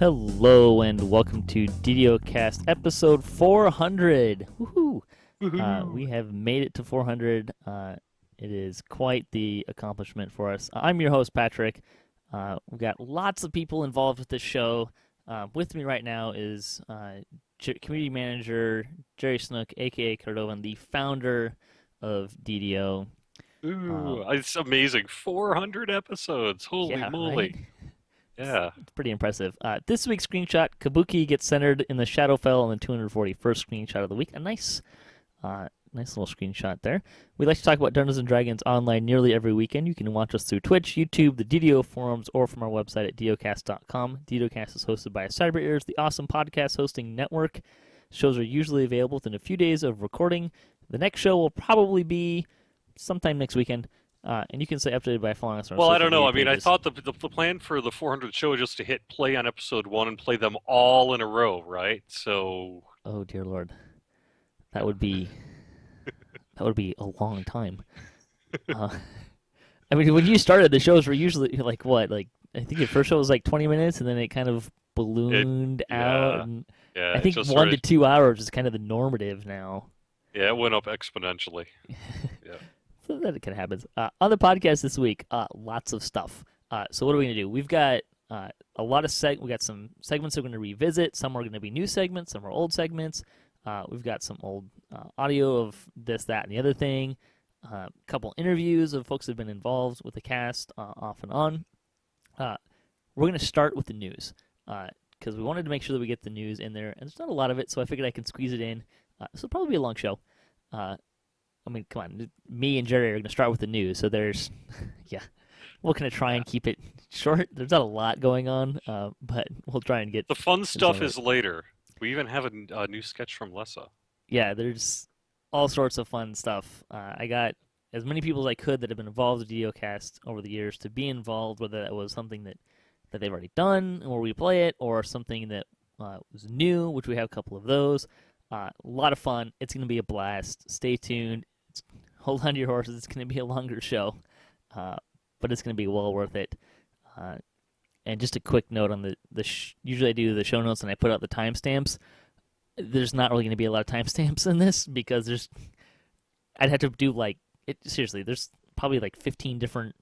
Hello and welcome to DDOCast episode 400. Woohoo! We have made it to 400. It is quite the accomplishment for us. I'm your host, Patrick. We've got lots of people involved with this show. With me right now is community manager Jerry Snook, a.k.a. Cordovan, the founder of DDO. It's amazing. 400 episodes. Holy moly. Right? Yeah. It's pretty impressive. This week's screenshot, Kabuki gets centered in the Shadowfell on the 241st screenshot of the week. A nice little screenshot there. We like to talk about Dungeons & Dragons online nearly every weekend. You can watch us through Twitch, YouTube, the DDO forums, or from our website at DDOcast.com. DDOcast is hosted by Cyber Ears, the awesome podcast hosting network. Shows are usually available within a few days of recording. The next show will probably be sometime next weekend. And you can stay updated by following us on our Well, I social don't know. I media mean, I pages. thought the plan for the 400 show was just to hit play on episode 1 and play them all in a row, right? So. Oh, dear Lord. That would be a long time. I mean, when you started, the shows were usually like what? Like I think your first show was like 20 minutes, and then it kind of ballooned out. And Yeah, I think 1 to 2 hours is kind of the normative now. Yeah, it went up exponentially. Yeah. So that kind of happens. On the podcast this week, lots of stuff. So what are we going to do? We've got a lot of we got some segments we're going to revisit. Some are going to be new segments. Some are old segments. We've got some old audio of this, that, and the other thing. A couple interviews of folks that have been involved with the cast off and on. We're going to start with the news because we wanted to make sure that we get the news in there. And there's not a lot of it, so I figured I can squeeze it in. This will probably be a long show. I mean, come on. Me and Jerry are going to start with the news, so there's, yeah. We're going to try and keep it short. There's not a lot going on, but we'll try and get... The fun stuff is later. We even have a new sketch from Lessah. Yeah, there's all sorts of fun stuff. I got as many people as I could that have been involved with DDOcast over the years to be involved, whether that was something that they've already done or we play it, or something that was new, which we have a couple of those. A lot of fun. It's going to be a blast. Stay tuned. Hold on to your horses. It's going to be a longer show, but it's going to be well worth it. And just a quick note on usually I do the show notes and I put out the timestamps. There's not really going to be a lot of timestamps in this because I'd have to do seriously, there's probably like 15 different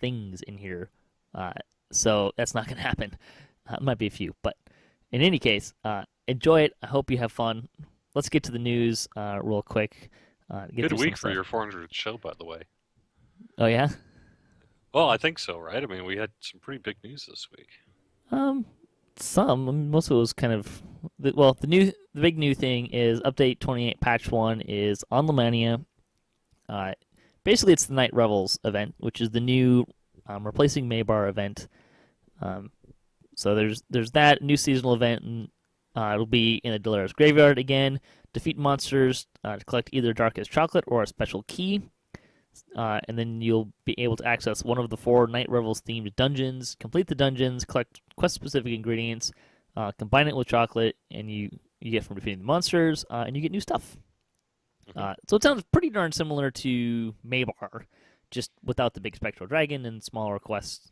things in here. So that's not going to happen. It might be a few, but in any case, enjoy it. I hope you have fun. Let's get to the news real quick. Good week for your 400th show, by the way. Oh, yeah? Well, I think so, right? I mean, we had some pretty big news this week. Most of it was kind of... the big new thing is Update 28 Patch 1 is on Lemania. Basically, it's the Night Revels event, which is the new replacing Maybar event. So there's that new seasonal event, and it'll be in the Delara's Graveyard again. Defeat monsters to collect either Darkest Chocolate or a special key. And then you'll be able to access one of the 4 Night Revels themed dungeons, complete the dungeons, collect quest-specific ingredients, combine it with chocolate, and you get from defeating the monsters, and you get new stuff. So it sounds pretty darn similar to Maybar, just without the big spectral dragon and smaller quests.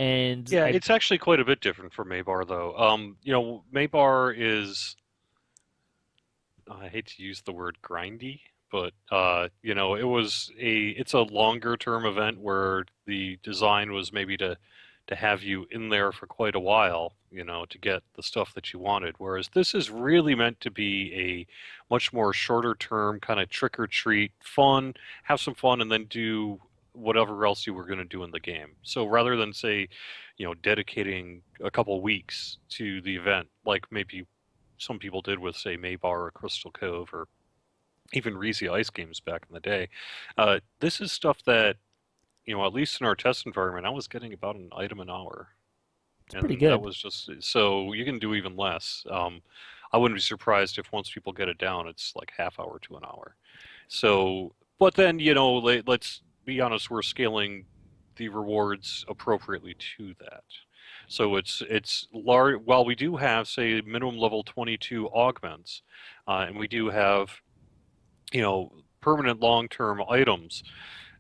It's actually quite a bit different from Maybar, though. Maybar is, I hate to use the word grindy, but it's a longer term event where the design was maybe to have you in there for quite a while, to get the stuff that you wanted. Whereas this is really meant to be a much more shorter term kind of trick or treat, fun, have some fun, and then do whatever else you were going to do in the game. So rather than say, dedicating a couple weeks to the event, like maybe some people did with, say, Maybar or Crystal Cove or even Reezy Ice Games back in the day, this is stuff that, at least in our test environment, I was getting about an item an hour. It's pretty good. That was just, so you can do even less. I wouldn't be surprised if once people get it down, it's like half hour to an hour. So, but then, let's be honest, we're scaling the rewards appropriately to that. So it's large. While we do have, say, minimum level 22 augments, and we do have, permanent long-term items,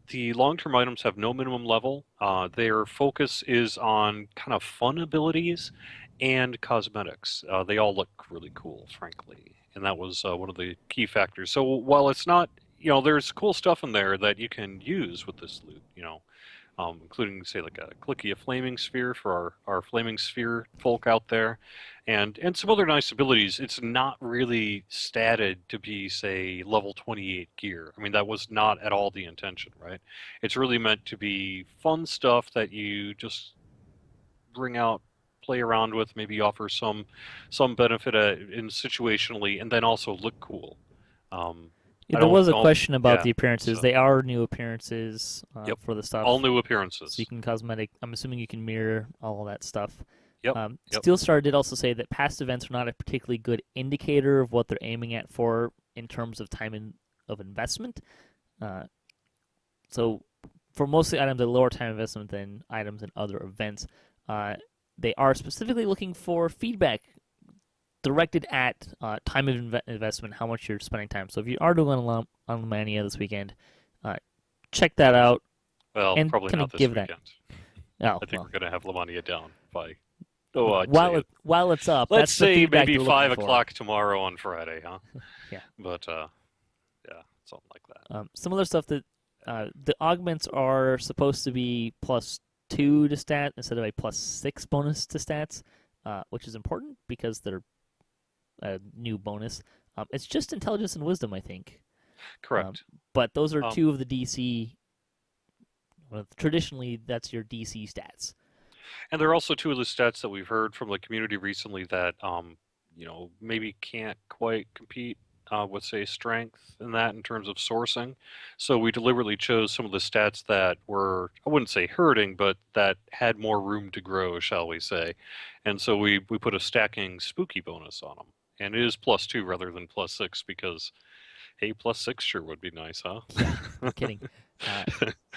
The long-term items have no minimum level. Their focus is on kind of fun abilities and cosmetics. They all look really cool, frankly, and that was one of the key factors. So while it's not, there's cool stuff in there that you can use with this loot, including, say, like a flaming sphere for our flaming sphere folk out there, and some other nice abilities. It's not really statted to be, say, level 28 gear. I mean, that was not at all the intention, right? It's really meant to be fun stuff that you just bring out, play around with, maybe offer some benefit in situationally, and then also look cool. Yeah, I there don't was a know. question about Yeah. the appearances. So, They are new appearances yep. for the All stuff. new So you appearances. can cosmetic. I'm assuming you can mirror all of that stuff. Yep. Yep. Steelstar did also say that past events are not a particularly good indicator of what they're aiming at for in terms of of investment. Uh, so for most of the items, a lower time investment than items in other events. They are specifically looking for feedback directed at time of investment, how much you're spending time. So if you are doing on Mania this weekend, uh, check that out Well, and probably kind not of this give that. weekend. Oh I think well, we're going to have Lamania down by, I'd while say, while it's up, let's that's the say feedback maybe they're looking 5 for. o'clock tomorrow on Friday, huh? Yeah. But, yeah, something like that. Some other stuff that the augments are supposed to be +2 to stat instead of a +6 bonus to stats, which is important because they're a new bonus. It's just intelligence and wisdom, I think. Correct. But those are Um, two of the DC. Well, traditionally, that's your DC stats. and there are also two of the stats that we've heard from the community recently that, maybe can't quite compete with, say, strength and that in terms of sourcing. So we deliberately chose some of the stats that were, I wouldn't say hurting, but that had more room to grow, shall we say. And so we put a stacking spooky bonus on them. And it is +2 rather than +6 because, hey, +6 sure would be nice, huh? Yeah, no kidding.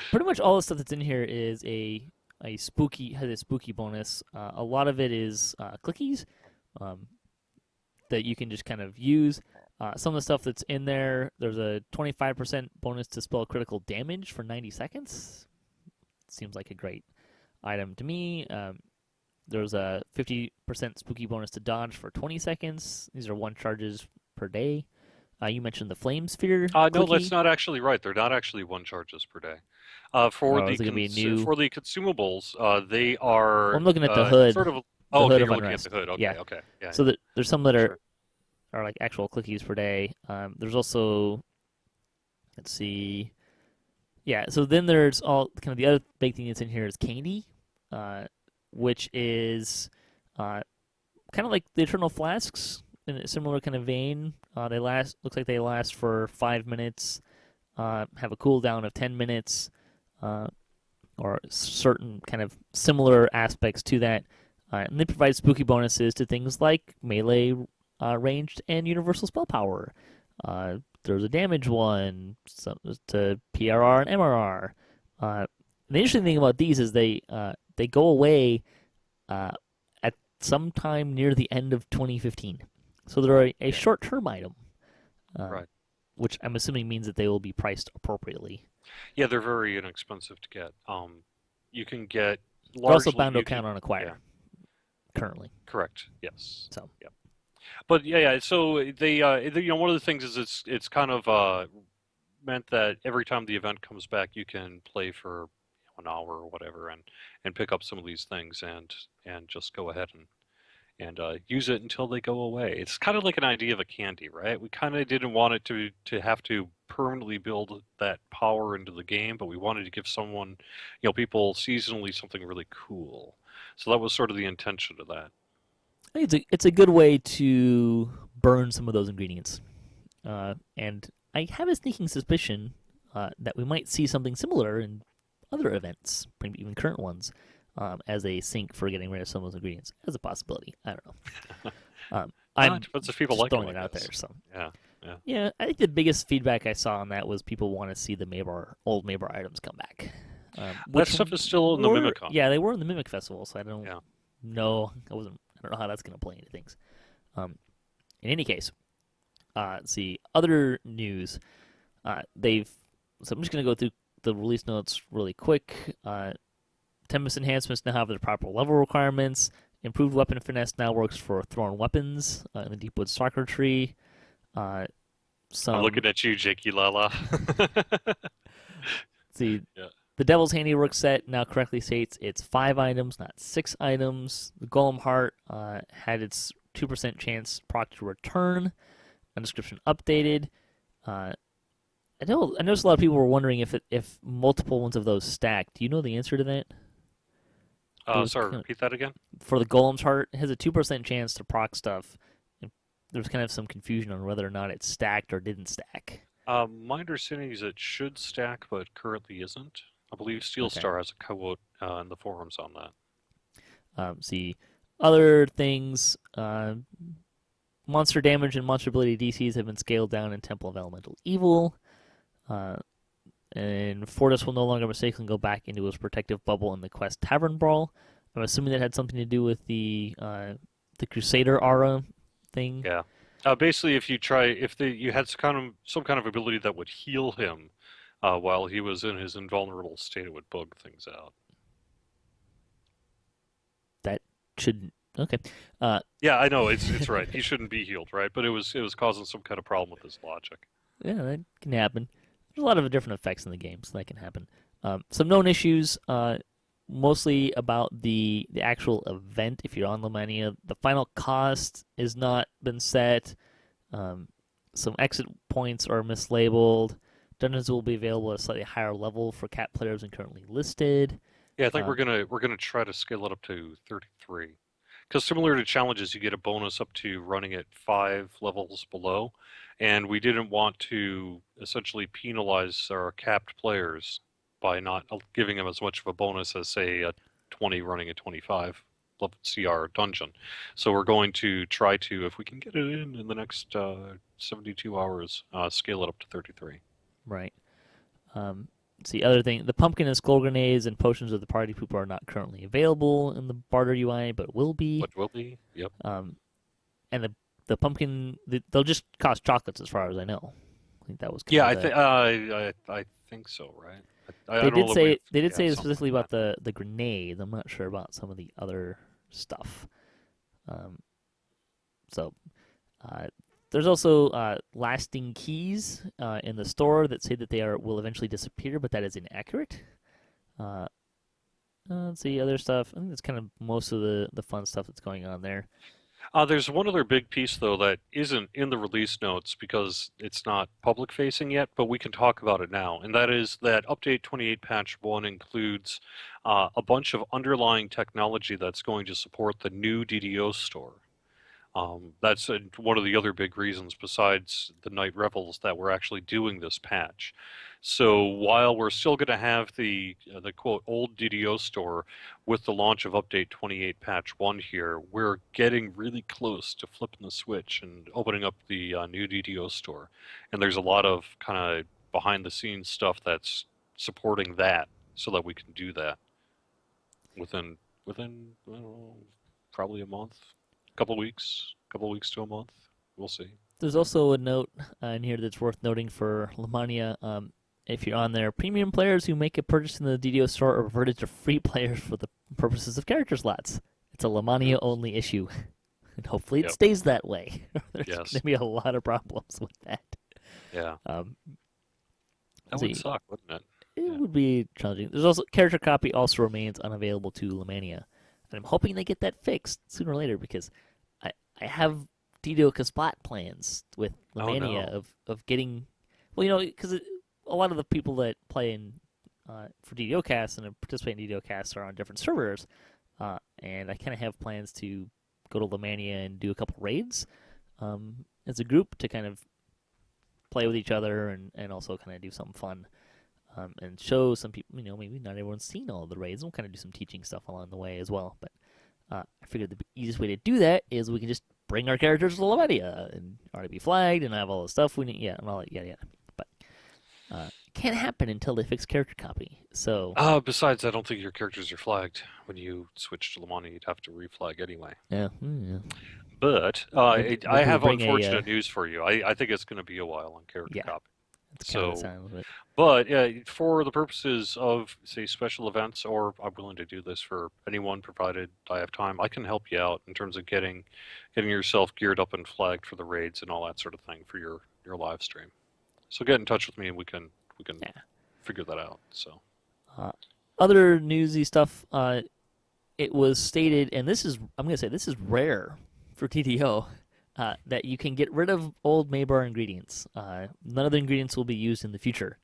Pretty much all the stuff that's in here is has a spooky bonus. A lot of it is clickies um, that you can just kind of use. Some of the stuff that's in there's a 25% bonus to spell critical damage for 90 seconds. Seems like a great item to me. There's a 50% spooky bonus to dodge for 20 seconds. These are 1 charges per day. You mentioned the flame sphere No, that's clicky. not actually right. They're not actually 1 charges per day. For Oh, the is it gonna be a new? for the consumables, they Well, I'm are looking at the hood, sort of. the Oh, hood okay, of you're looking at the unrest. hood. Yeah. Okay, okay, yeah, So yeah, there's some that sure. are like actual clickies per day. There's also, let's see, yeah. So then there's all kind of the other big thing that's in here is candy, uh, which is uh, kind of like the Eternal Flasks in a similar kind of vein. Looks like they last for 5 minutes. Have a cooldown of 10 minutes, or certain kind of similar aspects to that. And they provide spooky bonuses to things like melee, ranged, and universal spell power. There's a damage one to PRR and MRR. The interesting thing about these is they go away at some time near the end of 2015, so they're a Yeah, short-term item, um, right. which I'm assuming means that they will be priced appropriately. Yeah, they're very inexpensive to get. You can get They're also largely bound to you can count on yeah, acquire currently. correct. Yes. So Yeah. But yeah. So one of the things is it's kind of meant that every time the event comes back, you can play for an hour or whatever, and pick up some of these things and just go ahead and use it until they go away. It's kind of like an idea of a candy, right? We kind of didn't want it to have to permanently build that power into the game, but we wanted to give someone, people seasonally something really cool. So that was sort of the intention of that. I think it's a good way to burn some of those ingredients. And I have a sneaking suspicion that we might see something similar in other events, maybe even current ones, as a sink for getting rid of some of those ingredients, as a possibility. I don't know. It I'm depends if people just like them, throwing I it out guess. there. So Yeah, yeah. yeah, I think the biggest feedback I saw on that was people want to see the old Mabar items come back. That Which stuff is still in the Mimicon. yeah, they were in the Mimic Festival, so I don't Yeah. know. I don't know how that's going to play into things. In any case, let's see other news. They've. So I'm just going to go through the release notes really quick. Tempest enhancements now have their proper level requirements. Improved weapon finesse now works for thrown weapons in the Deepwood Soccer Tree. Uh, I'm some looking at you, Jakey Lala. see Yeah. the Devil's Handiwork set now correctly states it's 5 items, not 6 items. The Golem Heart had its 2% chance proc to return. A description updated. I noticed a lot of people were wondering if multiple ones of those stack. Do you know the answer to that? Sorry, repeat that again. For the Golem's Heart, it has a 2% chance to proc stuff. And there's kind of some confusion on whether or not it stacked or didn't stack. My understanding is it should stack, but currently isn't. I believe Steel Okay. Star has a quote in the forums on that. See, other things, monster damage and monster ability DCs have been scaled down in Temple of Elemental Evil. And Fortis will no longer mistakenly go back into his protective bubble in the Quest Tavern Brawl. I'm assuming that had something to do with the Crusader aura thing. Yeah. Basically, if you had some kind of ability that would heal him while he was in his invulnerable state, it would bug things out. That should okay. Yeah, I know it's right. He shouldn't be healed, right? But it was causing some kind of problem with his logic. Yeah, that can happen. There's a lot of different effects in the game, so that can happen. Some known issues, mostly about the actual event. If you're on Lomania, the final cost has not been set. Some exit points are mislabeled. Dungeons will be available at a slightly higher level for cat players than currently listed. Yeah, I think we're gonna try to scale it up to 33. Because similar to challenges, you get a bonus up to running at 5 levels below, and we didn't want to essentially penalize our capped players by not giving them as much of a bonus as, say, a 20 running a 25 level CR dungeon. So we're going to try to, if we can get it in the next 72 hours, scale it up to 33. Right. See, other thing, the pumpkin and skull grenades and potions of the party pooper are not currently available in the barter UI, but will be. But will be, yep. And the pumpkin, they'll just cost chocolates as far as I know. I think that was kind Yeah, of I think so, right? they did say specifically about the grenades. I'm not sure about some of the other stuff. There's also lasting keys in the store that say that will eventually disappear, but that is inaccurate. Let's see other stuff. I think that's kind of most of the fun stuff that's going on there. There's one other big piece, though, that isn't in the release notes because it's not public facing yet, but we can talk about it now. And that is that Update 28 Patch 1 includes a bunch of underlying technology that's going to support the new DDO store. That's one of the other big reasons, besides the Night Revels, that we're actually doing this patch. So while we're still going to have the quote old DDO store with the launch of Update 28 Patch 1 here, we're getting really close to flipping the switch and opening up the new DDO store. And there's a lot of kind of behind the scenes stuff that's supporting that, so that we can do that within I don't know, probably a month. Couple weeks to a month. We'll see. There's also a note in here that's worth noting for Lamania. If you're on there, premium players who make a purchase in the DDO store are reverted to free players for the purposes of character slots. It's a Lamania only issue, and hopefully it stays that way. There's going to be a lot of problems with that. Yeah. That would suck, wouldn't it? It would be challenging. There's also character copy also remains unavailable to Lamania, and I'm hoping they get that fixed sooner or later because I have DDO spot plans with Lamania of getting, well, because a lot of the people that play in for DDOcast and participate in DDOcast are on different servers, and I kind of have plans to go to Lamania and do a couple raids as a group to kind of play with each other and also kind of do something fun and show some people, maybe not everyone's seen all of the raids. We'll kind of do some teaching stuff along the way as well, but I figured the easiest way to do that is we can just bring our characters to Lamania and already be flagged and have all the stuff we need, and all that, yada. But it can't happen until they fix character copy. So. Besides, I don't think your characters are flagged when you switch to Lamania. You'd have to reflag anyway. Yeah. But I have unfortunate news for you. I think it's going to be a while on character copy. That's kind of the So, sound of it. but for the purposes of, say, special events, or I'm willing to do this for anyone provided I have time, I can help you out in terms of getting yourself geared up and flagged for the raids and all that sort of thing for your live stream. So get in touch with me and we can Yeah. figure that out. So Uh, Other newsy stuff. It was stated, and this is I'm gonna say this is rare for TTO. That you can get rid of old Maybar ingredients. None of the ingredients will be used in the future.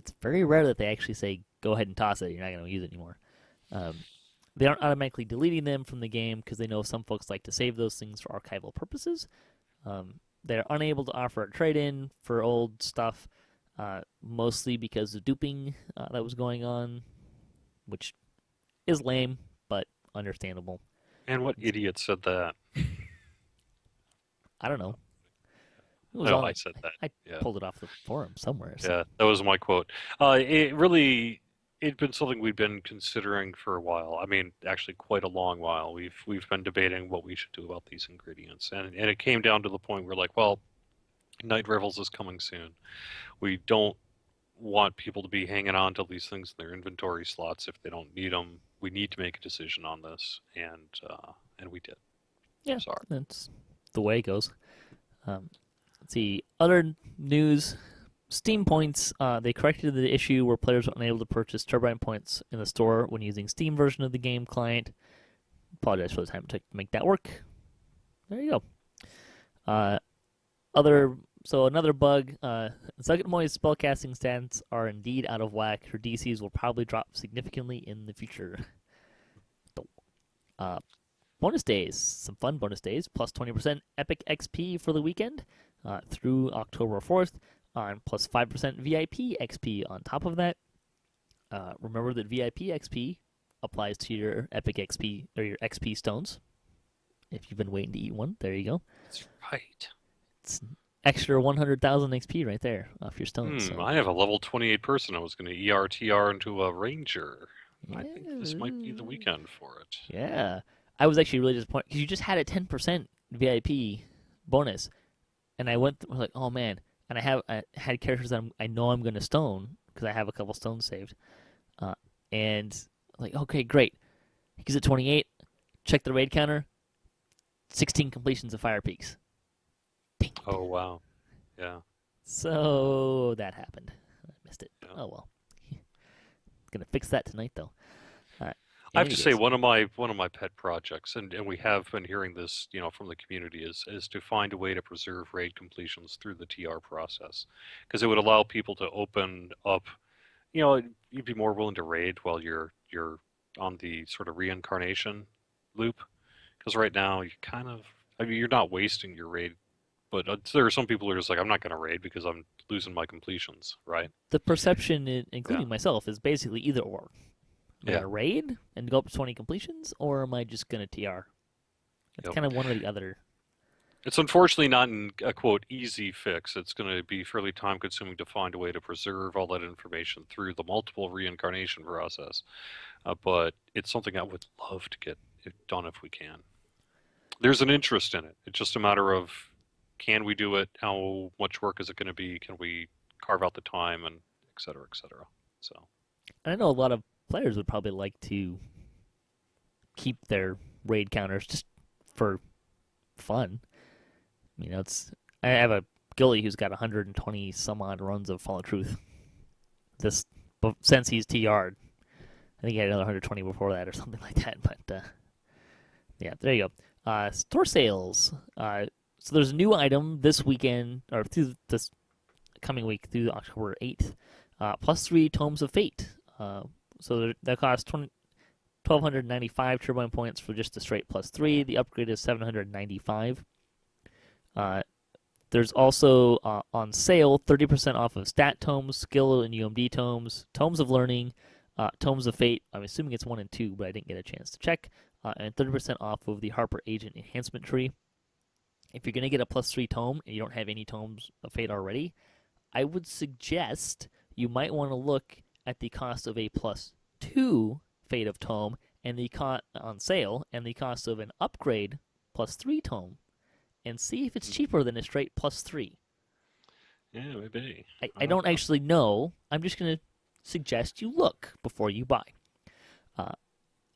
It's very rare that they actually say, go ahead and toss it. You're not going to use it anymore. They aren't automatically deleting them from the game because they know some folks like to save those things for archival purposes. They're unable to offer a trade-in for old stuff, mostly because of duping that was going on, which is lame, but understandable. and what idiot said that? I don't know. It was Oh, on. I said that. I Yeah. pulled it off the forum somewhere. So. Yeah, that was my quote. It'd been something we'd been considering for a while. I mean, actually, quite a long while. We've been debating what we should do about these ingredients, and it came down to the point where, like, well, Night Revels is coming soon. We don't want people to be hanging on to these things in their inventory slots if they don't need them. We need to make a decision on this, and we did. Yeah, Sorry. that's the way it goes. Let's see. Other news. Steam points. They corrected the issue where players were unable to purchase Turbine points in the store when using Steam version of the game client. Apologize for the time it took to make that work. There you go. Another bug. Zuggtmoy's spellcasting stats are indeed out of whack. Her DCs will probably drop significantly in the future. Bonus days. Some fun bonus days. Plus 20% Epic XP for the weekend through October 4th. On plus 5% VIP XP on top of that. Remember that VIP XP applies to your Epic XP or your XP stones. If you've been waiting to eat one, there you go. That's right. It's extra 100,000 XP right there off your stones. So. I have a level 28 person. I was going to ERTR into a ranger. Yeah. I think this might be the weekend for it. Yeah. I was actually really disappointed because you just had a 10% VIP bonus. And I was like, oh man. And I had characters that I know I'm going to stone because I have a couple stones saved. And like, okay, great. He's at 28. Check the raid counter. 16 completions of Fire Peaks. Dang it. Oh, wow. Yeah. So that happened. I missed it. Yeah. Oh well. Gonna fix that tonight though. I have to say one of my pet projects, and we have been hearing this, from the community, is to find a way to preserve raid completions through the TR process, because it would allow people to open up. You'd be more willing to raid while you're on the sort of reincarnation loop, because right now you're not wasting your raid, but there are some people who are just like, I'm not going to raid because I'm losing my completions, right? The perception, including myself, is basically either or. Am I going to raid and go up to 20 completions, or am I just going to TR? It's kind of one or the other. It's unfortunately not a, quote, easy fix. It's going to be fairly time-consuming to find a way to preserve all that information through the multiple reincarnation process. But it's something I would love to get it done if we can. There's an interest in it. It's just a matter of, can we do it? How much work is it going to be? Can we carve out the time? And et cetera, et cetera. So. And I know a lot of players would probably like to keep their raid counters just for fun. I have a ghillie who's got 120 some odd runs of Fallen Truth. Since he's TR'd, I think he had another 120 before that or something like that. But yeah, there you go. Store sales. So there's a new item this weekend or through this coming week through October 8th. Plus 3 Tomes of Fate. So that costs 1,295 Turbine points for just the straight plus 3. The upgrade is 795. There's also on sale 30% off of stat tomes, skill and UMD tomes, tomes of learning, tomes of fate. I'm assuming it's 1 and 2, but I didn't get a chance to check. And 30% off of the Harper Agent enhancement tree. If you're going to get a plus 3 tome and you don't have any tomes of fate already, I would suggest you might want to look at the cost of a plus 2 Fate of Tome and the on sale and the cost of an upgrade plus 3 tome and see if it's cheaper than a straight plus 3. Yeah, maybe. I don't actually know. I'm just going to suggest you look before you buy. Uh,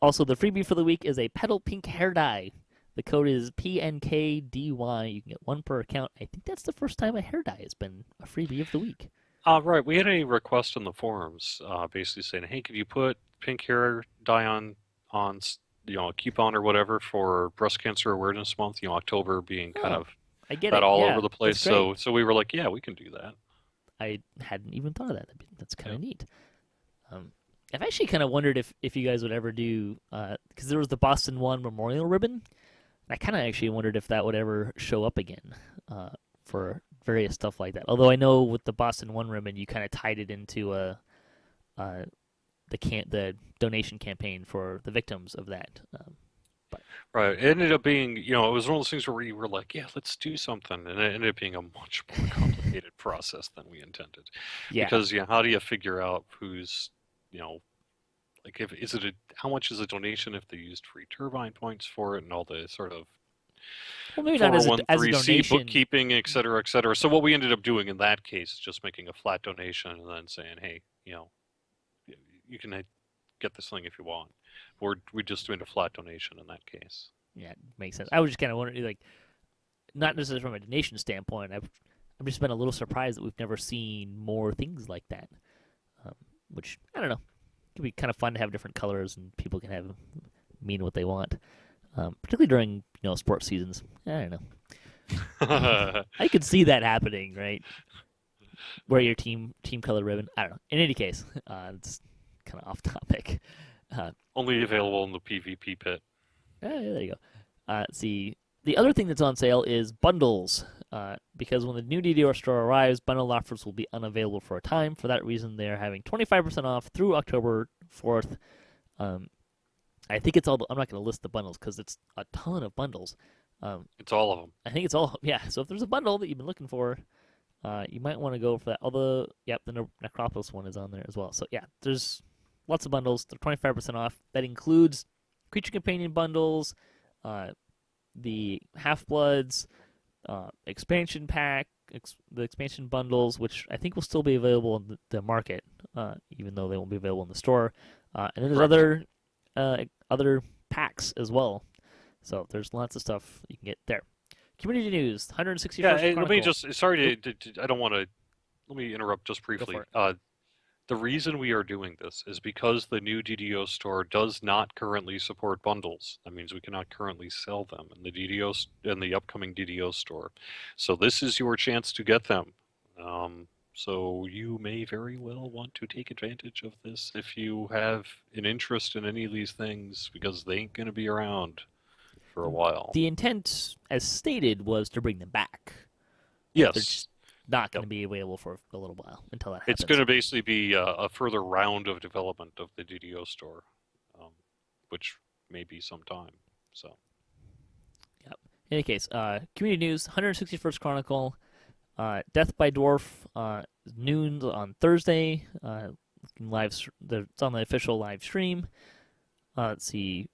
Also, the freebie for the week is a Petal Pink hair dye. The code is PNKDY. You can get one per account. I think that's the first time a hair dye has been a freebie of the week. Right. We had a request in the forums, basically saying, "Hey, could you put pink hair dye on a coupon or whatever for Breast Cancer Awareness Month? October being kind Oh, of I get that it. all Yeah, over the place." that's great. So we were like, "Yeah, we can do that." I hadn't even thought of that. That's kind Yeah. of neat. I've actually kind of wondered if you guys would ever do, because there was the Boston One Memorial Ribbon. And I kind of actually wondered if that would ever show up again for various stuff like that. Although I know with the Boston One ribbon, you kind of tied it into the donation campaign for the victims of that. But Right. It ended up being, it was one of those things where we were like, "Yeah, let's do something," and it ended up being a much more complicated process than we intended. yeah, Because, how do you figure out who's, you know, like how much is a donation if they used free Turbine points for it and all the sort of well, maybe not as a 401(c) donation. bookkeeping, et cetera, et cetera. So what we ended up doing in that case is just making a flat donation and then saying, "Hey, you can get this thing if you want." We just doing a flat donation in that case. Yeah, it makes sense. I was just kind of wondering, like, not necessarily from a donation standpoint. I've just been a little surprised that we've never seen more things like that. Which I don't know, it could be kind of fun to have different colors and people can have mean what they want, particularly during sports seasons. I don't know. I could see that happening, right? Wear your team color ribbon. I don't know. In any case, it's kind of off topic. Only available in the PvP pit. There you go. Let's see. The other thing that's on sale is bundles. Because when the new DDO store arrives, bundle offers will be unavailable for a time. For that reason, they're having 25% off through October 4th. I think it's all. I'm not going to list the bundles because it's a ton of bundles. It's all of them. I think it's all. Yeah. So if there's a bundle that you've been looking for, you might want to go for that. Although, yep, the Necropolis one is on there as well. So yeah, there's lots of bundles. They're 25% off. That includes creature companion bundles, the Half-Bloods, expansion pack, the expansion bundles, which I think will still be available in the market, even though they won't be available in the store. And then there's other packs as well. So there's lots of stuff you can get there. Community news, 161st Yeah, Chronicle. let me just, sorry I don't want to, let me interrupt just briefly. Go for it. The reason we are doing this is because the new DDO store does not currently support bundles. That means we cannot currently sell them in the upcoming DDO store. So this is your chance to get them. So you may very well want to take advantage of this if you have an interest in any of these things, because they ain't going to be around for a while. The intent, as stated, was to bring them back. Yes. They're just not going to be available for a little while until that happens. It's going to basically be a further round of development of the DDO store, which may be some time. So. Yep. In any case, community news: 161st Chronicle, Death by Dwarf, noon on Thursday. It's on the official live stream. Let's see.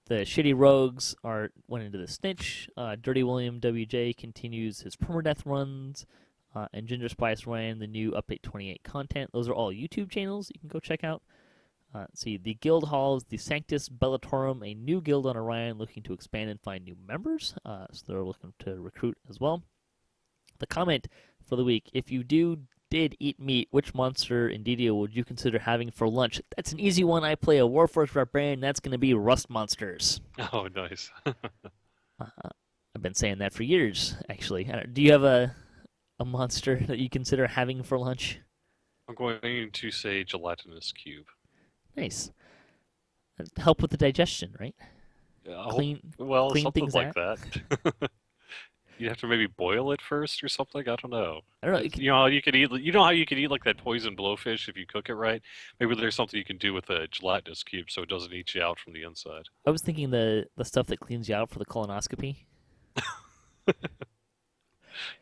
The Shitty Rogues went into the Snitch. Dirty William WJ continues his permadeath runs. And Ginger Spice ran the new Update 28 content. Those are all YouTube channels you can go check out. See, the guild halls, the Sanctus Bellatorum, a new guild on Orion looking to expand and find new members. So they're looking to recruit as well. The comment for the week: if you did eat meat, which monster in DDO would you consider having for lunch? That's an easy one. I play a Warforged Barbarian. That's going to be Rust Monsters. Oh, nice. I've been saying that for years, actually. Do you have a monster that you consider having for lunch? I'm going to say gelatinous cube. Nice. Help with the digestion, right? Clean something things like out. that. You have to maybe boil it first or something. I don't know. I don't know. You know how you could eat. You know how you could eat like that poison blowfish if you cook it right. Maybe there's something you can do with a gelatinous cube so it doesn't eat you out from the inside. I was thinking the stuff that cleans you out for the colonoscopy.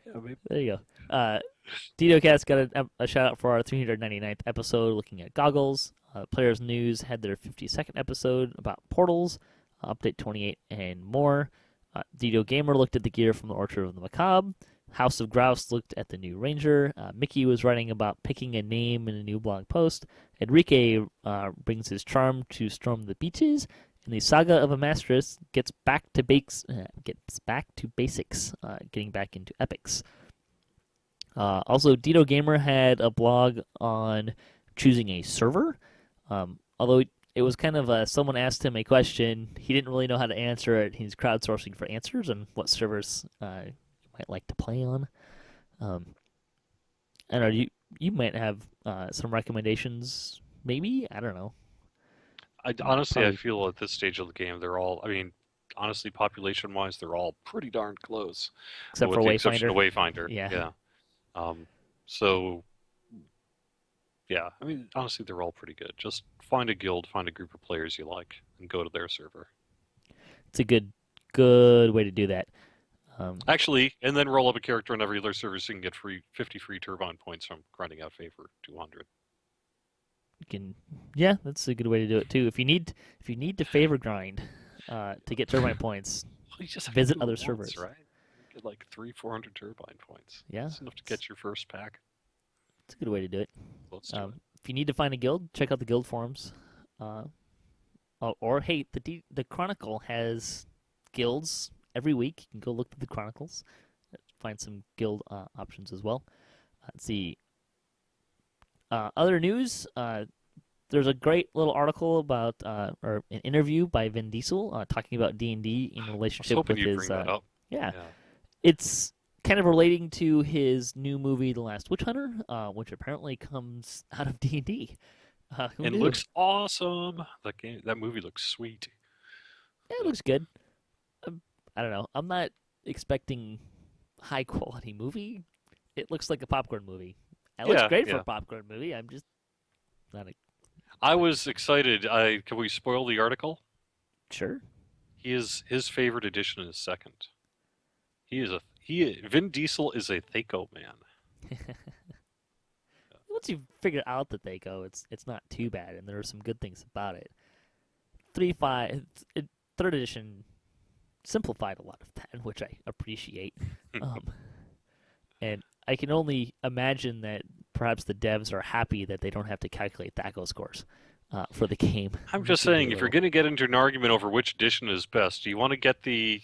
Yeah, maybe. There you go. DDOCast got a shout out for our 399th episode looking at goggles. Players News had their 52nd episode about portals, Update 28, and more. DDO Gamer looked at the gear from the Orchard of the Macabre. House of Grouse looked at the new Ranger. Mickey was writing about picking a name in a new blog post. Enrique brings his charm to storm the beaches. And the Saga of a Mastress gets back to basics, getting back into epics. Also, Dito Gamer had a blog on choosing a server. Although it was kind of someone asked him a question, he didn't really know how to answer it. He's crowdsourcing for answers on what servers you might like to play on. I don't know. You might have some recommendations, maybe. I don't know. Honestly, I Probably, feel at this stage of the game, they're all. I mean, honestly, population-wise, they're all pretty darn close, except for with the exception Wayfinder. of Wayfinder. Yeah, Yeah. Um, so yeah, I mean, honestly, they're all pretty good. Just find a guild, find a group of players you like, and go to their server. it's a good way to do that. Actually, and then roll up a character on every other server so you can get 50 free Turbine points from grinding out favor 200. Yeah, that's a good way to do it too. If you need to favor grind to get turbine points, Well, you just have to visit do it other once, servers. right? You get like 300-400 Turbine points. Yeah, That's enough to get your first pack. it's a good way to do it. Let's do it. If you need to find a guild, check out the guild forums. Or hey, the Chronicle has guilds every week. You can go look at the Chronicles, find some guild options as well. Let's see. Other news. There's a great little article about, or an interview by Vin Diesel talking about D&D in I was relationship hoping with you'd his. bring that up. Yeah, Yeah. it's kind of relating to his new movie, The Last Witch Hunter, which apparently comes out of D&D. Who And knew? looks awesome. That movie looks sweet. Yeah, it looks good. I don't know. I'm not expecting high quality movie. It looks like a popcorn movie. It looks great for a popcorn movie. I'm just not I was excited. Can we spoil the article? sure. His favorite edition is second. Vin Diesel is a Thaco man. Once you figure out that they go, it's not too bad, and there are some good things about it. 3.5, third edition simplified a lot of that, which I appreciate. And I can only imagine that perhaps the devs are happy that they don't have to calculate THACO scores for the game. I'm just saying, if you're going to get into an argument over which edition is best, do you want to get the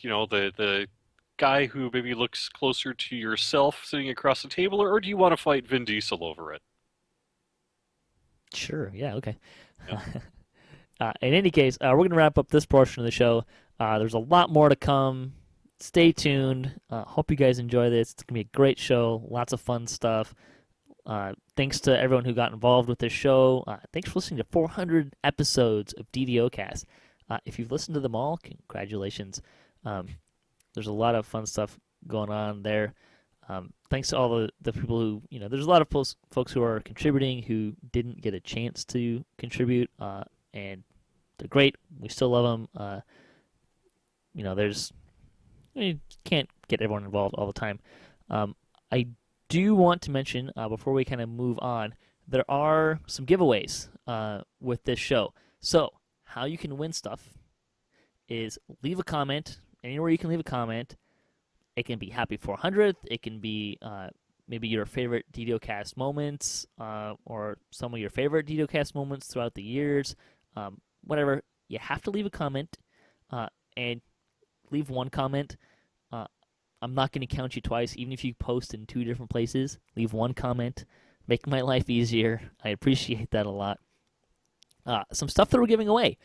guy who maybe looks closer to yourself sitting across the table, or do you want to fight Vin Diesel over it? Sure. Yeah. Okay. Yeah. In any case, we're going to wrap up this portion of the show. There's a lot more to come. Stay tuned. Hope you guys enjoy this. It's going to be a great show. Lots of fun stuff. Thanks to everyone who got involved with this show. Thanks for listening to 400 episodes of DDOcast. If you've listened to them all, congratulations. There's a lot of fun stuff going on there. Thanks to all the people who, there's a lot of folks who are contributing who didn't get a chance to contribute, and they're great. We still love them. You can't get everyone involved all the time. I do want to mention, before we kind of move on, there are some giveaways with this show. So, how you can win stuff is leave a comment. Anywhere you can leave a comment. It can be happy 400th. It can be maybe your favorite DDOcast moments, or some of your favorite DDOcast moments throughout the years. Whatever. You have to leave a comment, and leave one comment. I'm not going to count you twice, even if you post in 2 different places. Leave one comment. Make my life easier. I appreciate that a lot. Some stuff that we're giving away.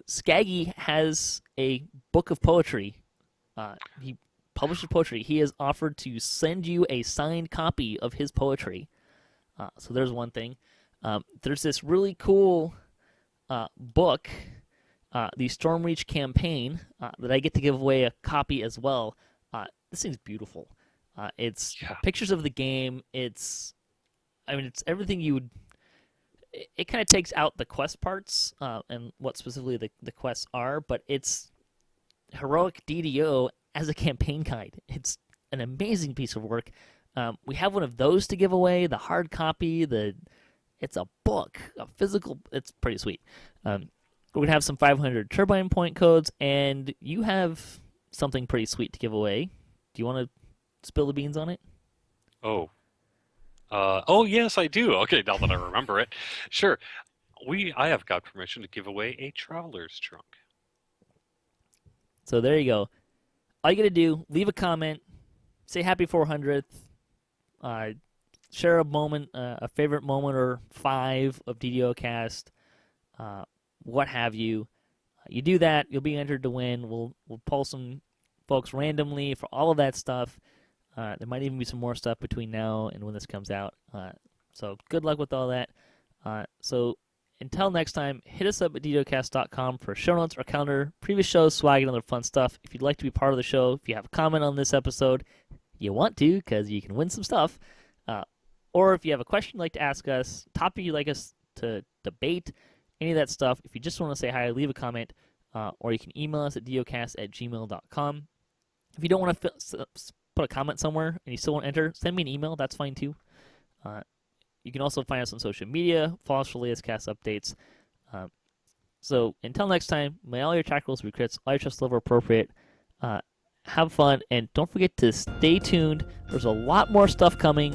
Skaggy has a book of poetry. He publishes poetry. He has offered to send you a signed copy of his poetry. So there's one thing. There's this really cool book, the Stormreach Campaign, that I get to give away a copy as well. This thing's beautiful. It's pictures of the game. It's everything you would. It kind of takes out the quest parts and what specifically the quests are, but it's heroic DDO as a campaign guide. It's an amazing piece of work. We have one of those to give away. The hard copy. It's a book, a physical. It's pretty sweet. We're gonna have some 500 Turbine point codes, and you have something pretty sweet to give away. Do you want to spill the beans on it? Oh. Oh yes, I do. Okay, now that I remember it. Sure. I have got permission to give away a traveler's trunk. So there you go. All you got to do, leave a comment, say happy 400th, uh, share a moment, a favorite moment or 5 of DDOcast, uh, what have you. You do that, you'll be entered to win. We'll pull some folks randomly for all of that stuff. There might even be some more stuff between now and when this comes out. So good luck with all that. So until next time, hit us up at DDOcast.com for show notes, our calendar, previous shows, swag, and other fun stuff. If you'd like to be part of the show, if you have a comment on this episode, you want to because you can win some stuff. Or if you have a question you'd like to ask us, topic you'd like us to debate, any of that stuff, if you just want to say hi, leave a comment, or you can email us at DDOcast@gmail.com. If you don't want to put a comment somewhere and you still want to enter, send me an email. That's fine too. You can also find us on social media. Follow us for latest cast updates. So until next time, may all your attack rolls be crits, all your trust level appropriate. Have fun, and don't forget to stay tuned. There's a lot more stuff coming.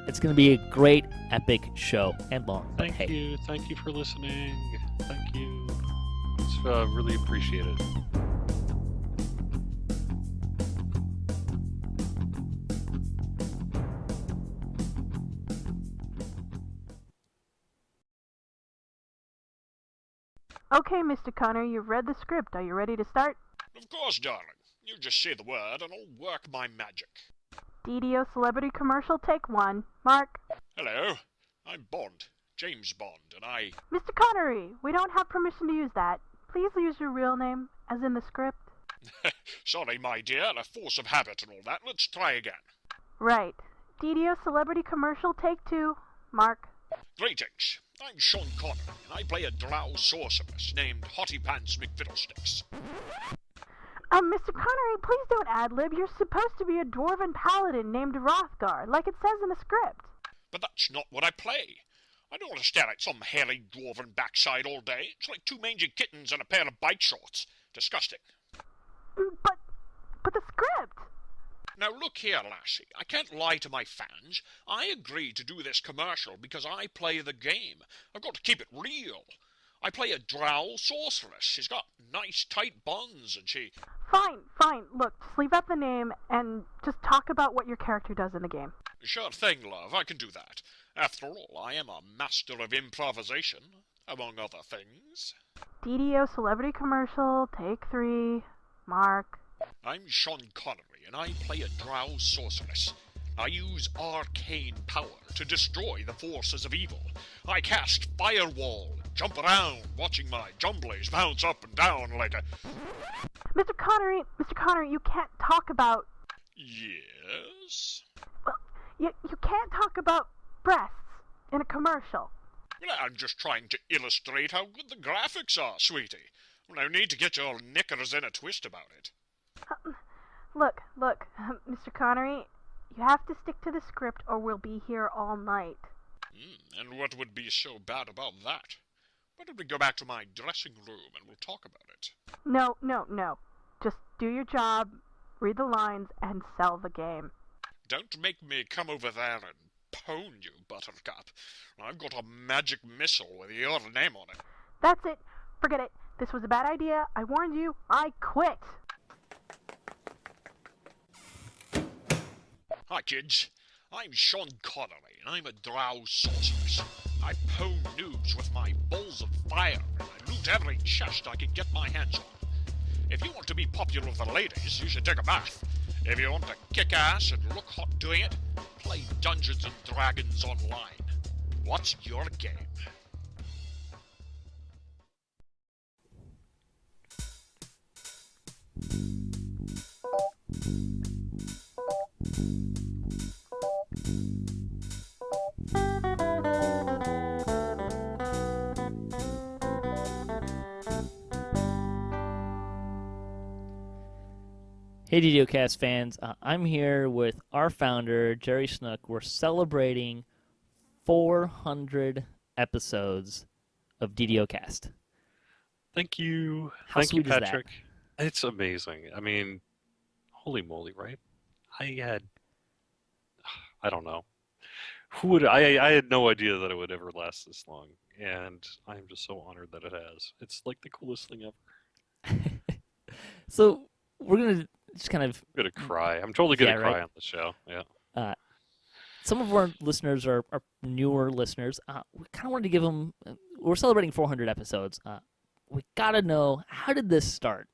It's going to be a great, epic show and long. Thank you. Thank you for listening. Thank you. It's really appreciated. Okay, Mr. Connor, you've read the script. Are you ready to start? Of course, darling. You just say the word and I'll work my magic. DDO Celebrity Commercial, take 1. Mark. Hello, I'm Bond, James Bond, and I... Mr. Connery, we don't have permission to use that. Please use your real name, as in the script. Sorry, my dear, a force of habit and all that. Let's try again. Right. DDO Celebrity Commercial, take 2. Mark. Greetings. I'm Sean Connery, and I play a drow sorceress named Hottie Pants McFiddlesticks. Mr. Connery, please don't ad-lib. You're supposed to be a dwarven paladin named Rothgar, like it says in the script. But that's not what I play. I don't want to stare at some hairy dwarven backside all day. It's like 2 mangy kittens and a pair of bike shorts. Disgusting. But the script! Now look here, lassie. I can't lie to my fans. I agreed to do this commercial because I play the game. I've got to keep it real. I play a drow sorceress. She's got nice tight buns and she... Fine. Look, just leave out the name and just talk about what your character does in the game. Sure thing, love. I can do that. After all, I am a master of improvisation, among other things. DDO Celebrity Commercial, take 3. Mark. I'm Sean Connery, and I play a drow sorceress. I use arcane power to destroy the forces of evil. I cast firewall, jump around, watching my jumblies bounce up and down like a... Mr. Connery, you can't talk about... Yes? Well, you can't talk about breasts in a commercial. Well, I'm just trying to illustrate how good the graphics are, sweetie. No need to get your knickers in a twist about it. Look, Mr. Connery, you have to stick to the script or we'll be here all night. And what would be so bad about that? Why don't we go back to my dressing room and we'll talk about it? No. Just do your job, read the lines, and sell the game. Don't make me come over there and pwn you, Buttercup. I've got a magic missile with your name on it. That's it. Forget it. This was a bad idea. I warned you. I quit. Hi, kids. I'm Sean Connery, and I'm a drow sorceress. I pwn noobs with my balls of fire, and I loot every chest I can get my hands on. If you want to be popular with the ladies, you should take a bath. If you want to kick ass and look hot doing it, play Dungeons and Dragons online. What's your game? Hey DDOcast fans, I'm here with our founder, Jerry Snook. We're celebrating 400 episodes of DDOcast. Thank you. How Thank you, sweet is that? Patrick. It's amazing. I mean, holy moly, right? I had I don't know. Who would I had no idea that it would ever last this long, and I am just so honored that it has. It's like the coolest thing ever. So we're gonna just kind of I'm gonna cry. I'm totally Yeah, gonna right. cry on the show. Yeah. uh, some of our listeners are newer listeners. We kind of wanted to give them. We're celebrating 400 episodes. We gotta know, how did this start?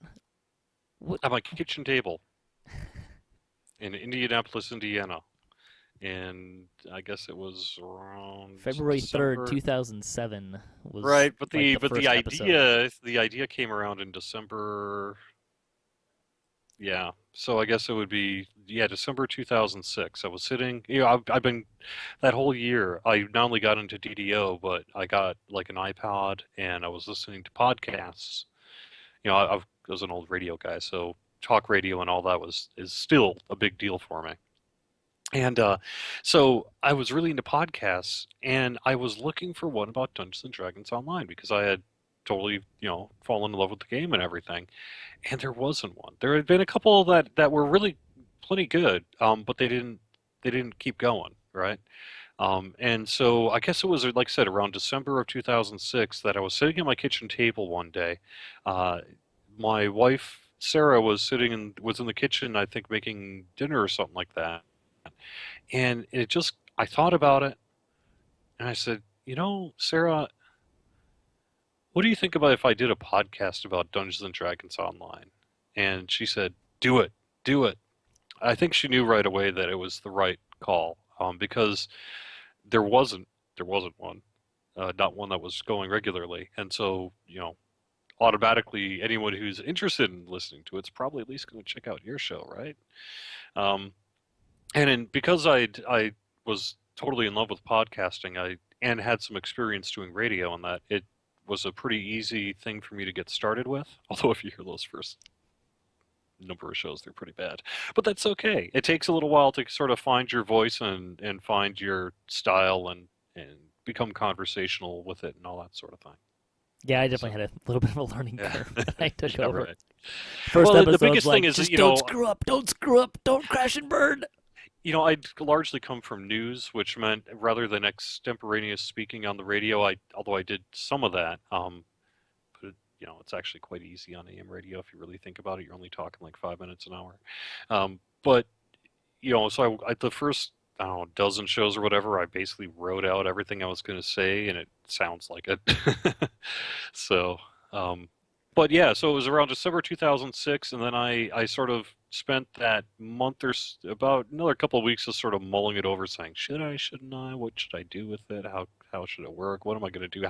At my kitchen table in Indianapolis, Indiana, and I guess it was around February 3rd, December. 2007 was Right, but like the the first episode. idea came around in December. Yeah, so I guess it would be December 2006. I was sitting, I've been that whole year. I not only got into DDO, but I got like an iPod, and I was listening to podcasts. I was an old radio guy, so talk radio and all that is still a big deal for me. And so I was really into podcasts, and I was looking for one about Dungeons and Dragons Online because I had totally, fallen in love with the game and everything. And there wasn't one. There had been a couple that were really plenty good, but they didn't keep going, right? And so I guess it was, like I said, around December of 2006 that I was sitting at my kitchen table one day. Uh, my wife Sarah was was in the kitchen, I think, making dinner or something like that. And I thought about it, and I said, Sarah, what do you think about if I did a podcast about Dungeons and Dragons Online? And she said, do it, do it. I think she knew right away that it was the right call, because there wasn't one, not one that was going regularly, and so automatically anyone who's interested in listening to it's probably at least going to check out your show, right? Um, because I was totally in love with podcasting, and had some experience doing radio, and that it was a pretty easy thing for me to get started with. Although if you hear those first number of shows, they're pretty bad, but that's okay. It takes a little while to sort of find your voice and find your style and become conversational with it and all that sort of thing. Yeah, I definitely had a little bit of a learning curve when I took Yeah, over. right. First Well, the episode's biggest like, thing is, just don't screw up, don't crash and burn. I'd largely come from news, which meant rather than extemporaneous speaking on the radio, although I did some of that, but it's actually quite easy on AM radio if you really think about it. You're only talking like 5 minutes an hour. But so the first, I don't know, dozen shows or whatever, I basically wrote out everything I was going to say, and it sounds like it. So, but yeah, so it was around December 2006, and then I sort of spent that month or about another couple of weeks just sort of mulling it over, saying, should I, shouldn't I? What should I do with it? How should it work? What am I going to do?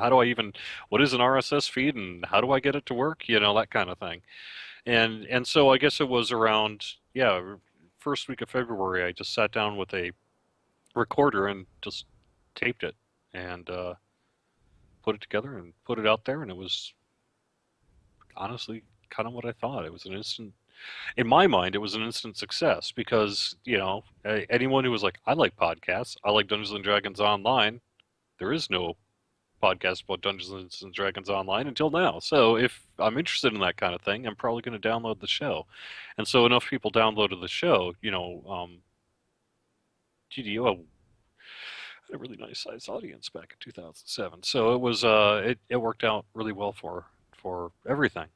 What is an RSS feed, and how do I get it to work? That kind of thing. And so I guess it was around, first week of February, I just sat down with a recorder and just taped it and put it together and put it out there, and it was honestly kind of what I thought. It was in my mind, it was an instant success because, anyone who was like, I like podcasts, I like Dungeons and Dragons Online, there is no podcast about Dungeons and Dragons Online until now. So if I'm interested in that kind of thing, I'm probably going to download the show. And so enough people downloaded the show, GDO had a really nice sized audience back in 2007. So it was, it worked out really well for everything.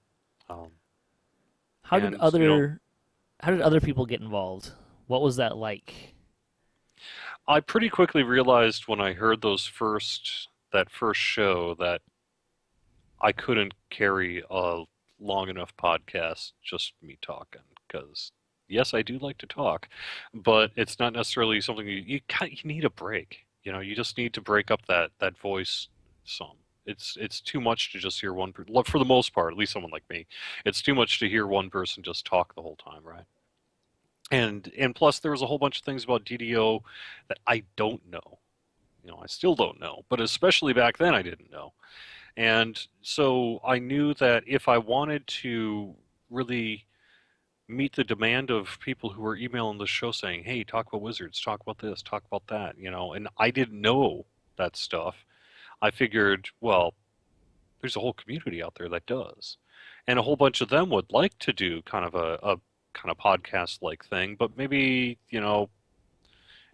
How did other people get involved? What was that like? I pretty quickly realized when I heard that first show that I couldn't carry a long enough podcast just me talking, because yes, I do like to talk, but it's not necessarily something you need a break. You just need to break up that voice some. It's too much to just hear one person. For the most part, at least someone like me, it's too much to hear one person just talk the whole time, right? And plus, there was a whole bunch of things about DDO that I don't know. I still don't know, but especially back then, I didn't know. And so I knew that if I wanted to really meet the demand of people who were emailing the show saying, hey, talk about wizards, talk about this, talk about that, and I didn't know that stuff, I figured, well, there's a whole community out there that does. And a whole bunch of them would like to do kind of a kind of podcast-like thing, but maybe,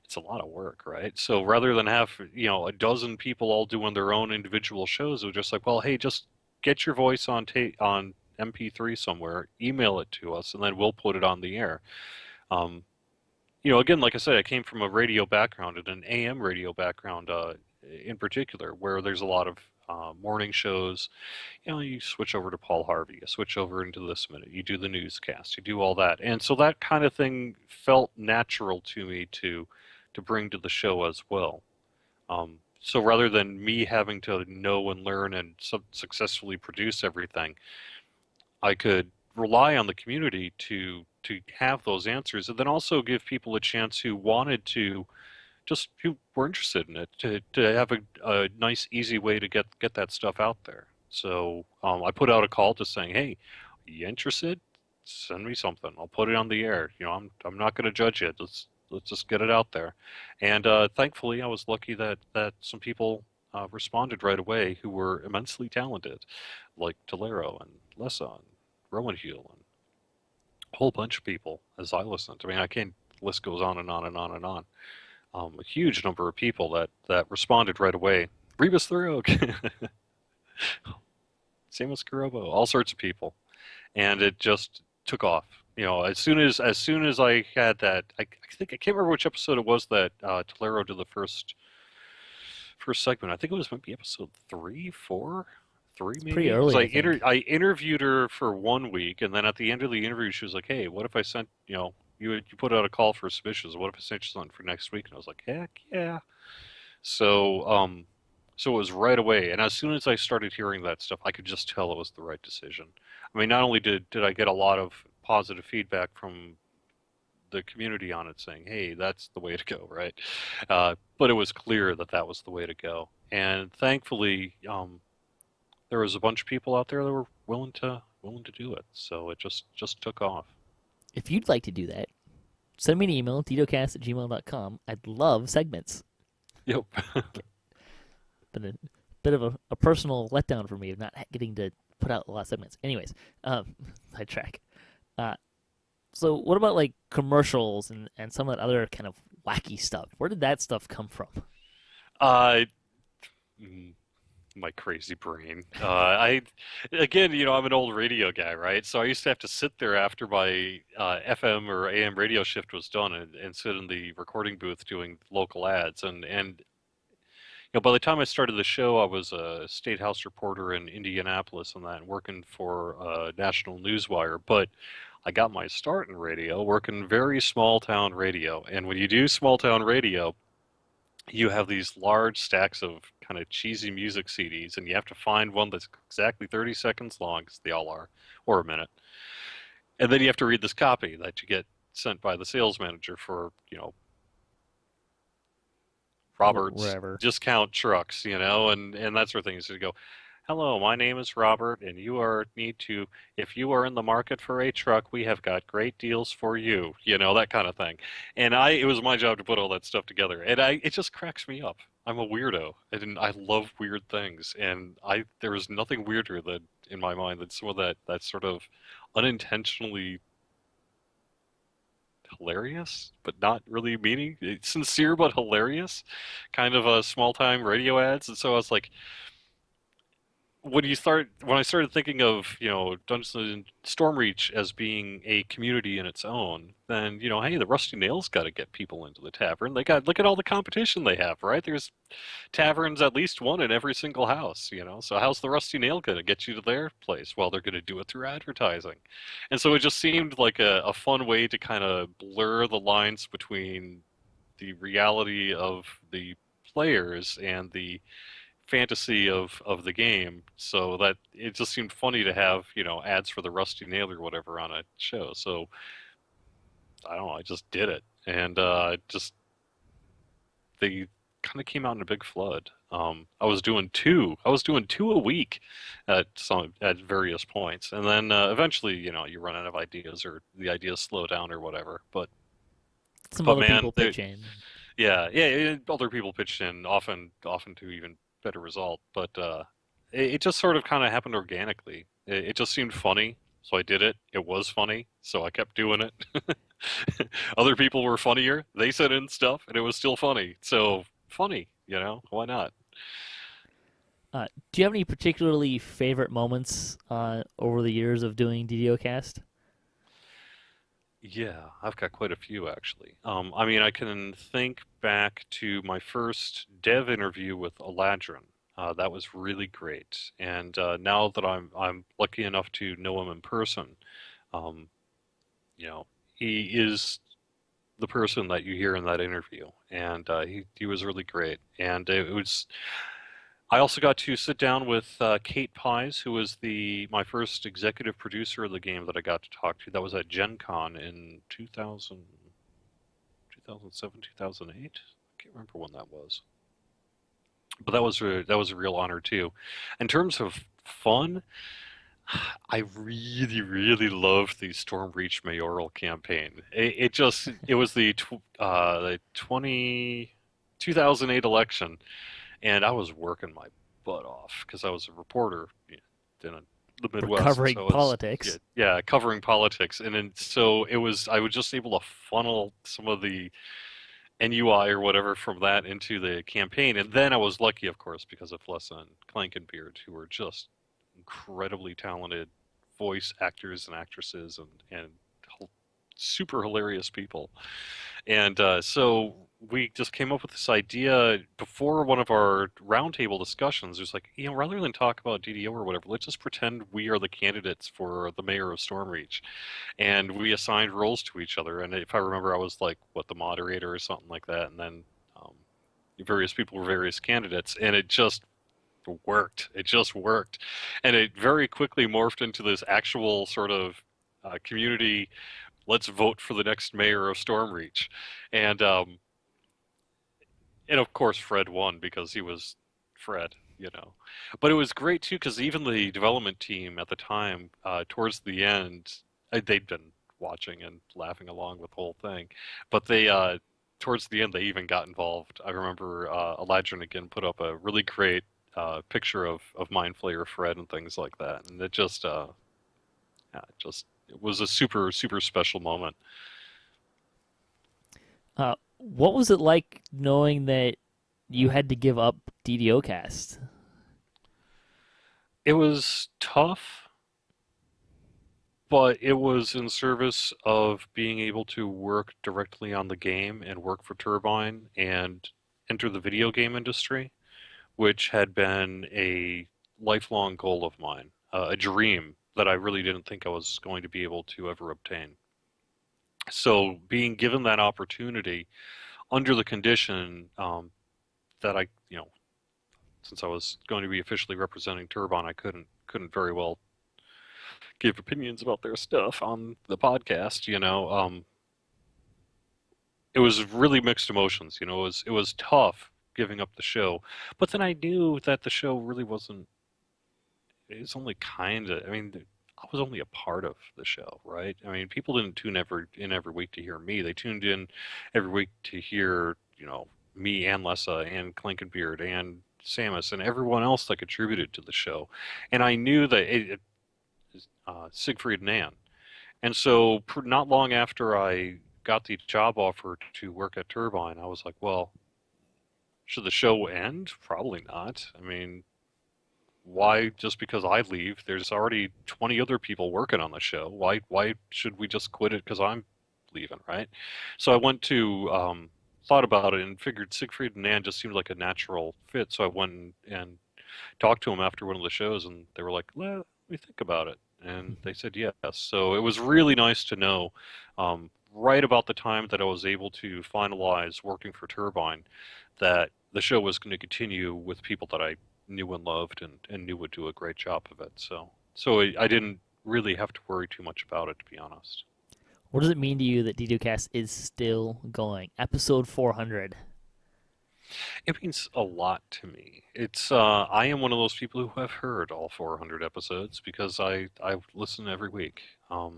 it's a lot of work, right? So rather than have, a dozen people all doing their own individual shows, it was just like, well, hey, just get your voice on MP3 somewhere, email it to us, and then we'll put it on the air. Um, again, like I said, I came from a radio background and an AM radio background in particular, where there's a lot of morning shows. You switch over to Paul Harvey, you switch over into This Minute, you do the newscast, you do all that. And so that kind of thing felt natural to me to bring to the show as well. So rather than me having to know and learn and successfully produce everything, I could rely on the community to have those answers, and then also give people a chance who wanted to, just who were interested in it, to have a nice, easy way to get that stuff out there. So I put out a call just saying, hey, you interested? Send me something. I'll put it on the air. I'm not going to judge it. Let's just get it out there. And thankfully, I was lucky that some people responded right away who were immensely talented, like Tolero and Lessah and Rowan and a whole bunch of people as I listened. I mean, I can't. The list goes on and on and on and on. A huge number of people that responded right away. Reebus the Rogue, Samius, all sorts of people, and it just took off. As soon as I had that, I think I can't remember which episode it was that Tolero did the first segment. I think it was maybe episode 3, 4. 3 maybe. Pretty early. I interviewed her for 1 week, and then at the end of the interview, she was like, "Hey, what if I sent you put out a call for submissions? What if I sent you something for next week?" And I was like, "Heck yeah!" So so it was right away, and as soon as I started hearing that stuff, I could just tell it was the right decision. I mean, not only did I get a lot of positive feedback from the community on it, saying, "Hey, that's the way to go," right? But it was clear that was the way to go, and thankfully, there was a bunch of people out there that were willing to do it. So it just took off. If you'd like to do that, send me an email, DDOCast@gmail.com. I'd love segments. Yep. Been a bit of a personal letdown for me of not getting to put out a lot of segments. Anyways, sidetrack. So what about like commercials and some of that other kind of wacky stuff? Where did that stuff come from? My crazy brain. I'm an old radio guy, right? So I used to have to sit there after my FM or AM radio shift was done and sit in the recording booth doing local ads. And by the time I started the show, I was a state house reporter in Indianapolis and that, working for National Newswire. But I got my start in radio working very small town radio. And when you do small town radio, you have these large stacks of kind of cheesy music CDs, and you have to find one that's exactly 30 seconds long, because they all are, or a minute. And then you have to read this copy that you get sent by the sales manager for, Robert's Wherever. discount trucks, and that sort of thing. So you go, "Hello, my name is Robert, and if you are in the market for a truck, we have got great deals for you," that kind of thing. And it was my job to put all that stuff together. And it just cracks me up. I'm a weirdo, and I love weird things. And there is nothing weirder than, in my mind, than some of that sort of unintentionally hilarious, but not really sincere, but hilarious kind of small-time radio ads. And so I was like, when I started thinking of Dungeons and Stormreach as being a community in its own, then hey, the Rusty Nail's got to get people into the tavern. Look at all the competition they have, right? There's taverns, at least one in every single house, So how's the Rusty Nail going to get you to their place? Well, they're going to do it through advertising, and so it just seemed like a fun way to kind of blur the lines between the reality of the players and the fantasy of the game, so that it just seemed funny to have ads for the Rusty Nail or whatever on a show. So I don't know, I just did it, and they kind of came out in a big flood. I was doing two a week at various points, and then eventually you run out of ideas, or the ideas slow down or whatever. But People pitch in. Yeah, other people pitched in, often to even better result, but it just sort of kind of happened organically. It just seemed funny, so I did it. It was funny, so I kept doing it. Other people were funnier. They said in stuff, and it was still funny. So funny, why not? Do you have any particularly favorite moments over the years of doing DDOcast? Yeah, I've got quite a few actually. I mean, I can think back to my first dev interview with Aladrin. That was really great. And now that I'm lucky enough to know him in person, um, he is the person that you hear in that interview, and he was really great. And it was. I also got to sit down with Kate Pies, who was my first executive producer of the game that I got to talk to. That was at Gen Con in 2007, 2008. I can't remember when that was. But that was a real honor too. In terms of fun, I really, really loved the Stormreach mayoral campaign. It was the 2008 election, and I was working my butt off because I was a reporter in the For Midwest. covering So I was, politics. yeah, covering politics, and then so it was. I was just able to funnel some of the NUI or whatever from that into the campaign, and then I was lucky, of course, because of Lessah and Clankenbeard, who were just incredibly talented voice actors and actresses, and super hilarious people. And so we just came up with this idea before one of our roundtable discussions. It was like, rather than talk about DDO or whatever, let's just pretend we are the candidates for the mayor of Stormreach. And we assigned roles to each other. And if I remember, I was like, the moderator or something like that. And then various people were various candidates. And it just worked. It just worked. And it very quickly morphed into this actual sort of community. Let's vote for the next mayor of Stormreach. And of course Fred won because he was Fred, But it was great too because even the development team at the time, towards the end, they'd been watching and laughing along with the whole thing. But they, towards the end, they even got involved. I remember Aladrin again put up a really great picture of Mind Flayer Fred and things like that. And it just, it was a super, super special moment. What was it like knowing that you had to give up DDOcast? It was tough, but it was in service of being able to work directly on the game and work for Turbine and enter the video game industry, which had been a lifelong goal of mine, a dream that I really didn't think I was going to be able to ever obtain. So being given that opportunity under the condition that I, since I was going to be officially representing Turbine, I couldn't very well give opinions about their stuff on the podcast. It was really mixed emotions. It was tough giving up the show, but then I knew that the show really wasn't. It was only kind of. I mean, I was only a part of the show, right? I mean, people didn't tune in every week to hear me. They tuned in every week to hear, me and Lessah and Clankenbeard and Samius and everyone else that contributed to the show. And I knew that Sigfried and Ann. And so not long after I got the job offer to work at Turbine, I was like, well, should the show end? Probably not. I mean, why just because I leave? There's already 20 other people working on the show. Why should we just quit it because I'm leaving, right? So I went to thought about it and figured Siegfried and Ann just seemed like a natural fit. So I went and talked to them after one of the shows, and they were like, "Let me think about it," and they said yes. So it was really nice to know, right about the time that I was able to finalize working for Turbine, that the show was going to continue with people that I knew and loved and knew would do a great job of it. So I didn't really have to worry too much about it, to be honest. What does it mean to you that DDOcast is still going? Episode 400. It means a lot to me. It's I am one of those people who have heard all 400 episodes because I listen every week. I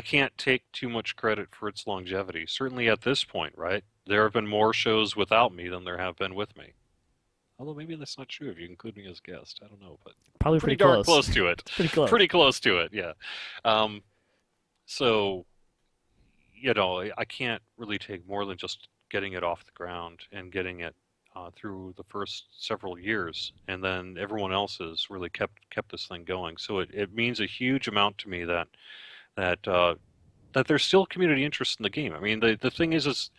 can't take too much credit for its longevity. Certainly at this point, right? There have been more shows without me than there have been with me. Although maybe that's not true if you include me as a guest. I don't know, but Probably pretty pretty darn close. close to it. Pretty close. Pretty close to it, yeah. So, I can't really take more than just getting it off the ground and getting it through the first several years, and then everyone else has really kept this thing going. So it means a huge amount to me that that there's still community interest in the game. I mean, the thing is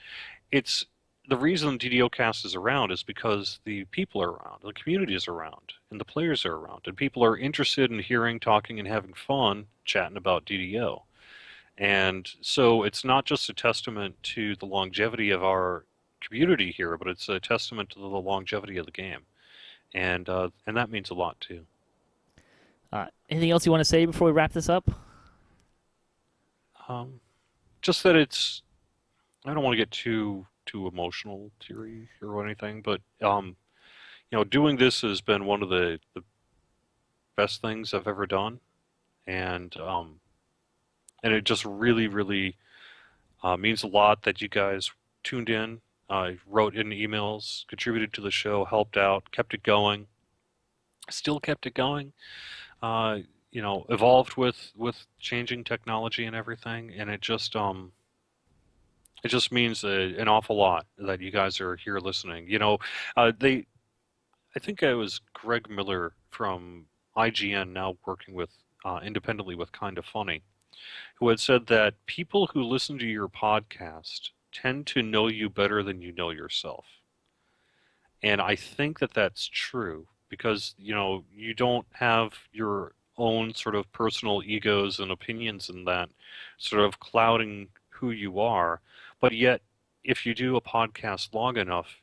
it's the reason DDOcast is around is because the people are around, the community is around, and the players are around, and people are interested in hearing, talking, and having fun chatting about DDO. And so it's not just a testament to the longevity of our community here, but it's a testament to the longevity of the game, and that means a lot too. Anything else you want to say before we wrap this up? Just that it's. I don't want to get too emotional, Thierry, or anything, but doing this has been one of the best things I've ever done, and it just really, really means a lot that you guys tuned in, wrote in emails, contributed to the show, helped out, kept it going, still kept it going. Evolved with changing technology and everything, and it just means an awful lot that you guys are here listening. I think it was Greg Miller from IGN, now working with independently with Kinda Funny, who had said that people who listen to your podcast tend to know you better than you know yourself. And I think that that's true because, you don't have your own sort of personal egos and opinions in that sort of clouding who you are. But yet, if you do a podcast long enough,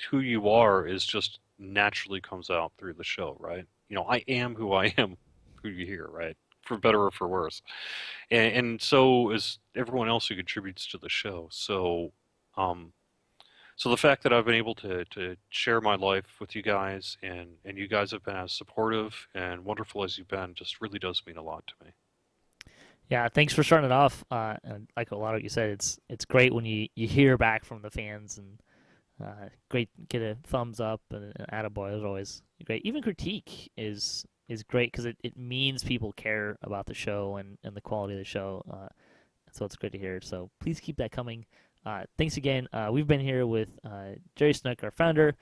who you are is just naturally comes out through the show, right? I am who I am, who you hear, right? For better or for worse. And so is everyone else who contributes to the show. So the fact that I've been able to share my life with you guys, and you guys have been as supportive and wonderful as you've been, just really does mean a lot to me. Yeah, thanks for starting it off. And like a lot of you said, it's great when you hear back from the fans, and great get a thumbs up and an attaboy is always great. Even critique is great because it means people care about the show and the quality of the show. So it's great to hear. So please keep that coming. Thanks again. We've been here with Jerry Snook, our founder.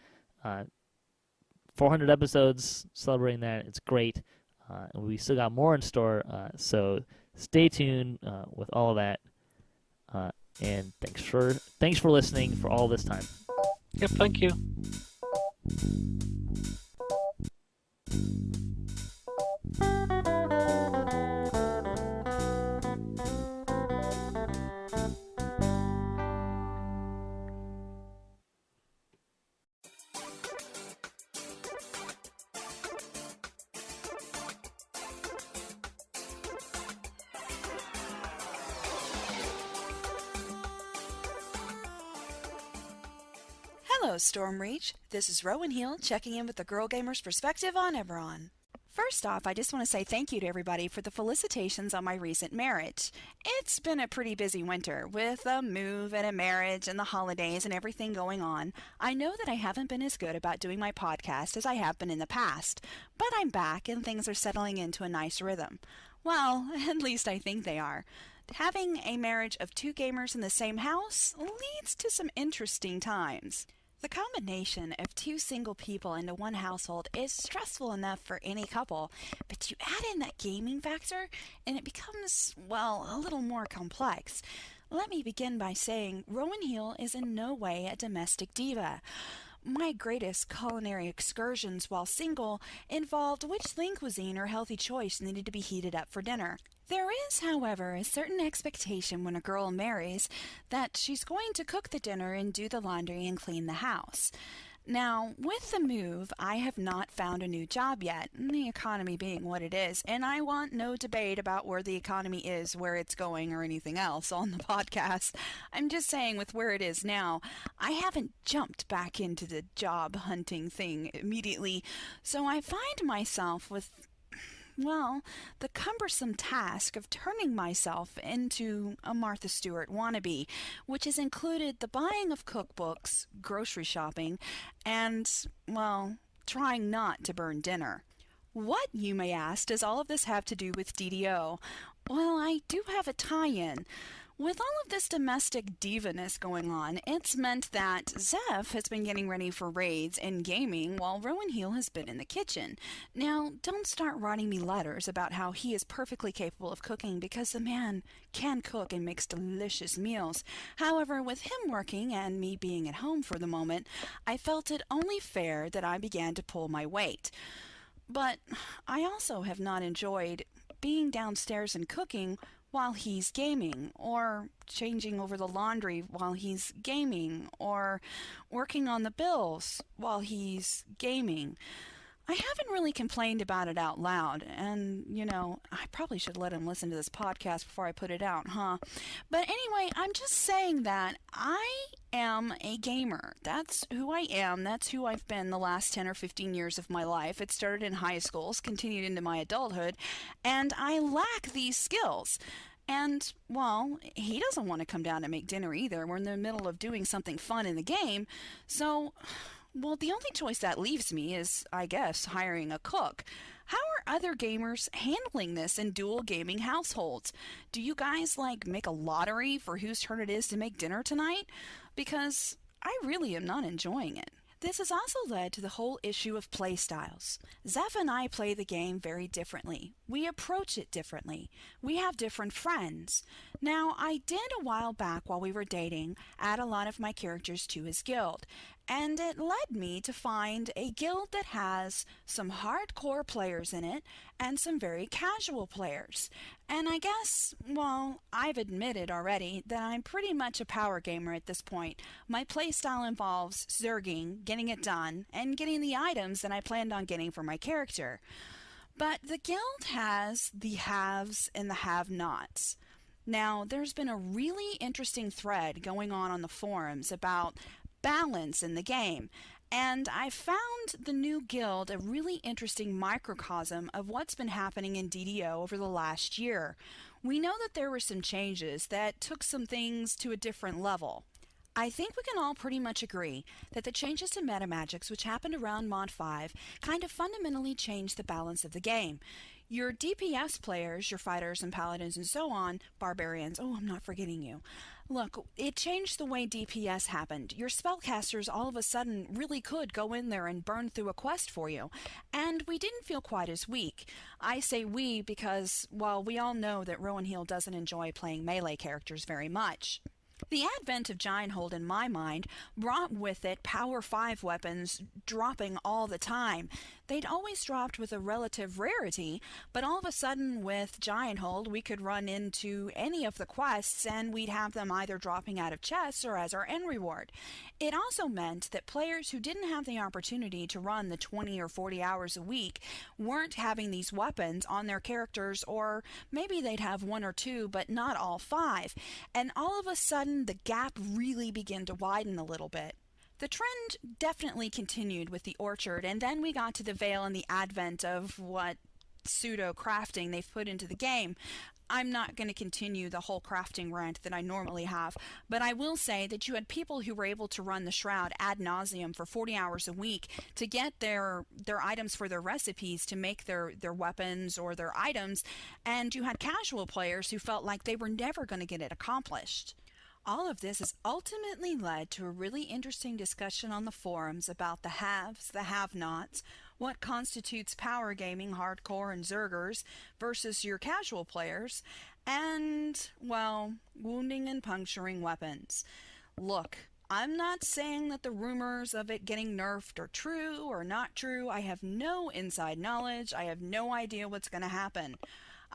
400 episodes, celebrating that. It's great. And we still got more in store. So stay tuned with all of that. And thanks for listening for all this time. Yep, thank you. Hello, Stormreach. This is Rowan here, checking in with the Girl Gamer's perspective on Eberron. First off, I just want to say thank you to everybody for the felicitations on my recent marriage. It's been a pretty busy winter, with a move and a marriage and the holidays and everything going on. I know that I haven't been as good about doing my podcast as I have been in the past, but I'm back and things are settling into a nice rhythm. Well, at least I think they are. Having a marriage of two gamers in the same house leads to some interesting times. The combination of two single people into one household is stressful enough for any couple, but you add in that gaming factor and it becomes, well, a little more complex. Let me begin by saying Rowan Heel is in no way a domestic diva. My greatest culinary excursions while single involved which lean cuisine or healthy choice needed to be heated up for dinner. There is, however, a certain expectation when a girl marries that she's going to cook the dinner and do the laundry and clean the house. Now, with the move, I have not found a new job yet, the economy being what it is, and I want no debate about where the economy is, where it's going, or anything else on the podcast. I'm just saying with where it is now, I haven't jumped back into the job hunting thing immediately, so I find myself with well, the cumbersome task of turning myself into a Martha Stewart wannabe, which has included the buying of cookbooks, grocery shopping, and, well, trying not to burn dinner. What, you may ask, does all of this have to do with DDO? Well, I do have a tie-in. With all of this domestic diva-ness going on, it's meant that Geoff has been getting ready for raids and gaming while Rowan Heel has been in the kitchen. Now, don't start writing me letters about how he is perfectly capable of cooking, because the man can cook and makes delicious meals. However, with him working and me being at home for the moment, I felt it only fair that I began to pull my weight. But I also have not enjoyed being downstairs and cooking while he's gaming, or changing over the laundry while he's gaming, or working on the bills while he's gaming. I haven't really complained about it out loud, and, I probably should let him listen to this podcast before I put it out, huh? But anyway, I'm just saying that I am a gamer. That's who I am. That's who I've been the last 10 or 15 years of my life. It started in high schools, continued into my adulthood, and I lack these skills. And, well, he doesn't want to come down and make dinner either. We're in the middle of doing something fun in the game, so... Well, the only choice that leaves me is, I guess, hiring a cook. How are other gamers handling this in dual gaming households? Do you guys, make a lottery for whose turn it is to make dinner tonight? Because I really am not enjoying it. This has also led to the whole issue of play styles. Geoff and I play the game very differently. We approach it differently. We have different friends. Now, I did a while back while we were dating add a lot of my characters to his guild, and it led me to find a guild that has some hardcore players in it and some very casual players. And I guess, well, I've admitted already that I'm pretty much a power gamer at this point. My playstyle involves zerging, getting it done, and getting the items that I planned on getting for my character. But the guild has the haves and the have-nots. Now, there's been a really interesting thread going on the forums about balance in the game, and I found the new guild a really interesting microcosm of what's been happening in DDO over the last year. We know that there were some changes that took some things to a different level. I think we can all pretty much agree that the changes to metamagics, which happened around Mod 5, kind of fundamentally changed the balance of the game. Your DPS players, your fighters and paladins and so on, barbarians, oh, I'm not forgetting you. Look, it changed the way DPS happened. Your spellcasters all of a sudden really could go in there and burn through a quest for you. And we didn't feel quite as weak. I say we because, well, we all know that Rowan Heel doesn't enjoy playing melee characters very much. The advent of Gianthold, in my mind, brought with it Power 5 weapons dropping all the time. They'd always dropped with a relative rarity, but all of a sudden with Gianthold we could run into any of the quests and we'd have them either dropping out of chests or as our end reward. It also meant that players who didn't have the opportunity to run the 20 or 40 hours a week weren't having these weapons on their characters, or maybe they'd have one or two but not all five, and all of a sudden the gap really began to widen a little bit. The trend definitely continued with the Orchard, and then we got to the Vale and the advent of what pseudo-crafting they've put into the game. I'm not going to continue the whole crafting rant that I normally have, but I will say that you had people who were able to run the Shroud ad nauseum for 40 hours a week to get their items for their recipes, to make their weapons or their items, and you had casual players who felt like they were never going to get it accomplished. All of this has ultimately led to a really interesting discussion on the forums about the haves, the have-nots, what constitutes power gaming, hardcore, and zergers versus your casual players, and, well, wounding and puncturing weapons. Look, I'm not saying that the rumors of it getting nerfed are true or not true. I have no inside knowledge. I have no idea what's going to happen.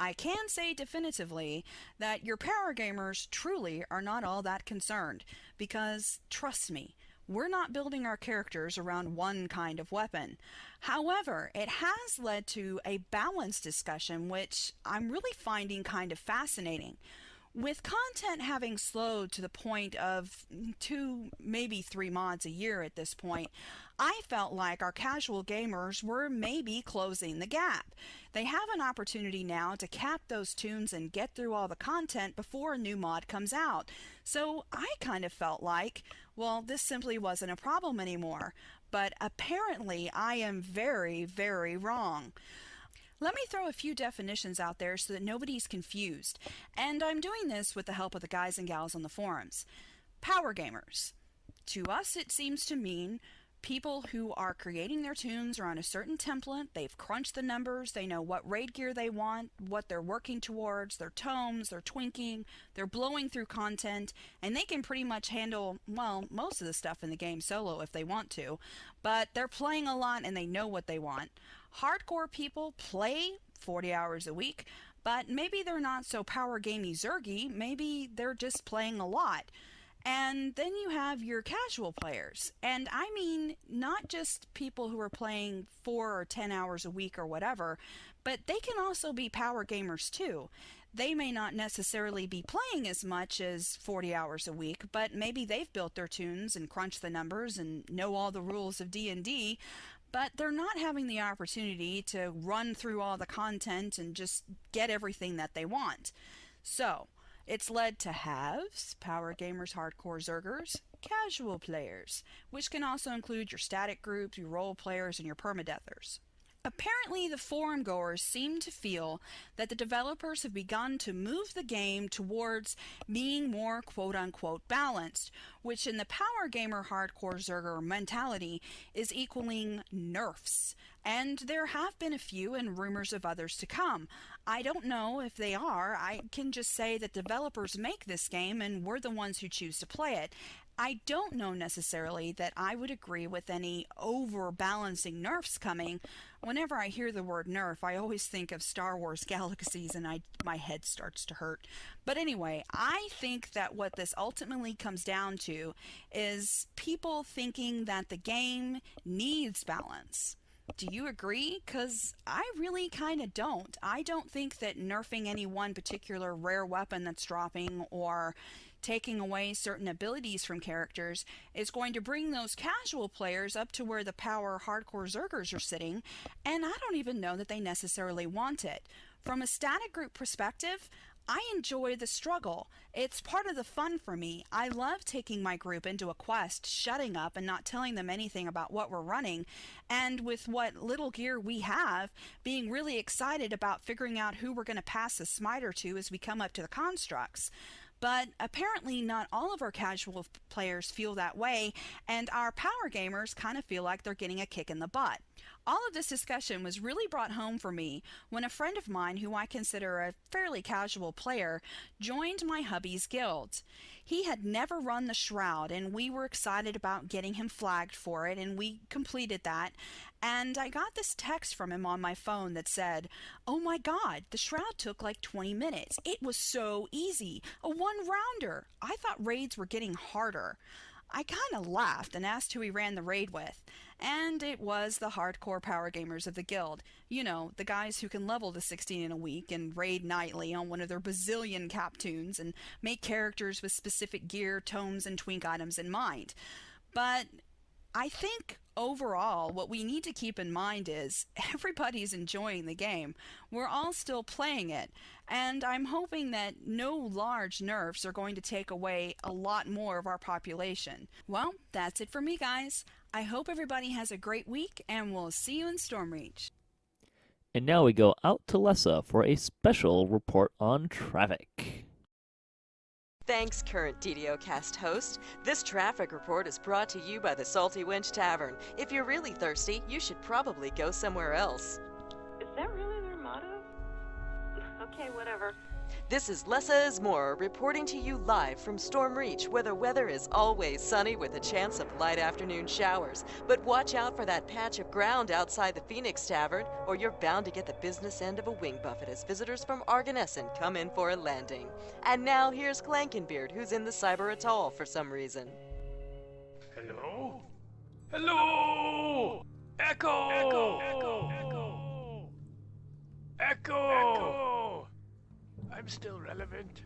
I can say definitively that your power gamers truly are not all that concerned, because, trust me, we're not building our characters around one kind of weapon. However, it has led to a balanced discussion which I'm really finding kind of fascinating. With content having slowed to the point of 2, maybe 3 mods a year at this point, I felt like our casual gamers were maybe closing the gap. They have an opportunity now to cap those tunes and get through all the content before a new mod comes out. So I kind of felt like, well, this simply wasn't a problem anymore. But apparently I am very, very wrong. Let me throw a few definitions out there so that nobody's confused, and I'm doing this with the help of the guys and gals on the forums. Power gamers. To us, it seems to mean people who are creating their tunes are on a certain template, they've crunched the numbers, they know what raid gear they want, what they're working towards, their tomes, they're twinking, they're blowing through content, and they can pretty much handle, well, most of the stuff in the game solo if they want to, but they're playing a lot and they know what they want. Hardcore people play 40 hours a week, but maybe they're not so power gamey zergy, maybe they're just playing a lot. And then you have your casual players, and I mean not just people who are playing 4 or 10 hours a week or whatever, but they can also be power gamers too. They may not necessarily be playing as much as 40 hours a week, but maybe they've built their tunes and crunched the numbers and know all the rules of D&D, but they're not having the opportunity to run through all the content and just get everything that they want. So it's led to halves, power gamers, hardcore zergers, casual players, which can also include your static groups, your role players, and your permadeathers. Apparently, the forum goers seem to feel that the developers have begun to move the game towards being more quote-unquote balanced, which in the power gamer hardcore zerger mentality is equaling nerfs. And there have been a few and rumors of others to come. I don't know if they are. I can just say that developers make this game and we're the ones who choose to play it. I don't know necessarily that I would agree with any overbalancing nerfs coming. Whenever I hear the word nerf, I always think of Star Wars Galaxies and my head starts to hurt. But anyway, I think that what this ultimately comes down to is people thinking that the game needs balance. Do you agree? 'Cause I really kind of don't. I don't think that nerfing any one particular rare weapon that's dropping or taking away certain abilities from characters is going to bring those casual players up to where the power hardcore zergers are sitting, and I don't even know that they necessarily want it. From a static group perspective, I enjoy the struggle. It's part of the fun for me. I love taking my group into a quest, shutting up and not telling them anything about what we're running, and with what little gear we have, being really excited about figuring out who we're going to pass the smiter to as we come up to the constructs. But apparently not all of our casual players feel that way, and our power gamers kind of feel like they're getting a kick in the butt. All of this discussion was really brought home for me when a friend of mine, who I consider a fairly casual player, joined my hubby's guild. He had never run the Shroud, and we were excited about getting him flagged for it, and we completed that. And I got this text from him on my phone that said, "Oh my god, the Shroud took like 20 minutes. It was so easy. A one-rounder. I thought raids were getting harder." I kind of laughed and asked who he ran the raid with, and it was the hardcore power gamers of the guild. You know, the guys who can level to 16 in a week and raid nightly on one of their bazillion cap tunes and make characters with specific gear, tomes, and twink items in mind. But I think overall what we need to keep in mind is everybody's enjoying the game. We're all still playing it, and I'm hoping that no large nerfs are going to take away a lot more of our population. Well, that's it for me, guys. I hope everybody has a great week, and we'll see you in Stormreach. And now we go out to Lessah for a special report on traffic. Thanks, current DDOcast host. This traffic report is brought to you by the Salty Winch Tavern. If you're really thirsty, you should probably go somewhere else. Is that really their motto? Okay, whatever. This is Lessah is More, reporting to you live from Stormreach, where the weather is always sunny with a chance of light afternoon showers. But watch out for that patch of ground outside the Phoenix Tavern, or you're bound to get the business end of a wing buffet as visitors from Argonessen come in for a landing. And now here's Clankenbeard, who's in the Cyber Atoll for some reason. Hello? Hello! Echo! Echo! Echo! Echo! Echo! I'm still relevant.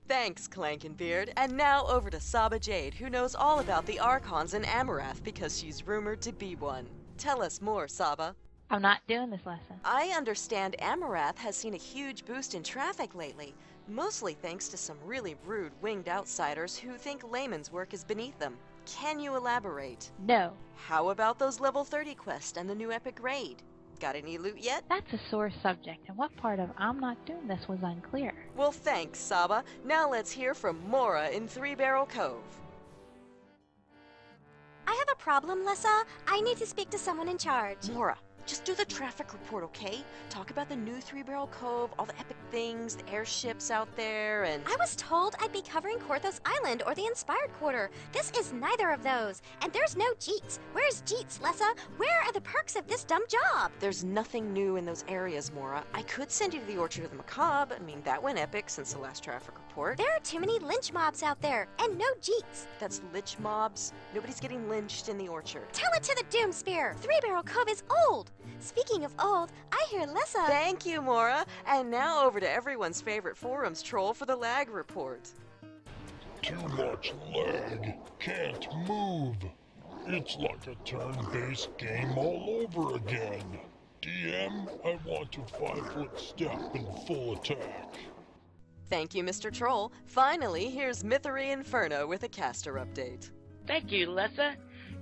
Thanks, Clankenbeard. And now over to Saba Jade, who knows all about the Archons in Amarath because she's rumored to be one. Tell us more, Saba. I'm not doing this lesson. I understand Amarath has seen a huge boost in traffic lately, mostly thanks to some really rude winged outsiders who think layman's work is beneath them. Can you elaborate? No. How about those level 30 quests and the new epic raid? Got any loot yet? That's a sore subject, and what part of I'm not doing this was unclear. Well, thanks, Saba. Now let's hear from Mora in Three Barrel Cove. I have a problem, Lessah. I need to speak to someone in charge. Mora, just do the traffic report, okay? Talk about the new Three Barrel Cove, all the epic things, the airships out there, and... I was told I'd be covering Korthos Island or the Inspired Quarter. This is neither of those. And there's no Jeets. Where's Jeets, Lessah? Where are the perks of this dumb job? There's nothing new in those areas, Mora. I could send you to the Orchard of the Macabre. I mean, that went epic since the last traffic report. There are too many lynch mobs out there, and no Jeets. That's lich mobs. Nobody's getting lynched in the Orchard. Tell it to the Doom Spear. Three Barrel Cove is old. Speaking of old, I hear Lessah... Thank you, Mora. And now over to everyone's favorite forums troll for the lag report. Too much lag. Can't move. It's like a turn-based game all over again. DM, I want to 5-foot step in full attack. Thank you, Mr. Troll. Finally, here's Mythery Inferno with a caster update. Thank you, Lessah.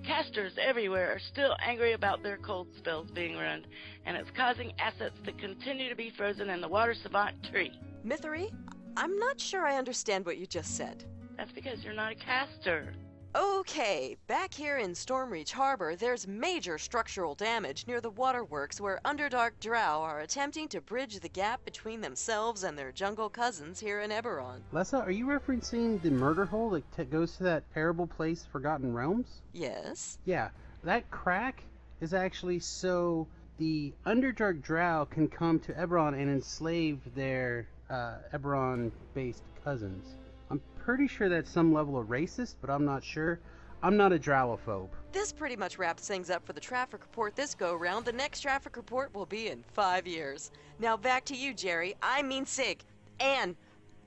Casters everywhere are still angry about their cold spells being ruined, and it's causing assets to continue to be frozen in the Water Savant tree. Mythery, I'm not sure I understand what you just said. That's because you're not a caster. Okay, back here in Stormreach Harbor, there's major structural damage near the waterworks where Underdark Drow are attempting to bridge the gap between themselves and their jungle cousins here in Eberron. Lessah, are you referencing the murder hole that goes to that terrible place, Forgotten Realms? Yes. Yeah, that crack is actually so the Underdark Drow can come to Eberron and enslave their Eberron-based cousins. I'm pretty sure that's some level of racist, but I'm not sure. I'm not a drowophobe. This pretty much wraps things up for the traffic report this go-round. The next traffic report will be in 5 years. Now back to you, Jerry. I mean Sig. Anne.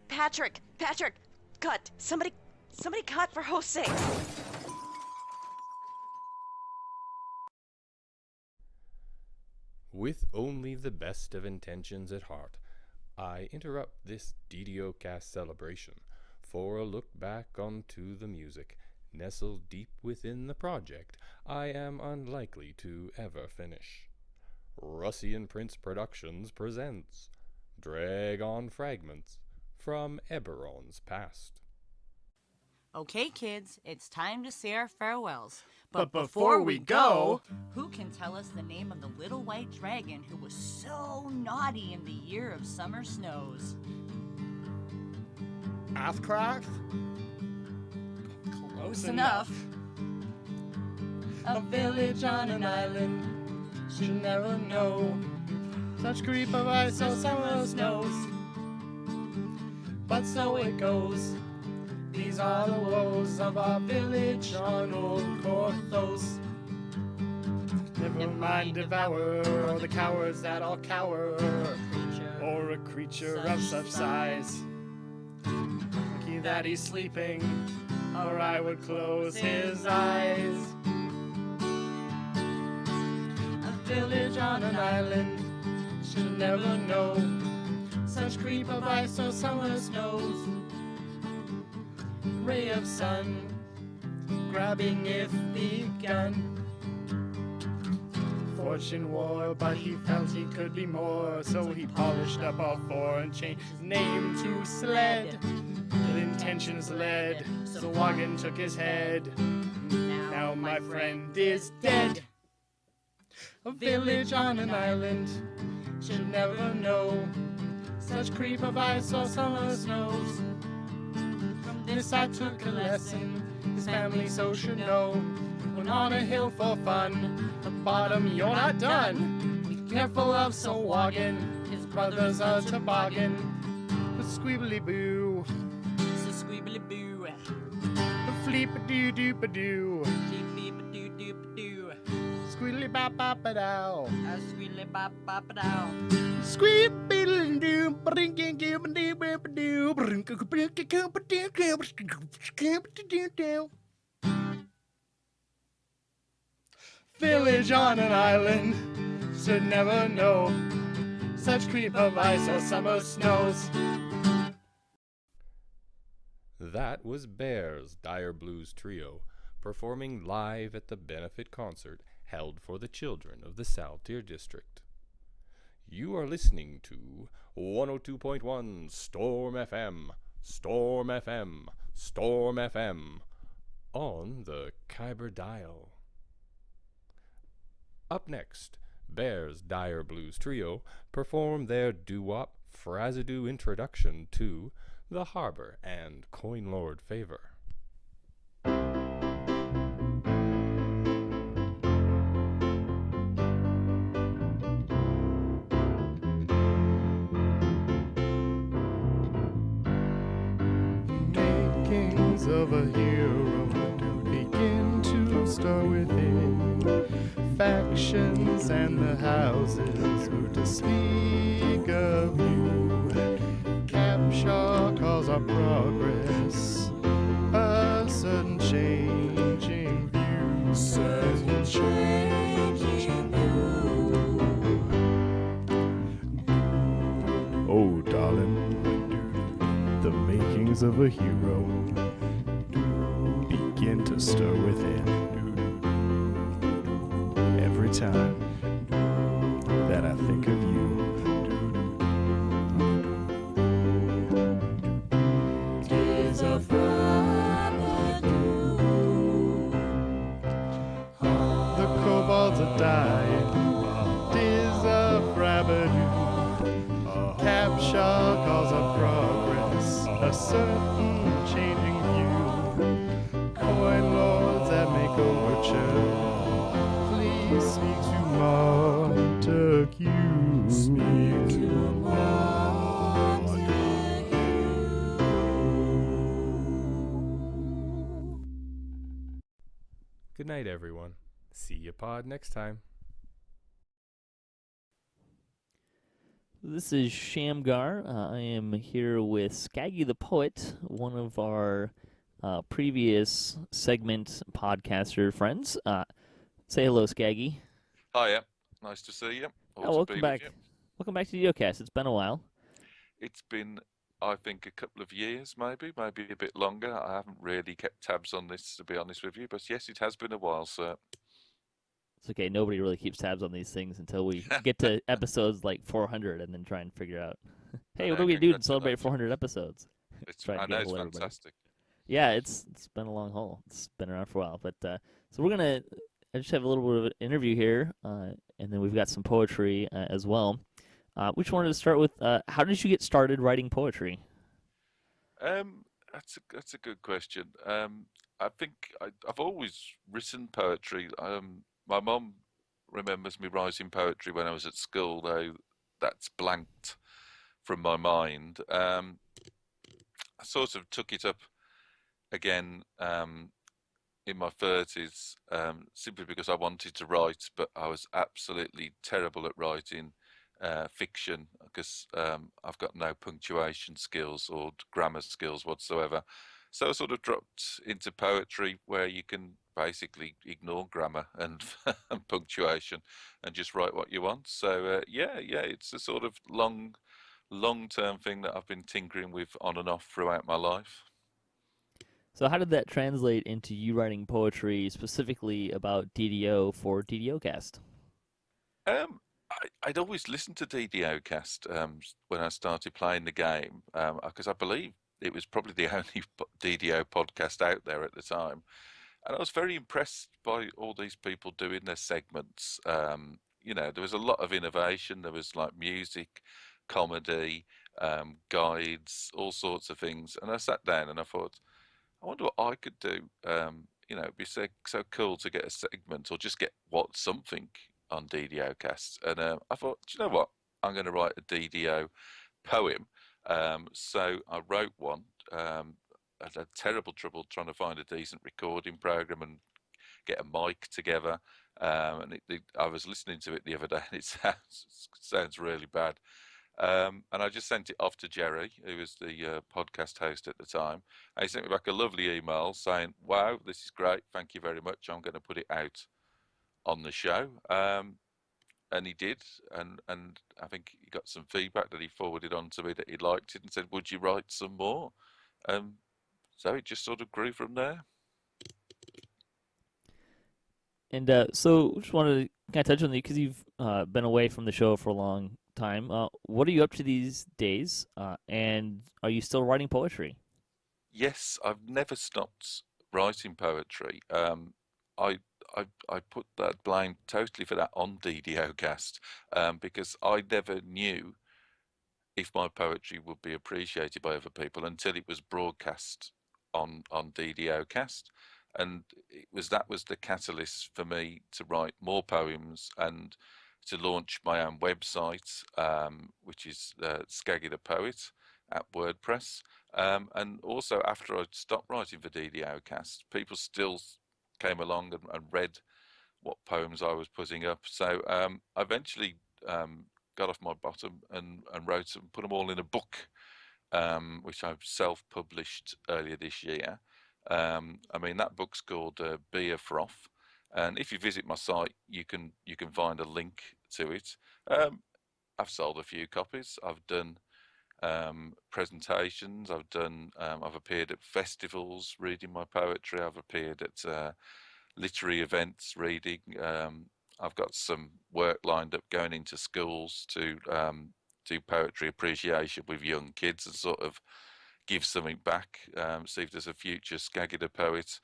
Patrick. Cut. Somebody cut for host's sake. With only the best of intentions at heart, I interrupt this DDOcast celebration for a look back onto the music, nestled deep within the project I am unlikely to ever finish. Russian Prince Productions presents Drag on Fragments from Eberron's Past. Okay, kids, it's time to say our farewells. But before we go, who can tell us the name of the little white dragon who was so naughty in the year of summer snows? Athcraft? Close enough. A village on an island, should never know such creep of ice or summer snows. But so it goes. These are the woes of our village on old Korthos. Never mind devour, or the cowards that all cower, or a creature of such size. Lucky that he's sleeping, or I would close his eyes. A village on an island should never know such creep of ice or summer snows. Ray of sun, grabbing if begun. Fortune wore, but he felt he could be more, so he polished up all four and changed his name to Sled. Ill intentions led, so Wagon took his head. Now my friend is dead. A village on an island should never know such creep of ice or summer snows. From this I took a lesson, his family so should know. When on a hill for fun, at bottom you're not done. Be careful of Sir Wagon, his brother's a toboggan. The squeebly boo, Squeebly-boo. Fleep-a-doo-doop-a-doo. Fleep-a-doo-doop-a-doo. Squeely-bop-bop-a-dow. Squeely-bop-bop-a-dow. Squeep-a-doo, bring-a-doo-ba-doo, bring-a-doo-ba-doo. Village on an island, should never know such creep of ice or summer snows. That was Bear's Dire Blues Trio, performing live at the benefit concert held for the children of the Saltier District. You are listening to 102.1 Storm FM, Storm FM, Storm FM, on the Kyber Dial. Up next, Bear's Dire Blues Trio perform their doo-wop Frazzadoo introduction to The Harbor and Coin Lord Favor. Makings of a hero begin to stir within. Factions and the houses who to speak of you. Capshaw calls our progress a sudden changing view. Sudden changing view. Oh, darling, the makings of a hero begin to stir within. Every time that I think of you, days of the kobolds are dying, days of Fragments. Capshaw calls our progress a certain changing view. Coin lords that make overture. Speak to Montague. Speak to Montague. Good night, everyone. See ya pod next time. This is Shamgar. I am here with Skaggy the Poet, one of our previous segment podcaster friends. Say hello, Skaggy. Hiya. Nice to see you. Welcome back. Welcome back to DDOCast. It's been a while. It's been, I think, a couple of years, maybe a bit longer. I haven't really kept tabs on this, to be honest with you. But yes, it has been a while, sir. It's okay. Nobody really keeps tabs on these things until we get to episodes like 400 and then try and figure out, hey, what are we going to do to celebrate 400 episodes? I know it's fantastic. Yeah, it's been a long haul. It's been around for a while. But so we're going to... I just have a little bit of an interview here, and then we've got some poetry as well. We just wanted to start with, how did you get started writing poetry? That's a good question. I think I've always written poetry. My mum remembers me writing poetry when I was at school, though that's blanked from my mind. I sort of took it up again in my 30s, simply because I wanted to write, but I was absolutely terrible at writing fiction because I've got no punctuation skills or grammar skills whatsoever. So I sort of dropped into poetry where you can basically ignore grammar and, and punctuation and just write what you want. So yeah, it's a sort of long-term thing that I've been tinkering with on and off throughout my life. So how did that translate into you writing poetry specifically about DDO for DDOcast? I'd always listened to DDOcast when I started playing the game, because I believe it was probably the only DDO podcast out there at the time. And I was very impressed by all these people doing their segments. There was a lot of innovation. There was like music, comedy, guides, all sorts of things. And I sat down and I thought, I wonder what I could do. It'd be so cool to get a segment or just get something on DDOcast. And I thought, do you know what? I'm going to write a DDO poem. So I wrote one. had terrible trouble trying to find a decent recording program and get a mic together. I was listening to it the other day, and it sounds really bad. And I just sent it off to Jerry, who was the podcast host at the time. And he sent me back a lovely email saying, "Wow, this is great. Thank you very much. I'm going to put it out on the show." And he did, and I think he got some feedback that he forwarded on to me that he liked it and said, "Would you write some more?" So it just sort of grew from there. And so just wanted to kind of touch on you because you've been away from the show for a long time. What are you up to these days? And are you still writing poetry? Yes, I've never stopped writing poetry. I put that blame totally for that on DDOcast because I never knew if my poetry would be appreciated by other people until it was broadcast on DDOcast, and that was the catalyst for me to write more poems and to launch my own website, which is Skaggy the Poet at WordPress. And also after I stopped writing for DDOcast, people still came along and read what poems I was putting up. So I eventually got off my bottom and wrote and put them all in a book, which I've self-published earlier this year. I mean, that book's called Beer Froth, and if you visit my site, you can find a link to it. I've sold a few copies. I've done presentations. I've appeared at festivals reading my poetry. I've appeared at literary events reading. I've got some work lined up going into schools to do poetry appreciation with young kids and sort of give something back. See if there's a future Skaggy the Poet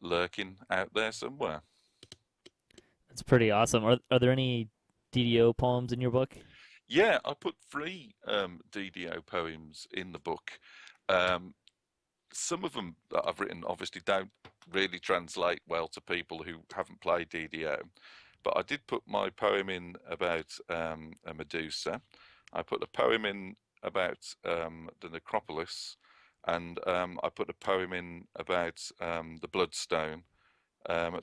lurking out there somewhere. That's pretty awesome. Are there any DDO poems in your book? Yeah, I put 3 DDO poems in the book. Some of them that I've written obviously don't really translate well to people who haven't played DDO, but I did put my poem in about a Medusa. I put a poem in about the necropolis, and I put a poem in about the Bloodstone.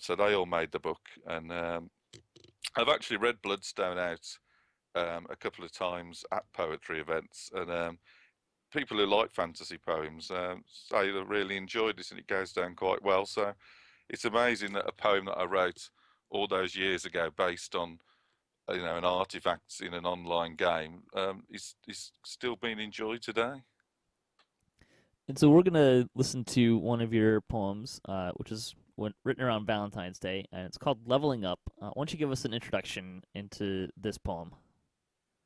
So they all made the book, and I've actually read Bloodstone out a couple of times at poetry events, and people who like fantasy poems say they really enjoyed this, and it goes down quite well. So it's amazing that a poem that I wrote all those years ago, based on an artifact in an online game, is still being enjoyed today. And so we're gonna listen to one of your poems, which is written around Valentine's Day, and it's called "Leveling Up." Why don't you give us an introduction into this poem?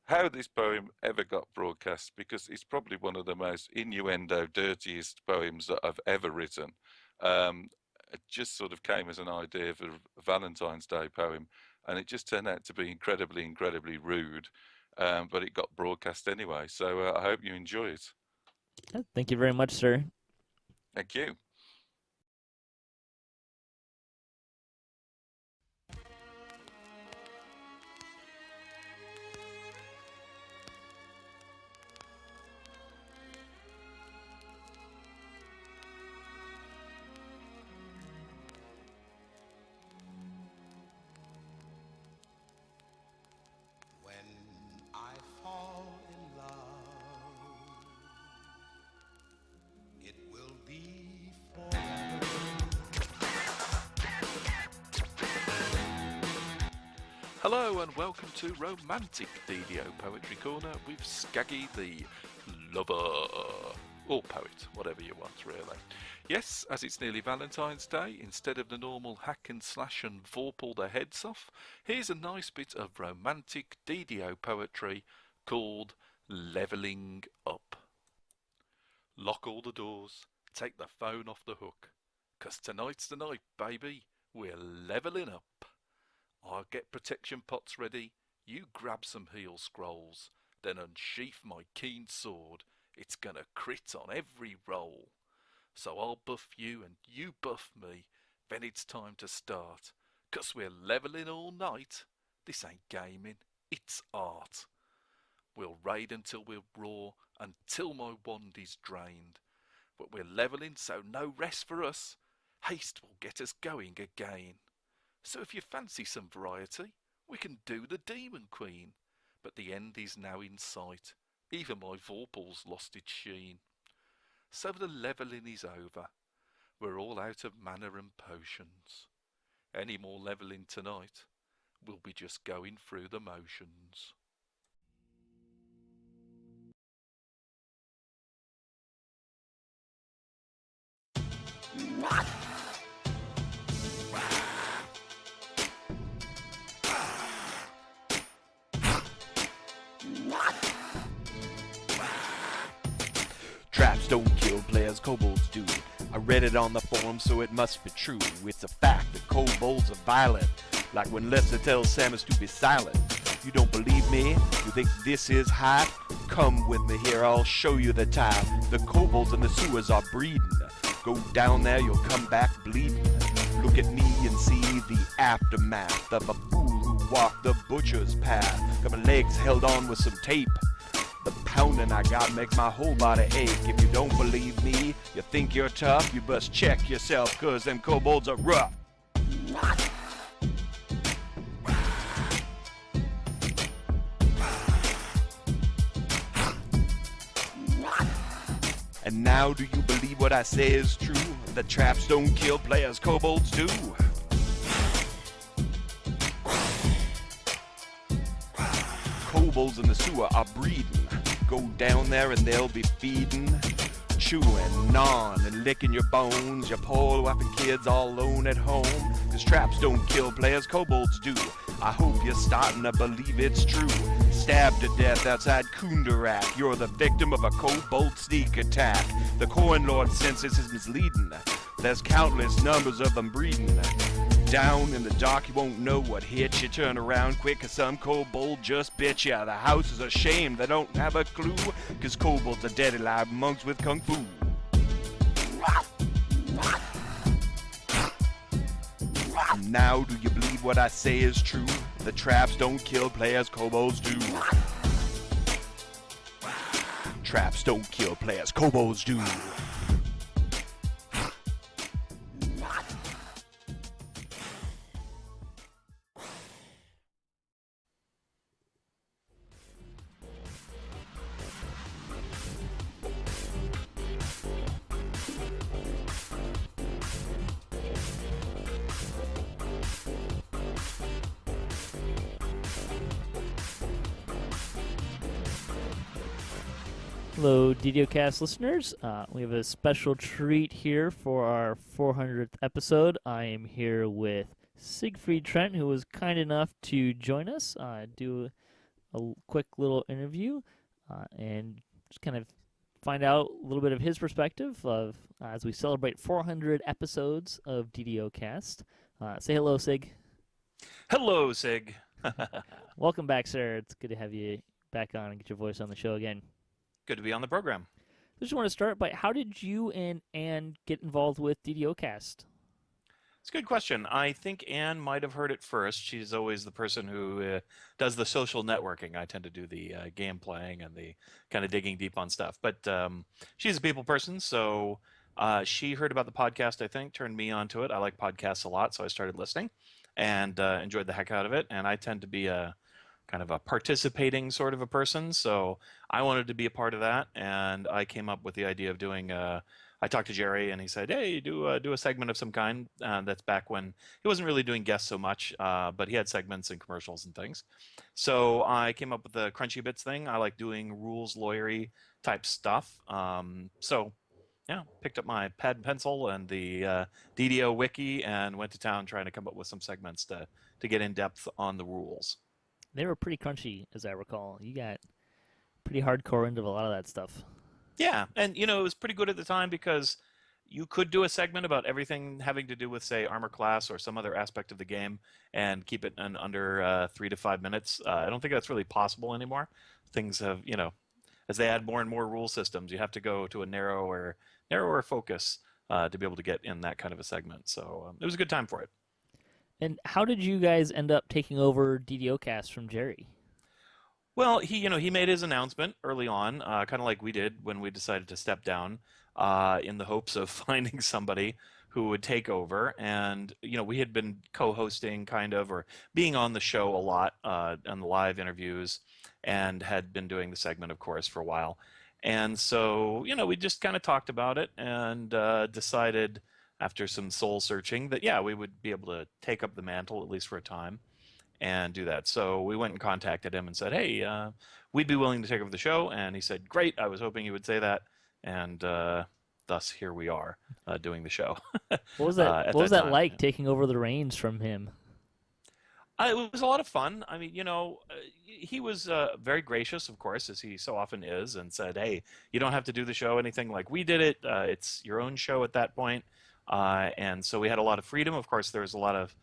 How this poem ever got broadcast, because it's probably one of the most innuendo, dirtiest poems that I've ever written. It just sort of came as an idea for a Valentine's Day poem, and it just turned out to be incredibly, incredibly rude, but it got broadcast anyway. So I hope you enjoy it. Thank you very much, sir. Thank you. Hello and welcome to Romantic DDO Poetry Corner with Skaggy the Lover, or Poet, whatever you want really. Yes, as it's nearly Valentine's Day, instead of the normal hack and slash and vorpal their heads off, here's a nice bit of romantic DDO poetry called Leveling Up. Lock all the doors, take the phone off the hook, 'cause tonight's the night, baby, we're leveling up. I'll get protection pots ready, you grab some heal scrolls, then unsheath my keen sword, it's gonna crit on every roll. So I'll buff you and you buff me, then it's time to start, 'cause we're leveling all night, this ain't gaming, it's art. We'll raid until we're raw, until my wand is drained, But we're levelling, so no rest for us. Haste will get us going again. So if you fancy some variety, we can do the Demon Queen. But the end is now in sight. Even my Vorpal's lost its sheen. So the levelling is over. We're all out of mana and potions. Any more levelling tonight, we'll be just going through the motions. Traps don't kill players, kobolds do. I read it on the forum, so it must be true. It's a fact that kobolds are violent, like when Lessah tells Samius to be silent. You don't believe me? You think this is hot? Come with me here, I'll show you the time. The kobolds in the sewers are breeding. Go down there, you'll come back bleeding. Look at me and see the aftermath of a fool who walked the butcher's path. Got my legs held on with some tape. The pounding I got makes my whole body ache. If you don't believe me, you think you're tough, you best check yourself, cause them kobolds are rough. And now do you believe what I say is true? The traps don't kill players, kobolds do. Kobolds in the sewer are breeding. Go down there and they'll be feeding, chewing, gnawing, and licking your bones. Your poor wife and kids all alone at home. Cause traps don't kill players, kobolds do. I hope you're starting to believe it's true. Stabbed to death outside Kundarak. You're the victim of a kobold sneak attack. The Corn Lord census is misleading. There's countless numbers of them breeding. Down in the dark, you won't know what hit you. Turn around quick, cause some kobold just bit ya. The house is ashamed, they don't have a clue. Cause kobolds are dead alive monks with kung fu. Now do you believe what I say is true? The traps don't kill players, kobolds do. Traps don't kill players, kobolds do. Hello, DDOCast listeners. We have a special treat here for our 400th episode. I am here with Sigfried Trent, who was kind enough to join us, do a quick little interview, and just kind of find out a little bit of his perspective of as we celebrate 400 episodes of DDOCast. Say hello, Sig. Hello, Sig. Welcome back, sir. It's good to have you back on and get your voice on the show again. Good to be on the program. I just want to start by how did you and Anne get involved with DDOcast? It's a good question. I think Anne might have heard it first. She's always the person who does the social networking. I tend to do the game playing and the kind of digging deep on stuff. But she's a people person, so she heard about the podcast, I think, turned me onto it. I like podcasts a lot, so I started listening and enjoyed the heck out of it. And I tend to be a kind of a participating sort of a person, so I wanted to be a part of that, and I came up with the idea of doing I talked to Jerry, and he said, hey, do a segment of some kind. That's back when he wasn't really doing guests so much, but he had segments and commercials and things. So I came up with the Crunchy Bits thing. I like doing rules, lawyery type stuff. So yeah, picked up my pad and pencil and the DDO wiki and went to town trying to come up with some segments to get in depth on the rules. They were pretty crunchy, as I recall. You got pretty hardcore into a lot of that stuff. Yeah, and it was pretty good at the time because you could do a segment about everything having to do with, say, armor class or some other aspect of the game and keep it in under 3 to 5 minutes. I don't think that's really possible anymore. Things have, as they add more and more rule systems, you have to go to a narrower focus to be able to get in that kind of a segment. So it was a good time for it. And how did you guys end up taking over DDOcast from Jerry? Well, he made his announcement early on, kind of like we did when we decided to step down, in the hopes of finding somebody who would take over. And we had been co-hosting kind of, or being on the show a lot, on the live interviews, and had been doing the segment, of course, for a while. And so, we just kind of talked about it and decided after some soul searching that, yeah, we would be able to take up the mantle, at least for a time, and do that. So we went and contacted him and said, hey, we'd be willing to take over the show. And he said, great, I was hoping you would say that. And thus, here we are doing the show. What was that? What was that time. like, taking over the reins from him? It was a lot of fun. I mean, he was very gracious, of course, as he so often is, and said, hey, you don't have to do the show anything like we did it. It's your own show at that point. And so we had a lot of freedom. Of course, there was a lot of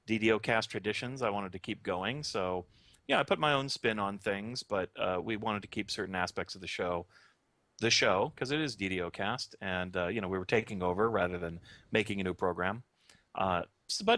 DDOcast traditions I wanted to keep going. So, yeah, I put my own spin on things, but we wanted to keep certain aspects of the show, because it is DDOcast, and, we were taking over rather than making a new program. But,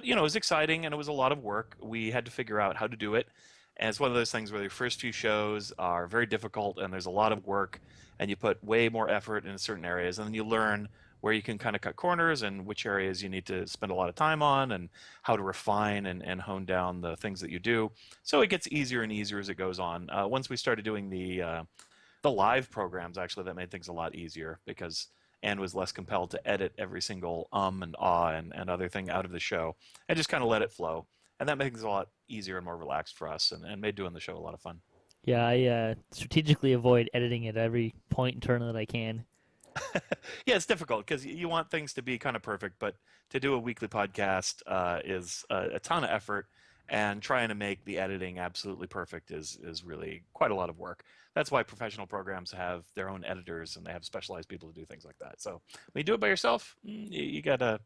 it was exciting, and it was a lot of work. We had to figure out how to do it. And it's one of those things where the first few shows are very difficult, and there's a lot of work, and you put way more effort in certain areas, and then you learn where you can kind of cut corners and which areas you need to spend a lot of time on, and how to refine and hone down the things that you do. So it gets easier and easier as it goes on. Once we started doing the live programs, actually, that made things a lot easier, because Anne was less compelled to edit every single and ah and other thing out of the show, and just kind of let it flow. And that makes things a lot easier and more relaxed for us, and made doing the show a lot of fun. Yeah, I strategically avoid editing at every point and turn that I can. Yeah, it's difficult because you want things to be kind of perfect, but to do a weekly podcast is a ton of effort, and trying to make the editing absolutely perfect is really quite a lot of work. That's why professional programs have their own editors, and they have specialized people to do things like that. So when you do it by yourself, you gotta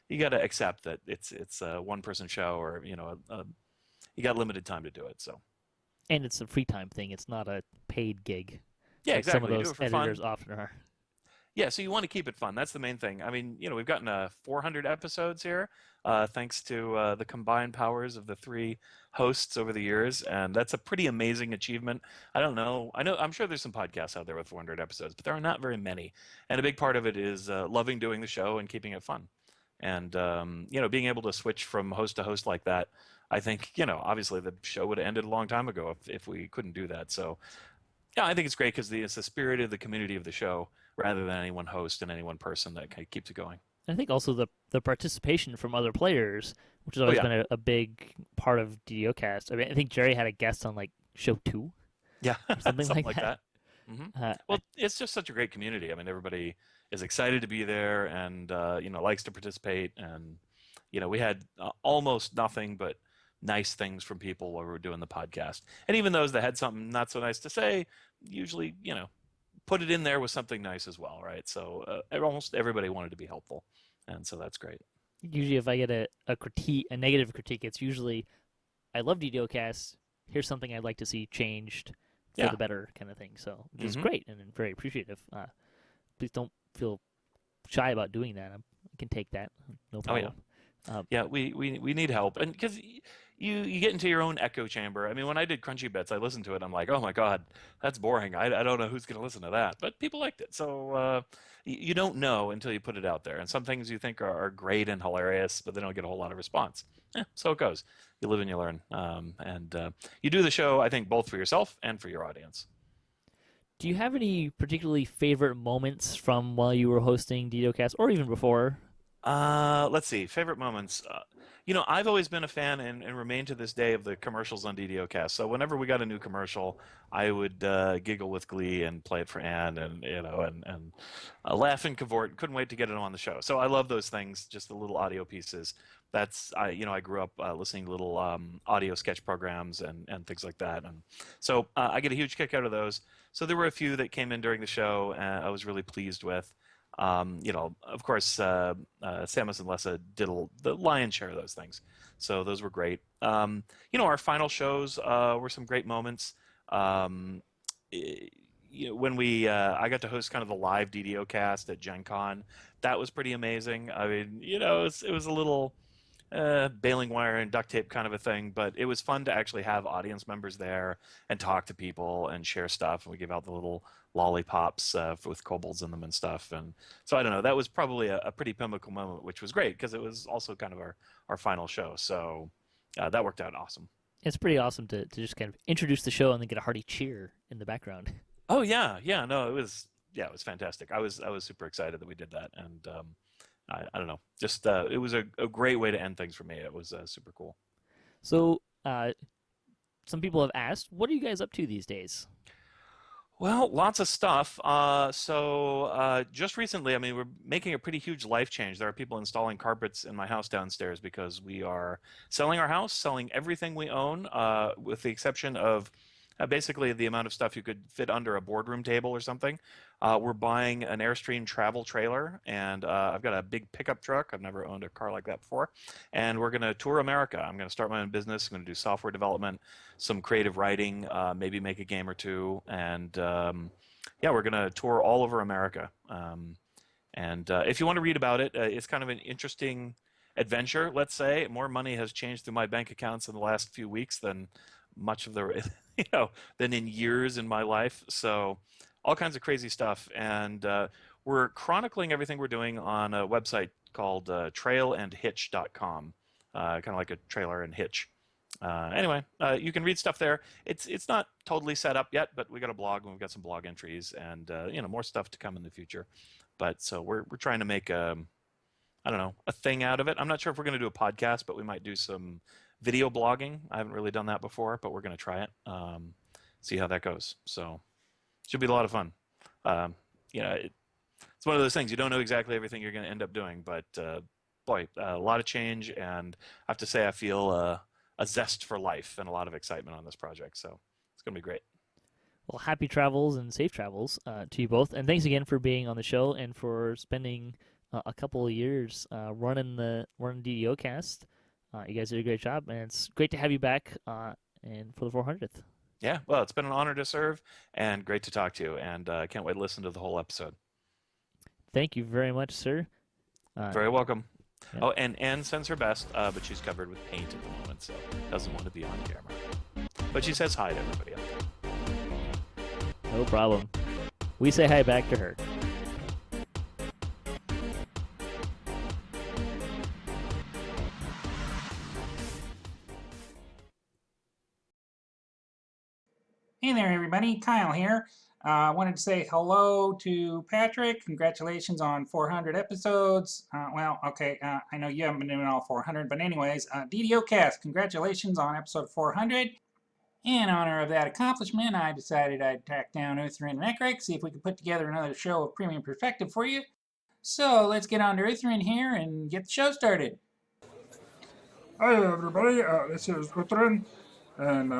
accept that it's a one-person show, or you got limited time to do it. So. And it's a free time thing. It's not a paid gig. Yeah, like exactly. Some of You do those it for editors fun. often are. Yeah, so you want to keep it fun. That's the main thing. I mean, we've gotten 400 episodes here, thanks to the combined powers of the three hosts over the years, and that's a pretty amazing achievement. I'm sure there's some podcasts out there with 400 episodes, but there are not very many. And a big part of it is loving doing the show and keeping it fun. And being able to switch from host to host like that, I think, obviously the show would have ended a long time ago if we couldn't do that. So, yeah, I think it's great because it's the spirit of the community of the show, rather than any one host and any one person that kind of keeps it going. I think also the participation from other players, which has always been a big part of DDOcast. I mean, I think Jerry had a guest on like show 2. Yeah, or something like that. Mm-hmm. Well, it's just such a great community. I mean, everybody is excited to be there, and likes to participate. And we had almost nothing but nice things from people while we were doing the podcast. And even those that had something not so nice to say, usually put it in there with something nice as well, right? So almost everybody wanted to be helpful, and so that's great. Usually, if I get a negative critique, it's usually, I love DDOcast. Here's something I'd like to see changed for the better, kind of thing. So, which is great and very appreciative. Please don't feel shy about doing that. I can take that, no problem. Oh yeah. We need help, and because you get into your own echo chamber. I mean, when I did Crunchy Bits, I listened to it. I'm like, oh my god, that's boring. I don't know who's going to listen to that, but people liked it. So you don't know until you put it out there. And some things you think are great and hilarious, but they don't get a whole lot of response. So it goes. You live and you learn, and you do the show, I think, both for yourself and for your audience. Do you have any particularly favorite moments from while you were hosting DDOcast, or even before? Let's see. Favorite moments. I've always been a fan and remain to this day of the commercials on DDOcast. So whenever we got a new commercial, I would giggle with glee and play it for Anne, and laugh and cavort. Couldn't wait to get it on the show. So I love those things, just the little audio pieces. I grew up listening to little audio sketch programs and things like that, and so I get a huge kick out of those. So there were a few that came in during the show, and I was really pleased with. Of course, Samius and Lessah did the lion's share of those things, so those were great. Our final shows were some great moments. When I got to host kind of the live DDOcast at Gen Con, that was pretty amazing. I mean, it was a little baling wire and duct tape kind of a thing, but it was fun to actually have audience members there and talk to people and share stuff. And we gave out the little lollipops with kobolds in them and stuff. And so I don't know, that was probably a pretty pinnacle moment, which was great because it was also kind of our final show. So that worked out awesome. It's pretty awesome to just kind of introduce the show and then get a hearty cheer in the background. Oh yeah, no, it was fantastic. I was super excited that we did that, and I don't know, just it was a great way to end things for me. It was super cool. So some people have asked, what are you guys up to these days? Well, lots of stuff. So just recently, I mean, we're making a pretty huge life change. There are people installing carpets in my house downstairs because we are selling our house, selling everything we own, with the exception of basically the amount of stuff you could fit under a boardroom table or something. We're buying an Airstream travel trailer, and I've got a big pickup truck. I've never owned a car like that before. And we're going to tour America. I'm going to start my own business. I'm going to do software development, some creative writing, maybe make a game or two. And we're going to tour all over America. And if you want to read about it, it's kind of an interesting adventure, let's say. More money has changed through my bank accounts in the last few weeks than much of the, than in years in my life. So all kinds of crazy stuff. And we're chronicling everything we're doing on a website called trailandhitch.com, kind of like a trailer and hitch. Anyway, you can read stuff there. It's not totally set up yet, but we got a blog and we've got some blog entries and more stuff to come in the future. But so we're trying to make a thing out of it. I'm not sure if we're going to do a podcast, but we might do some video blogging. I haven't really done that before, but we're going to try it. See how that goes. So should be a lot of fun. It's one of those things you don't know exactly everything you're going to end up doing, but boy, a lot of change, and I have to say I feel a zest for life and a lot of excitement on this project. So it's going to be great. Well, happy travels and safe travels to you both, and thanks again for being on the show and for spending a couple of years running DDOcast. You guys did a great job, and it's great to have you back and for the 400th. Yeah, well, it's been an honor to serve and great to talk to you, and I can't wait to listen to the whole episode. Thank you very much, sir. Very welcome. Yeah. Oh, and Anne sends her best, but she's covered with paint at the moment, so doesn't want to be on camera. But she says hi to everybody out there. No problem. We say hi back to her. Hey there, everybody. Kyle here. I wanted to say hello to Patrick. Congratulations on 400 episodes. I know you haven't been doing all 400, but anyways, DDOcast, congratulations on episode 400. In honor of that accomplishment, I decided I'd track down Uthrin and Ecgric, see if we could put together another show of premium perspective for you. So let's get on to Uthrin here and get the show started. Hi everybody, this is Uthrin. And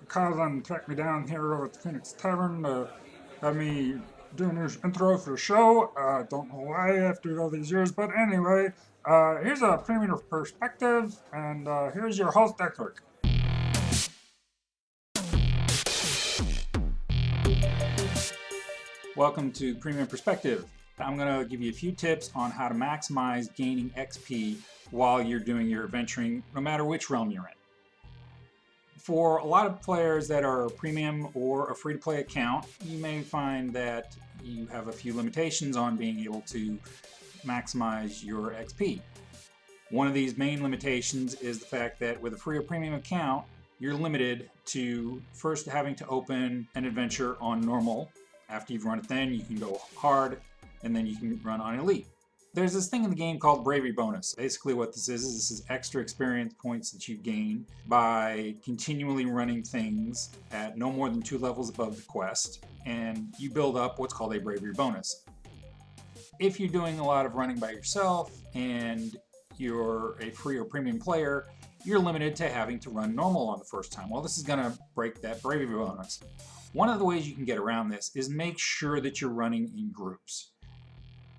Kazan tracked me down here over at the Phoenix Tavern to have me doing this intro for the show. Don't know why after all these years, but anyway, here's a premium perspective, and here's your host, Ecgric. Welcome to Premium Perspective. I'm going to give you a few tips on how to maximize gaining XP while you're doing your adventuring, no matter which realm you're in. For a lot of players that are premium or a free-to-play account, you may find that you have a few limitations on being able to maximize your XP. One of these main limitations is the fact that with a free or premium account, you're limited to first having to open an adventure on normal. After you've run it then, you can go hard, and then you can run on elite. There's this thing in the game called Bravery Bonus. Basically what this is extra experience points that you gain by continually running things at no more than 2 levels above the quest, and you build up what's called a Bravery Bonus. If you're doing a lot of running by yourself and you're a free or premium player, you're limited to having to run normal on the first time. Well, this is going to break that Bravery Bonus. One of the ways you can get around this is make sure that you're running in groups.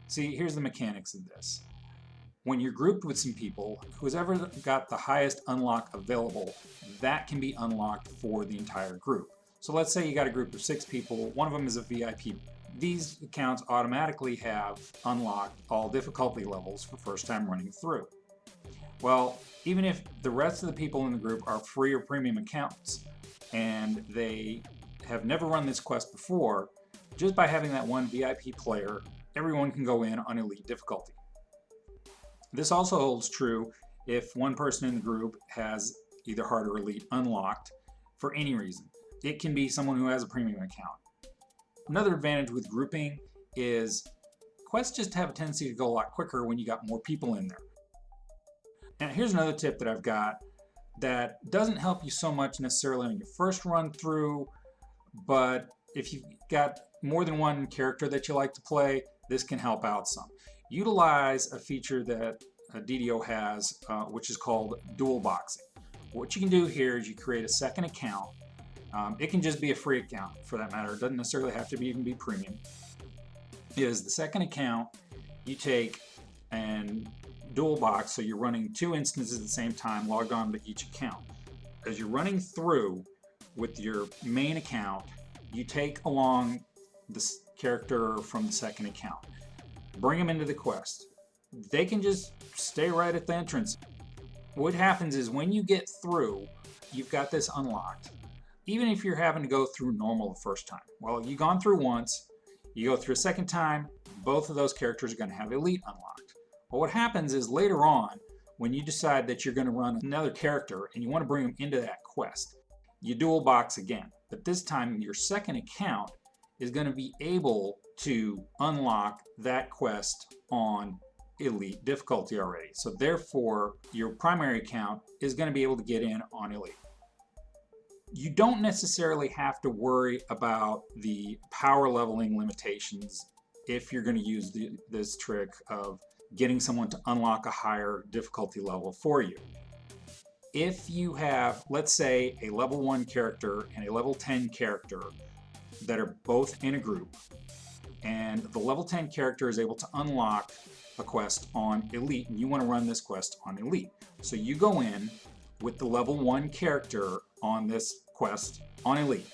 See, here's the mechanics of this. When you're grouped with some people, who's ever got the highest unlock available, that can be unlocked for the entire group. So let's say you got a group of 6 people, one of them is a VIP. These accounts automatically have unlocked all difficulty levels for first time running through. Well, even if the rest of the people in the group are free or premium accounts and they have never run this quest before, just by having that one VIP player, everyone can go in on elite difficulty. This also holds true if one person in the group has either hard or elite unlocked for any reason. It can be someone who has a premium account. Another advantage with grouping is quests just have a tendency to go a lot quicker when you got more people in there. And here's another tip that I've got that doesn't help you so much necessarily on your first run through, but if you've got more than one character that you like to play, this can help out some. Utilize a feature that DDO has, which is called dual boxing. What you can do here is you create a second account. It can just be a free account for that matter. It doesn't necessarily have to even be premium. Is the second account you take and dual box, so you're running 2 instances at the same time logged on to each account. As you're running through with your main account, you take along this character from the second account. Bring them into the quest. They can just stay right at the entrance. What happens is when you get through, you've got this unlocked. Even if you're having to go through normal the first time. Well, you've gone through once, you go through a second time, both of those characters are going to have elite unlocked. Well, what happens is later on, when you decide that you're going to run another character and you want to bring them into that quest, you dual box again. But this time your second account is going to be able to unlock that quest on elite difficulty already. So therefore, your primary account is going to be able to get in on elite. You don't necessarily have to worry about the power leveling limitations if you're going to use this trick of getting someone to unlock a higher difficulty level for you. If you have, let's say, a level 1 character and a level 10 character that are both in a group, and the level 10 character is able to unlock a quest on elite, and you want to run this quest on elite. So you go in with the level 1 character on this quest on elite.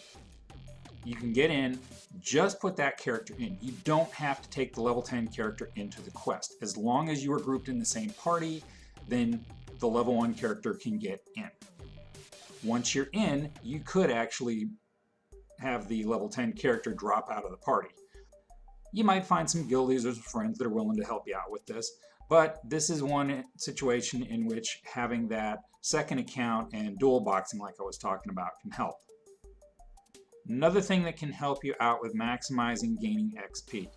You can get in, just put that character in. You don't have to take the level 10 character into the quest. As long as you are grouped in the same party, then the level 1 character can get in. Once you're in, you could actually have the level 10 character drop out of the party. You might find some guildies or some friends that are willing to help you out with this, but this is one situation in which having that second account and dual boxing, like I was talking about, can help. Another thing that can help you out with maximizing gaining XP,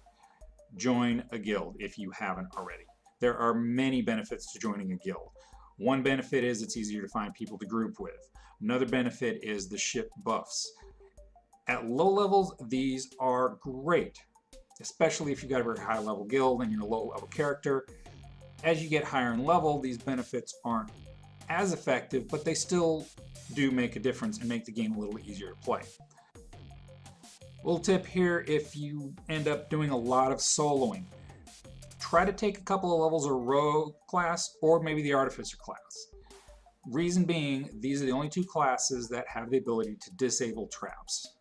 join a guild if you haven't already. There are many benefits to joining a guild. One benefit is it's easier to find people to group with. Another benefit is the ship buffs. At low levels, these are great, especially if you've got a very high level guild and you're a low level character. As you get higher in level, these benefits aren't as effective, but they still do make a difference and make the game a little easier to play. Little tip here, if you end up doing a lot of soloing, try to take a couple of levels of Rogue class or maybe the Artificer class. Reason being, these are the only 2 classes that have the ability to disable traps.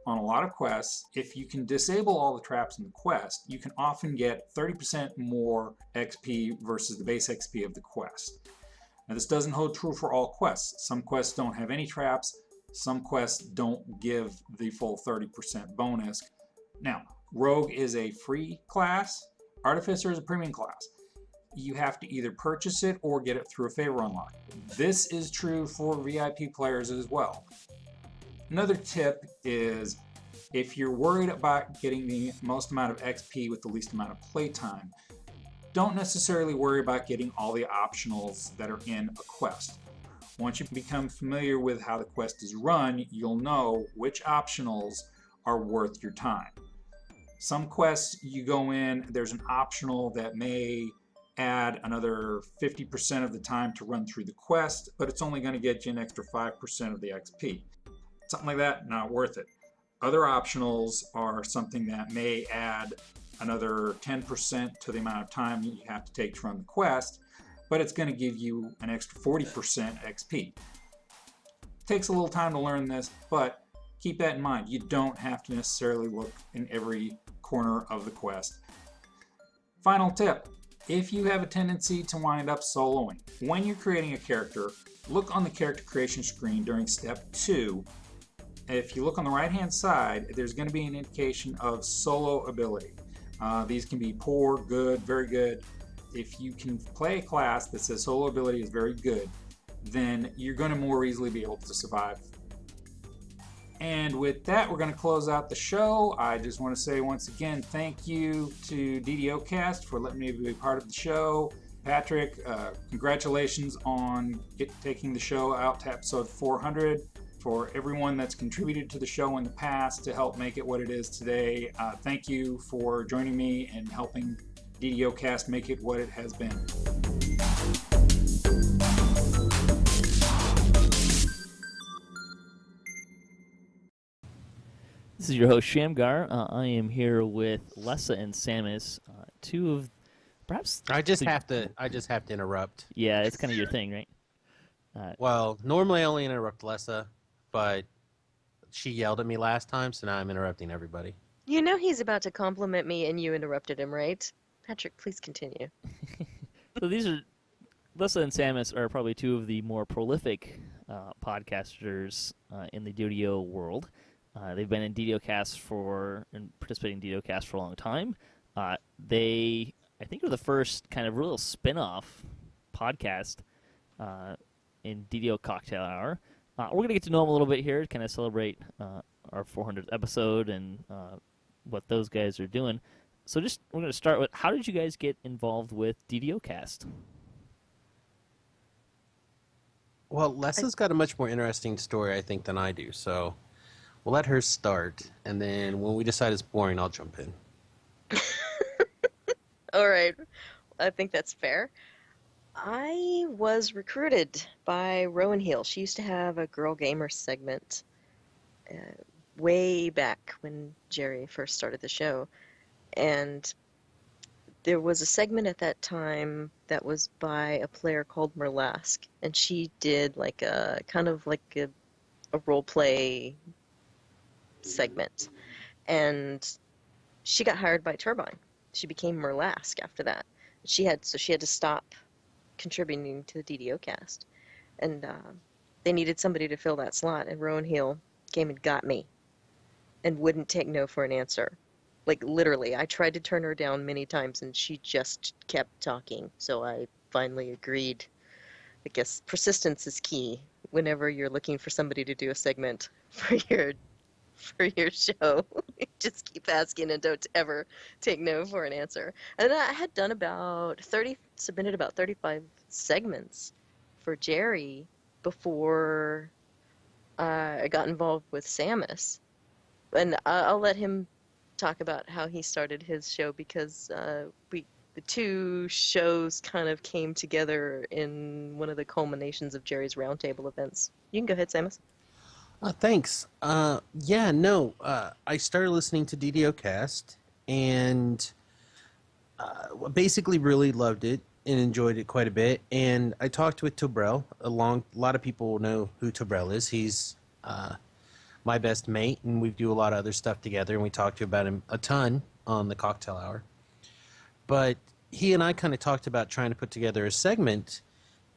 On a lot of quests, if you can disable all the traps in the quest, you can often get 30% more XP versus the base XP of the quest. Now this doesn't hold true for all quests. Some quests don't have any traps, some quests don't give the full 30% bonus. Now, Rogue is a free class, Artificer is a premium class. You have to either purchase it or get it through a favor unlock. This is true for VIP players as well. Another tip is if you're worried about getting the most amount of XP with the least amount of playtime, don't necessarily worry about getting all the optionals that are in a quest. Once you become familiar with how the quest is run, you'll know which optionals are worth your time. Some quests you go in, there's an optional that may add another 50% of the time to run through the quest, but it's only going to get you an extra 5% of the XP. Something like that, not worth it. Other optionals are something that may add another 10% to the amount of time you have to take to run the quest, but it's going to give you an extra 40% XP. Takes a little time to learn this, but keep that in mind. You don't have to necessarily look in every corner of the quest. Final tip, If you have a tendency to wind up soloing, when you're creating a character, look on the character creation screen during step 2. If you look on the right-hand side, there's going to be an indication of solo ability. These can be poor, good, very good. If you can play a class that says solo ability is very good, then you're going to more easily be able to survive. And with that, we're going to close out the show. I just want to say once again, thank you to DDOCast for letting me be a part of the show. Patrick, congratulations on taking the show out to episode 400. For everyone that's contributed to the show in the past to help make it what it is today, thank you for joining me and helping DDOcast make it what it has been. This is your host Shamgar. I am here with Lessah and Samius, two of perhaps. I just have to interrupt. Yeah, it's kind of your thing, right? Well, normally I only interrupt Lessah, but she yelled at me last time, so now I'm interrupting everybody. You know he's about to compliment me and you interrupted him, right? Patrick, please continue. So these are, Lessah and Samius are probably two of the more prolific podcasters in the DDO world. They've been in DDOcast and participating in DDOcast for a long time. They, I think, are the first kind of real spin-off podcast in DDO Cocktail Hour. We're going to get to know them a little bit here to kind of celebrate our 400th episode and what those guys are doing. So we're going to start with, how did you guys get involved with DDOcast? Well, Lessah's got a much more interesting story, I think, than I do, so we'll let her start, and then when we decide it's boring, I'll jump in. All right. I think that's fair. I was recruited by Rowan Hill. She used to have a Girl Gamer segment way back when Jerry first started the show. And there was a segment at that time that was by a player called Merlask. And she did like a kind of like a role play segment. And she got hired by Turbine. She became Merlask after that. She had to stop contributing to the DDOcast, and they needed somebody to fill that slot, and Rowan Hill came and got me and wouldn't take no for an answer. Like, literally, I tried to turn her down many times, and she just kept talking, so I finally agreed. I guess persistence is key whenever you're looking for somebody to do a segment for your show. Just keep asking and don't ever take no for an answer. And I had done submitted about 35 segments for Jerry before I got involved with Samius. And I'll let him talk about how he started his show, because the two shows kind of came together in one of the culminations of Jerry's roundtable events. You can go ahead, Samius. Thanks. I started listening to DDOcast and basically really loved it and enjoyed it quite a bit. And I talked with Tobrel. A lot of people know who Tobrel is. He's my best mate, and we do a lot of other stuff together, and we talked about him a ton on the Cocktail Hour. But he and I kind of talked about trying to put together a segment,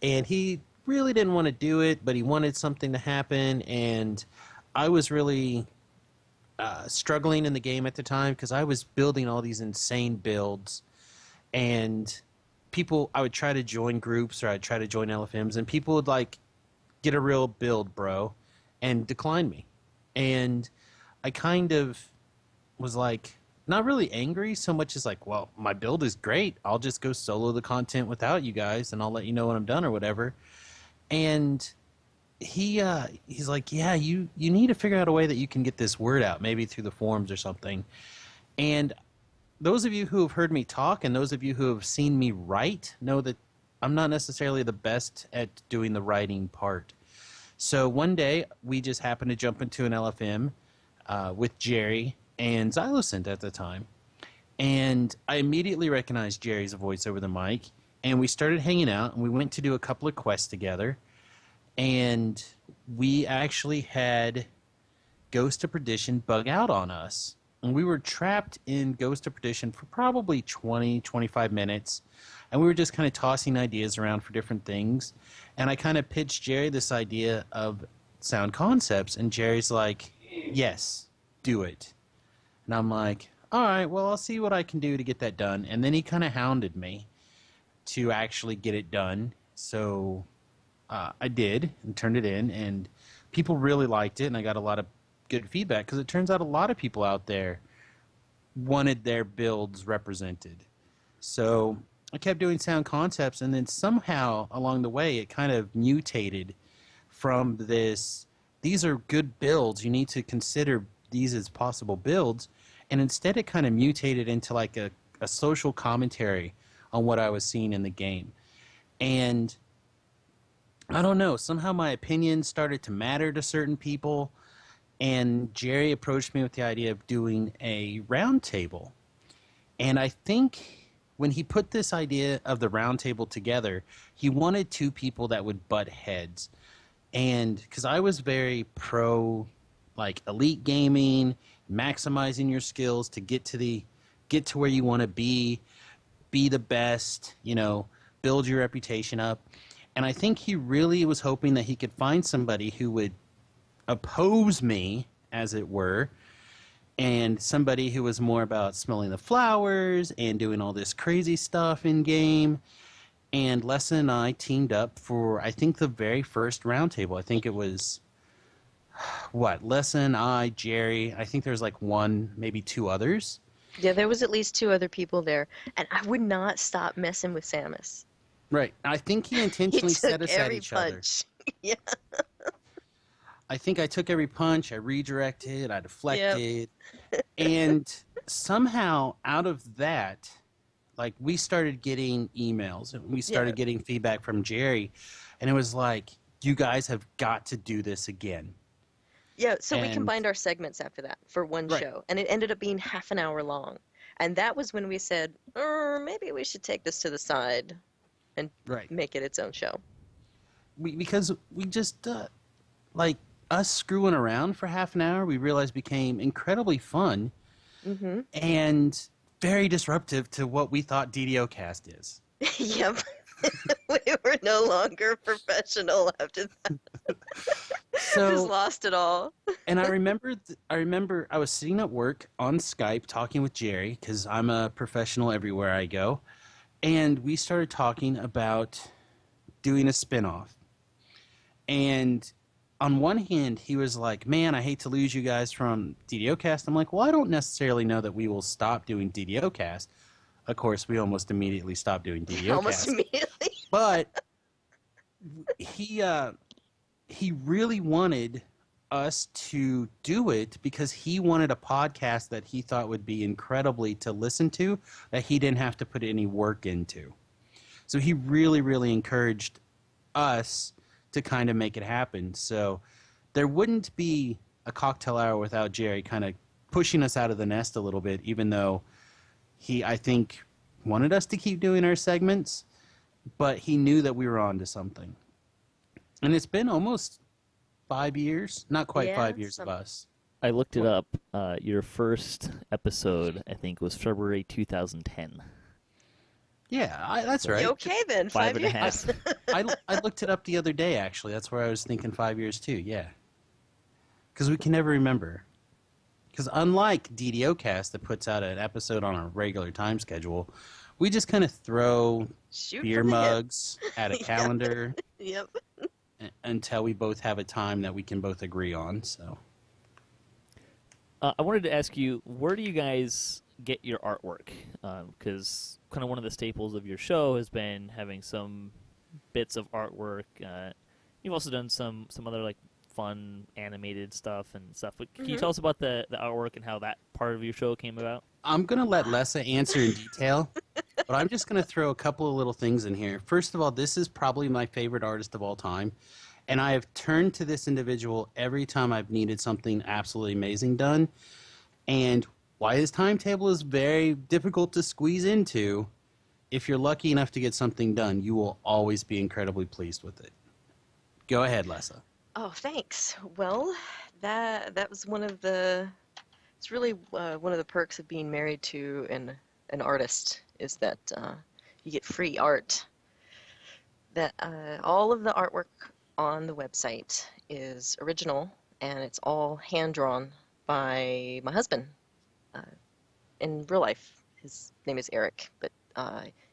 and he really didn't want to do it, but he wanted something to happen, and I was really struggling in the game at the time because I was building all these insane builds, and I would try to join groups, or I'd try to join LFMs, and people would like, get a real build, bro, and decline me. And I kind of was like, not really angry so much as like, well, my build is great, I'll just go solo the content without you guys, and I'll let you know when I'm done or whatever. And he's like, yeah, you need to figure out a way that you can get this word out, maybe through the forums or something. And those of you who have heard me talk and those of you who have seen me write know that I'm not necessarily the best at doing the writing part. So one day we just happened to jump into an LFM with Jerry and Xylocent at the time. And I immediately recognized Jerry's voice over the mic. And we started hanging out, and we went to do a couple of quests together. And we actually had Ghost of Perdition bug out on us. And we were trapped in Ghost of Perdition for probably 20, 25 minutes. And we were just kind of tossing ideas around for different things. And I kind of pitched Jerry this idea of sound concepts, and Jerry's like, yes, do it. And I'm like, all right, well, I'll see what I can do to get that done. And then he kind of hounded me to actually get it done. So I did and turned it in, and people really liked it, and I got a lot of good feedback because it turns out a lot of people out there wanted their builds represented. So I kept doing sound concepts, and then somehow along the way it kind of mutated from this, these are good builds, you need to consider these as possible builds, and instead it kind of mutated into like a social commentary on what I was seeing in the game. And I don't know, somehow my opinion started to matter to certain people, and Jerry approached me with the idea of doing a round table. And I think when he put this idea of the round table together, he wanted two people that would butt heads. And because I was very pro like elite gaming, maximizing your skills to get to where you want to be the best, you know, build your reputation up. And I think he really was hoping that he could find somebody who would oppose me, as it were, and somebody who was more about smelling the flowers and doing all this crazy stuff in game. And Lessah and I teamed up for, I think, the very first roundtable. I think it was, Lessah and I, Jerry, I think there's like one, maybe two others. Yeah, there was at least two other people there, and I would not stop messing with Samius. Right. I think he intentionally set us at each other. Yeah. I think I took every punch, I redirected, I deflected, and somehow out of that, like, we started getting emails, and we started getting feedback from Jerry, and it was like, you guys have got to do this again. Yeah, so we combined our segments after that for one show, and it ended up being half an hour long. And that was when we said, maybe we should take this to the side and make it its own show. Because we just, like, us screwing around for half an hour, we realized became incredibly fun and very disruptive to what we thought DDOcast is. Yep. We were no longer professional after that. So, just lost it all. And I remember I was sitting at work on Skype talking with Jerry, because I'm a professional everywhere I go, and we started talking about doing a spinoff. And on one hand, he was like, man, I hate to lose you guys from DDOcast. I'm like, well, I don't necessarily know that we will stop doing DDOcast. Of course, we almost immediately stopped doing DDOcast. Almost immediately. But he really wanted us to do it because he wanted a podcast that he thought would be incredibly to listen to, that he didn't have to put any work into. So he really, really encouraged us to kind of make it happen. So there wouldn't be a cocktail hour without Jerry kind of pushing us out of the nest a little bit, even though he, I think, wanted us to keep doing our segments, but he knew that we were on to something. And it's been almost 5 years, not quite 5 years of us. I looked it up. Your first episode, I think, was February 2010. Yeah, that's right. Okay, then. 5 years. I looked it up the other day, actually. That's where I was thinking 5 years, too, yeah. Because we can never remember. Because unlike DDOcast that puts out an episode on a regular time schedule, we just kind of throw beer mugs at a calendar until we both have a time that we can both agree on. So, I wanted to ask you, where do you guys get your artwork? Because kind of one of the staples of your show has been having some bits of artwork. You've also done some other like fun animated stuff and stuff. But can you tell us about the artwork and how that part of your show came about? I'm going to let Lessah answer in detail, but I'm just going to throw a couple of little things in here. First of all, this is probably my favorite artist of all time, and I have turned to this individual every time I've needed something absolutely amazing done. And why his timetable is very difficult to squeeze into, if you're lucky enough to get something done, you will always be incredibly pleased with it. Go ahead, Lessah. Oh, thanks. Well, that was one of the... It's really one of the perks of being married to an artist is that you get free art. That all of the artwork on the website is original, and it's all hand drawn by my husband. In real life, his name is Eric, but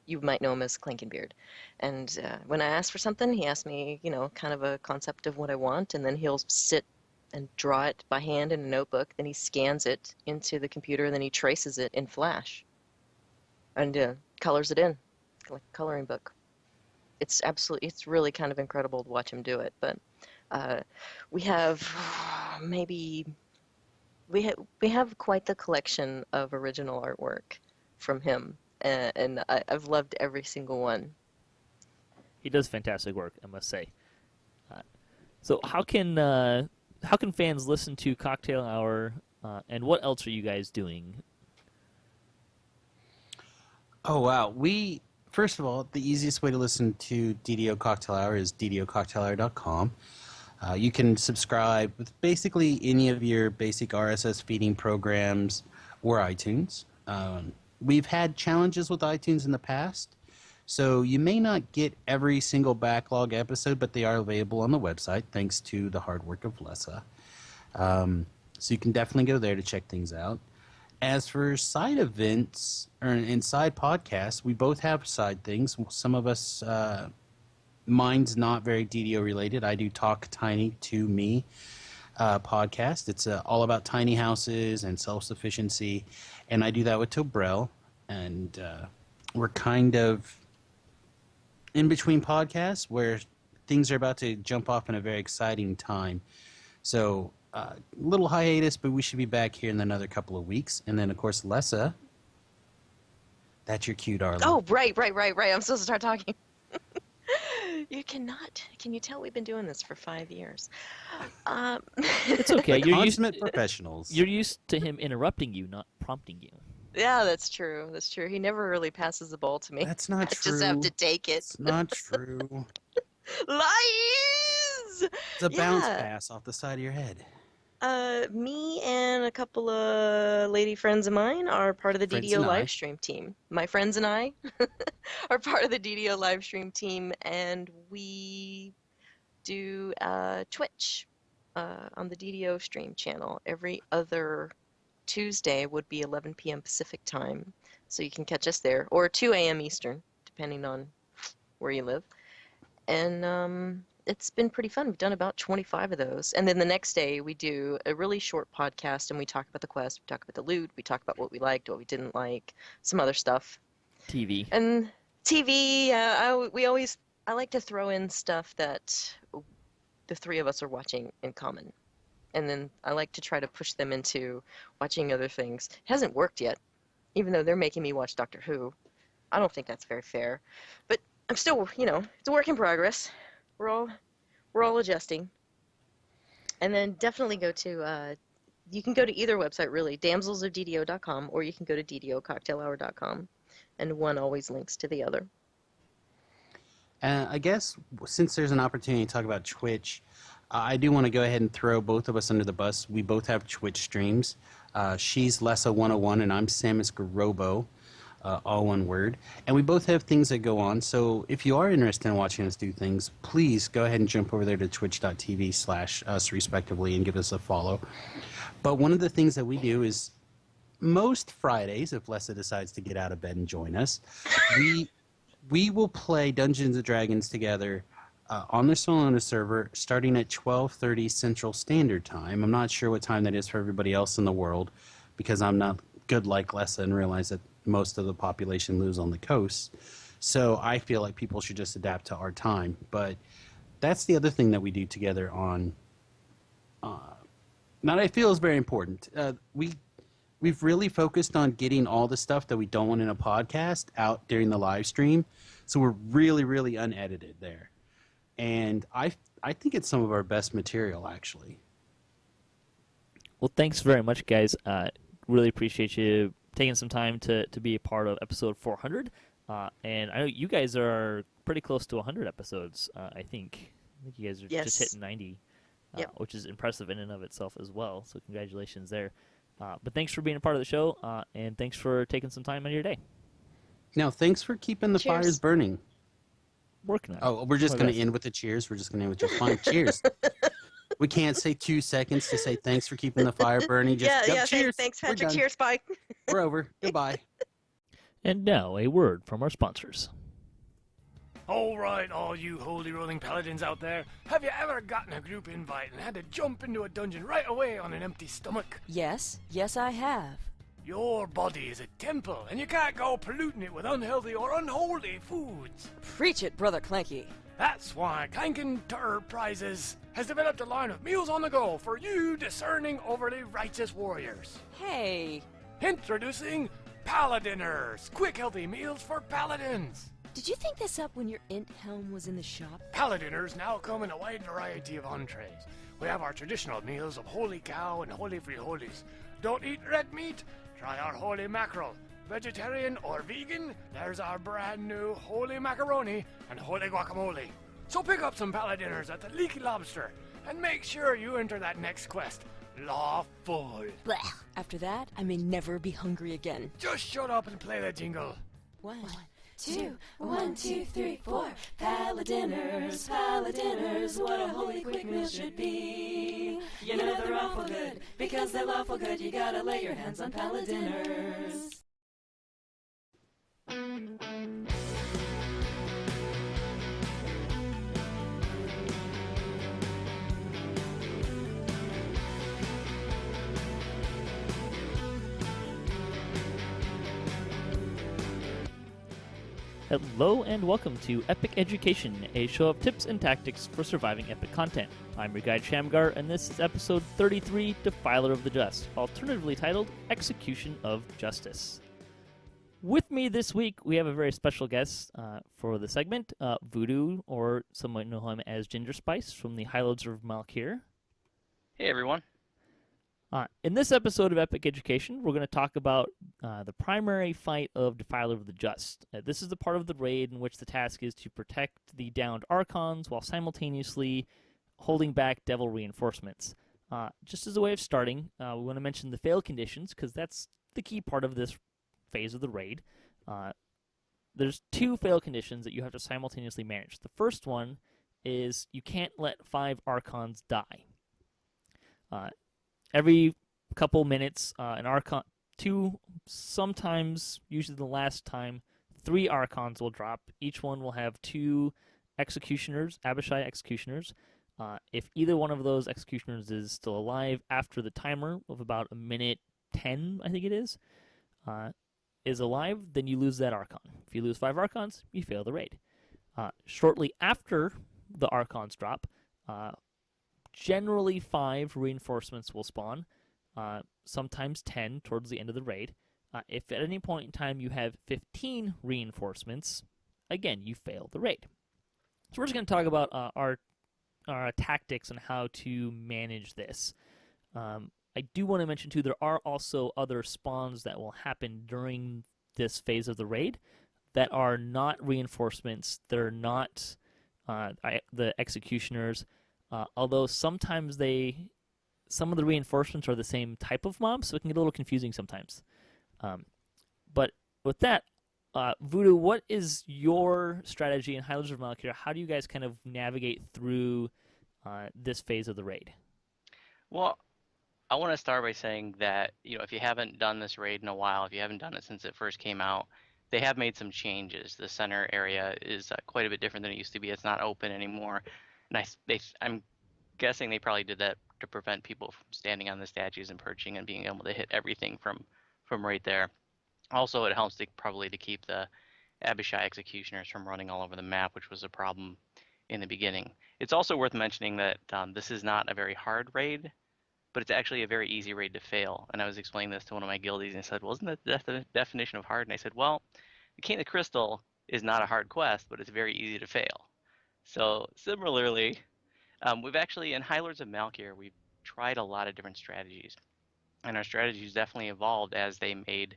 you might know him as Clankenbeard. And when I ask for something, he asks me, kind of a concept of what I want, and then he'll sit and draw it by hand in a notebook. Then he scans it into the computer, and then he traces it in Flash and colors it in like a coloring book. It's really kind of incredible to watch him do it. But we have we have quite the collection of original artwork from him, and I've loved every single one. He does fantastic work, I must say. So how can fans listen to Cocktail Hour, and what else are you guys doing? Oh, wow. First of all, the easiest way to listen to DDO Cocktail Hour is ddococtailhour.com. You can subscribe with basically any of your basic RSS feeding programs or iTunes. We've had challenges with iTunes in the past, so you may not get every single backlog episode, but they are available on the website thanks to the hard work of Lessah. So you can definitely go there to check things out. As for side events and side podcasts, we both have side things. Some of us, mine's not very DDO related. I do Talk Tiny to Me podcast. It's all about tiny houses and self-sufficiency, and I do that with Tobrel. And we're kind of in between podcasts where things are about to jump off in a very exciting time. So little hiatus, but we should be back here in another couple of weeks. And then, of course, Lessah. That's your cue, darling. Oh, right. I'm supposed to start talking. You cannot. Can you tell we've been doing this for 5 years? It's okay. You're consummate professionals. You're used to him interrupting you, not prompting you. Yeah, that's true. He never really passes the ball to me. That's not true. I just have to take it. It's not true. Lies! It's a bounce pass off the side of your head. Me and a couple of lady friends of mine are part of the DDO live stream team. My friends and I are part of the DDO live stream team, and we do Twitch on the DDO stream channel. Every other Tuesday would be 11 p.m. Pacific time, so you can catch us there, or 2 a.m. Eastern, depending on where you live. And it's been pretty fun. We've done about 25 of those. And then the next day we do a really short podcast, and we talk about the quest, we talk about the loot, we talk about what we liked, what we didn't like, some other stuff. TV. And TV, I like to throw in stuff that the three of us are watching in common. And then I like to try to push them into watching other things. It hasn't worked yet, even though they're making me watch Doctor Who. I don't think that's very fair. But I'm still, it's a work in progress. We're all adjusting. And then definitely go to, you can go to either website, really, damselsofddo.com, or you can go to ddococtailhour.com, and one always links to the other. I guess since there's an opportunity to talk about Twitch, I do want to go ahead and throw both of us under the bus. We both have Twitch streams. She's Lessah101, and I'm Samus Garobo. All one word. And we both have things that go on, so if you are interested in watching us do things, please go ahead and jump over there to twitch.tv/us respectively and give us a follow. But one of the things that we do is most Fridays, if Lessah decides to get out of bed and join us, we will play Dungeons & Dragons together on the Solana server starting at 12:30 Central Standard Time. I'm not sure what time that is for everybody else in the world, because I'm not good like Lessah and realize that most of the population lives on the coast. So I feel like people should just adapt to our time. But that's the other thing that we do together on that I feel is very important. We've really focused on getting all the stuff that we don't want in a podcast out during the live stream. So we're really, really unedited there. And I think it's some of our best material, actually. Well, thanks very much, guys. Really appreciate you taking some time to be a part of episode 400. And I know you guys are pretty close to 100 episodes, I think. I think you guys are just hitting 90, which is impressive in and of itself as well. So congratulations there. But thanks for being a part of the show, and thanks for taking some time out of your day. Now, thanks for keeping the Cheers. fires burning. Working on it. Oh, we're just My going to best. end with the cheers. We're just going to end with just fine. Cheers. We can't say 2 seconds to say thanks for keeping the fire burning. Just cheers. Thanks, We're Patrick. done. Cheers. Bye. We're over. Goodbye. And now a word from our sponsors. All right, all you holy rolling paladins out there, have you ever gotten a group invite and had to jump into a dungeon right away on an empty stomach? Yes, I have. Your body is a temple, and you can't go polluting it with unhealthy or unholy foods. Preach it, Brother Clanky. That's why Clankenbeard has developed a line of meals on the go for you discerning, overly righteous warriors. Hey. Introducing Paladinners, quick healthy meals for paladins. Did you think this up when your Int Helm was in the shop? Paladinners now come in a wide variety of entrees. We have our traditional meals of holy cow and holy frijoles. Don't eat red meat? Try our holy mackerel. Vegetarian or vegan? There's our brand new holy macaroni and holy guacamole. So pick up some Paladinners at the Leaky Lobster and make sure you enter that next quest lawful. Blech. After that, I may never be hungry again. Just shut up and play the jingle. 1, 2, 1, 2, 3, 4. Paladinners, Paladinners, what a holy quick meal should be. You know they're awful good, because they're lawful good. You gotta lay your hands on Paladinners. Hello and welcome to Epic Education, a show of tips and tactics for surviving epic content. I'm your guide Shamgar, and this is episode 33, Defiler of the Just, alternatively titled Execution of Justice. With me this week, we have a very special guest for the segment, Voodu, or some might know him as Ginger Spice from the Highlands of Malkir. Hey everyone. In this episode of Epic Education, we're going to talk about the primary fight of Defiler of the Just. This is the part of the raid in which the task is to protect the downed Archons while simultaneously holding back Devil reinforcements. Just as a way of starting, we want to mention the fail conditions, because that's the key part of this phase of the raid. There's 2 fail conditions that you have to simultaneously manage. The first one is you can't let 5 Archons die. Every couple minutes, an Archon, 2, sometimes, usually the last time, 3 Archons will drop. Each one will have 2 Executioners, Abishai Executioners. If either one of those Executioners is still alive after the timer of about 1:10, I think it is alive, then you lose that Archon. If you lose 5 Archons, you fail the raid. Shortly after the Archons drop, generally 5 reinforcements will spawn, sometimes 10 towards the end of the raid. If at any point in time you have 15 reinforcements, again, you fail the raid. So we're just going to talk about our tactics and how to manage this. I do want to mention, too, there are also other spawns that will happen during this phase of the raid that are not reinforcements. They're not the Executioners. Although sometimes some of the reinforcements are the same type of mob, so it can get a little confusing sometimes. But with that, Voodu, what is your strategy in Highlands of Malkir? How do you guys kind of navigate through this phase of the raid? Well, I want to start by saying that, if you haven't done this raid in a while, if you haven't done it since it first came out, they have made some changes. The center area is quite a bit different than it used to be. It's not open anymore. And I'm guessing they probably did that to prevent people from standing on the statues and perching and being able to hit everything from right there. Also, it helps to keep the Abishai Executioners from running all over the map, which was a problem in the beginning. It's also worth mentioning that this is not a very hard raid, but it's actually a very easy raid to fail. And I was explaining this to one of my guildies, and I said, well, isn't that the definition of hard? And I said, well, the King of the Crystal is not a hard quest, but it's very easy to fail. So similarly, we've actually, in High Lords of Malkir, we've tried a lot of different strategies. And our strategies definitely evolved as they made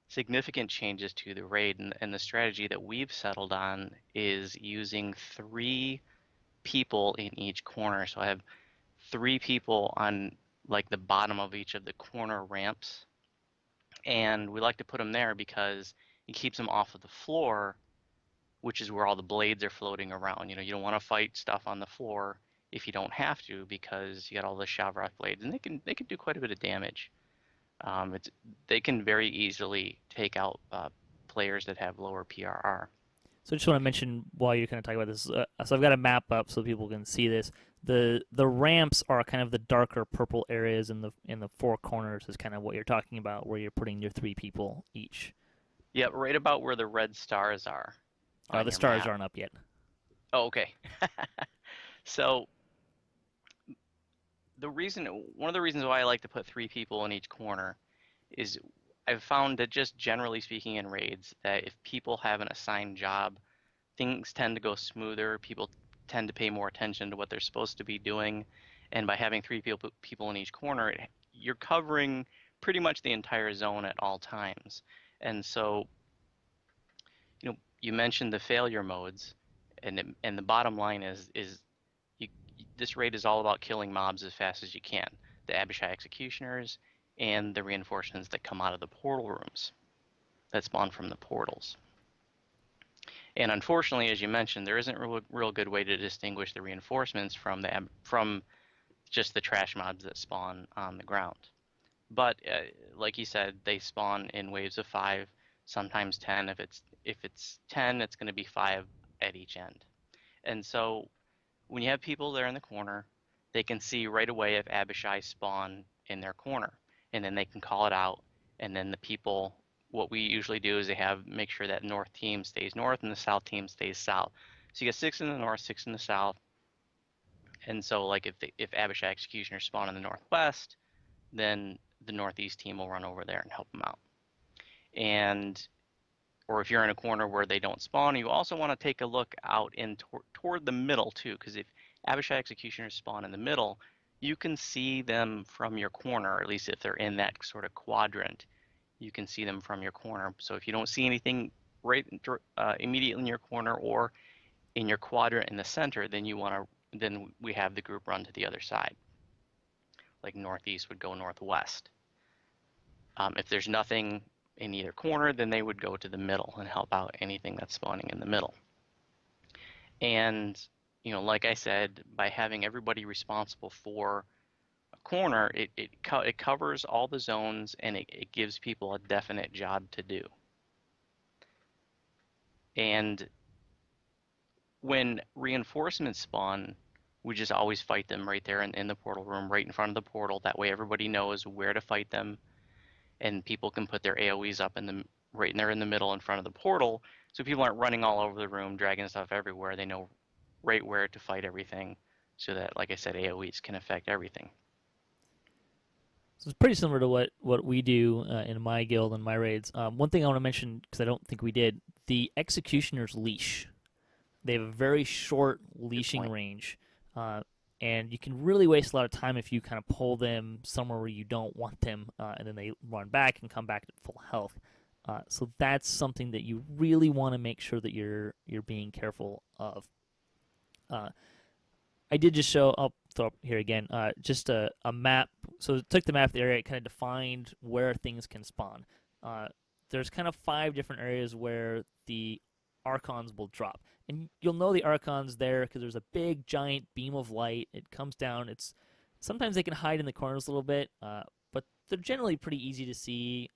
significant changes to the raid. And the strategy that we've settled on is using 3 people in each corner. So I have 3 people on the bottom of each of the corner ramps. And we like to put them there because It keeps them off of the floor, which is where all the blades are floating around. You know, you don't want to fight stuff on the floor if you don't have to, because you got all the Shavroth blades, and they can do quite a bit of damage. They can very easily take out players that have lower PRR. So I just want to mention while you're kind of talking about this, so I've got a map up so people can see this. The ramps are kind of the darker purple areas in the four corners is kind of what you're talking about, where you're putting your 3 people each. Yep, right about where the red stars are. The stars aren't up yet. Oh, okay. So one of the reasons why I like to put 3 people in each corner is I've found that just generally speaking in raids, that if people have an assigned job, things tend to go smoother. People tend to pay more attention to what they're supposed to be doing. And by having 3 people in each corner, you're covering pretty much the entire zone at all times. And so, you know, you mentioned the failure modes, and the bottom line is this raid is all about killing mobs as fast as you can. The Abishai Executioners and the reinforcements that come out of the portal rooms that spawn from the portals. And unfortunately, as you mentioned, there isn't a real good way to distinguish the reinforcements from just the trash mobs that spawn on the ground. But like you said, they spawn in waves of 5, sometimes 10. If it's 10, it's going to be 5 at each end. And so when you have people there in the corner, they can see right away if Abishai spawn in their corner, and then they can call it out. And then the people, what we usually do is make sure that north team stays north and the south team stays south. So you get 6 in the north, 6 in the south. And so like if Abishai Executioners spawn in the northwest, then the northeast team will run over there and help them out. Or if you're in a corner where they don't spawn, you also want to take a look out in toward the middle too, because if Abishai Executioners spawn in the middle, you can see them from your corner, or at least if they're in that sort of quadrant, you can see them from your corner. So if you don't see anything right immediately in your corner or in your quadrant in the center, then we have the group run to the other side. Like northeast would go northwest. If there's nothing in either corner, then they would go to the middle and help out anything that's spawning in the middle. And you know, like I said, by having everybody responsible for a corner, it covers all the zones, and it gives people a definite job to do. And when reinforcements spawn, we just always fight them right there in the portal room, right in front of the portal. That way everybody knows where to fight them, and people can put their AoEs up right there in the middle in front of the portal, so people aren't running all over the room, dragging stuff everywhere. They know right where to fight everything, so that, like I said, AoEs can affect everything. So it's pretty similar to what we do in my guild and my raids. One thing I want to mention, because I don't think we did, the Executioner's leash. They have a very short leashing range, and you can really waste a lot of time if you kind of pull them somewhere where you don't want them, and then they run back and come back at full health. So that's something that you really want to make sure that you're being careful of. I did just show, I'll throw up here again, just a map. So it took the map of the area, it kind of defined where things can spawn. There's kind of 5 different areas where the Archons will drop. And you'll know the Archon's there because there's a big, giant beam of light. It comes down. Sometimes they can hide in the corners a little bit, but they're generally pretty easy to see.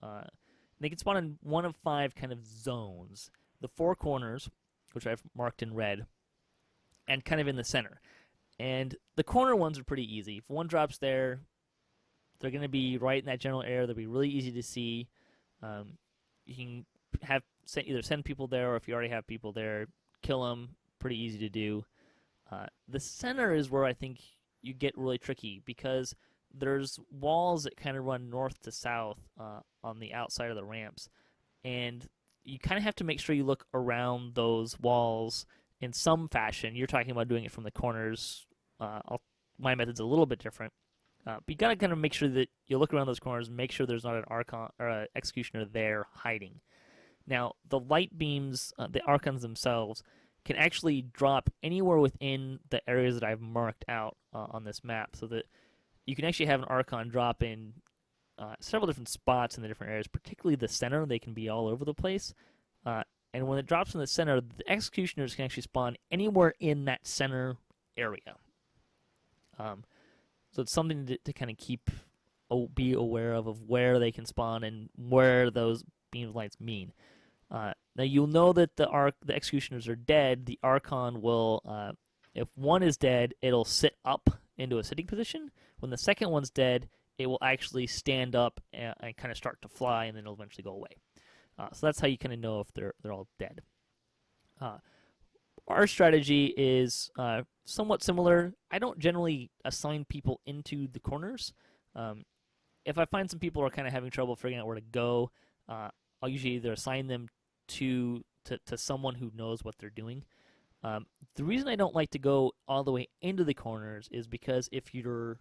They can spawn in one of 5 kind of zones. The 4 corners, which I've marked in red, and kind of in the center. And the corner ones are pretty easy. If one drops there, they're going to be right in that general area. They'll be really easy to see. You can either send people there, or if you already have people there, kill them. Pretty easy to do. The center is where I think you get really tricky, because there's walls that kind of run north to south on the outside of the ramps. And you kind of have to make sure you look around those walls in some fashion. You're talking about doing it from the corners. My method's a little bit different. But you got to kind of make sure that you look around those corners and make sure there's not an Archon or an Executioner there hiding. Now, the light beams, the Archons themselves, can actually drop anywhere within the areas that I've marked out on this map, so that you can actually have an Archon drop in several different spots in the different areas, particularly the center. They can be all over the place. And when it drops in the center, the executioners can actually spawn anywhere in that center area. So it's something to kind of be aware of where they can spawn and where those beams of lights mean. Now you'll know that the executioners are dead. The Archon will, if one is dead, it'll sit up into a sitting position. When the second one's dead, it will actually stand up and kind of start to fly, and then it'll eventually go away. So that's how you kind of know if they're all dead. Our strategy is somewhat similar. I don't generally assign people into the corners. If I find some people are kind of having trouble figuring out where to go, I'll usually either assign them to someone who knows what they're doing. The reason I don't like to go all the way into the corners is because if you're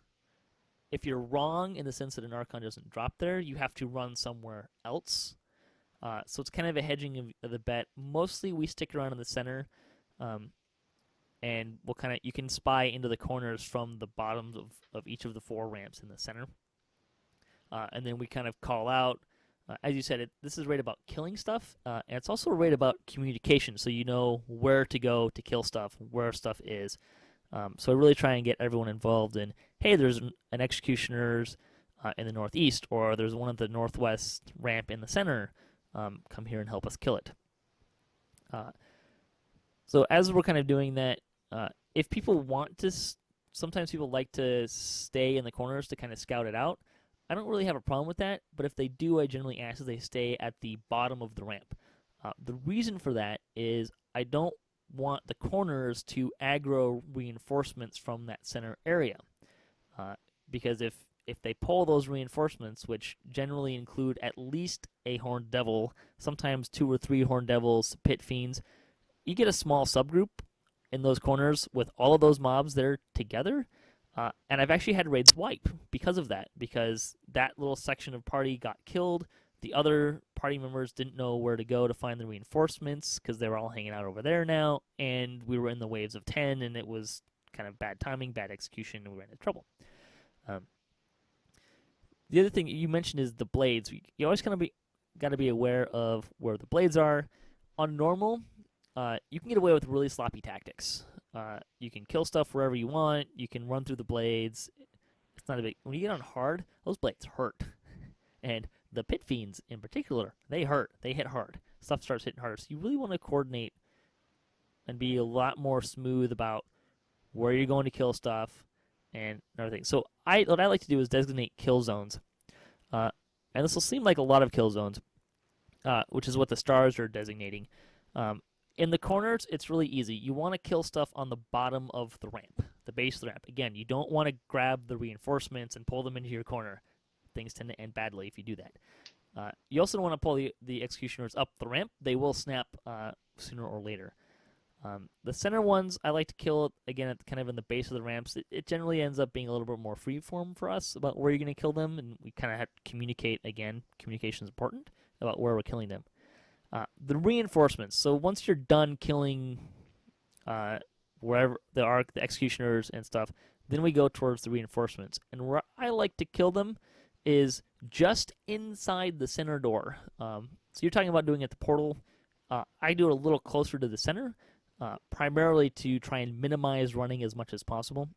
wrong in the sense that an Archon doesn't drop there, you have to run somewhere else. So it's kind of a hedging of the bet. Mostly we stick around in the center, and you can spy into the corners from the bottoms of each of the 4 ramps in the center. And then we kind of call out. As you said, this is a raid about killing stuff, and it's also a raid about communication, so you know where to go to kill stuff, where stuff is. So I really try and get everyone involved in, hey, there's an executioners in the northeast, or there's one at the northwest ramp in the center. Come here and help us kill it. So as we're kind of doing that, if people want to, sometimes people like to stay in the corners to kind of scout it out. I don't really have a problem with that, but if they do, I generally ask that they stay at the bottom of the ramp. The reason for that is I don't want the corners to aggro reinforcements from that center area. Because if they pull those reinforcements, which generally include at least a Horned Devil, sometimes 2 or 3 Horned Devils, Pit Fiends, you get a small subgroup in those corners with all of those mobs there together. And I've actually had raids wipe because of that, because that little section of party got killed. The other party members didn't know where to go to find the reinforcements because they were all hanging out over there now, and we were in the waves of 10, and it was kind of bad timing, bad execution, and we ran into trouble. The other thing you mentioned is the blades. You always got to be aware of where the blades are. On normal, you can get away with really sloppy tactics. You can kill stuff wherever you want. You can run through the blades. It's not a big. When you get on hard, those blades hurt, and the Pit Fiends in particular, they hurt. They hit hard. Stuff starts hitting harder. So you really want to coordinate and be a lot more smooth about where you're going to kill stuff and everything. So what I like to do is designate kill zones, and this will seem like a lot of kill zones, which is what the stars are designating. In the corners, it's really easy. You want to kill stuff on the bottom of the ramp, the base of the ramp. Again, you don't want to grab the reinforcements and pull them into your corner. Things tend to end badly if you do that. You also don't want to pull the executioners up the ramp. They will snap sooner or later. The center ones, I like to kill, again, kind of in the base of the ramps. It generally ends up being a little bit more freeform for us about where you're going to kill them, and we kind of have to communicate, again, communication is important, about where we're killing them. The reinforcements. So once you're done killing wherever the executioners and stuff, then we go towards the reinforcements. And where I like to kill them is just inside the center door. So you're talking about doing it at the portal. I do it a little closer to the center, primarily to try and minimize running as much as possible.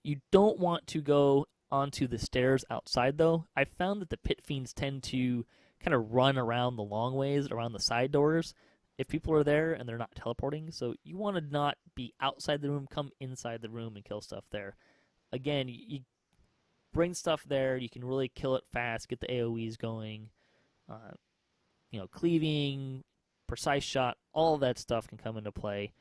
You don't want to go onto the stairs outside, though. I found that the Pit Fiends tend to kind of run around the long ways, around the side doors, if people are there and they're not teleporting. So you want to not be outside the room, come inside the room and kill stuff there. Again, you bring stuff there, you can really kill it fast, get the AoEs going. Cleaving, precise shot, all of that stuff can come into play.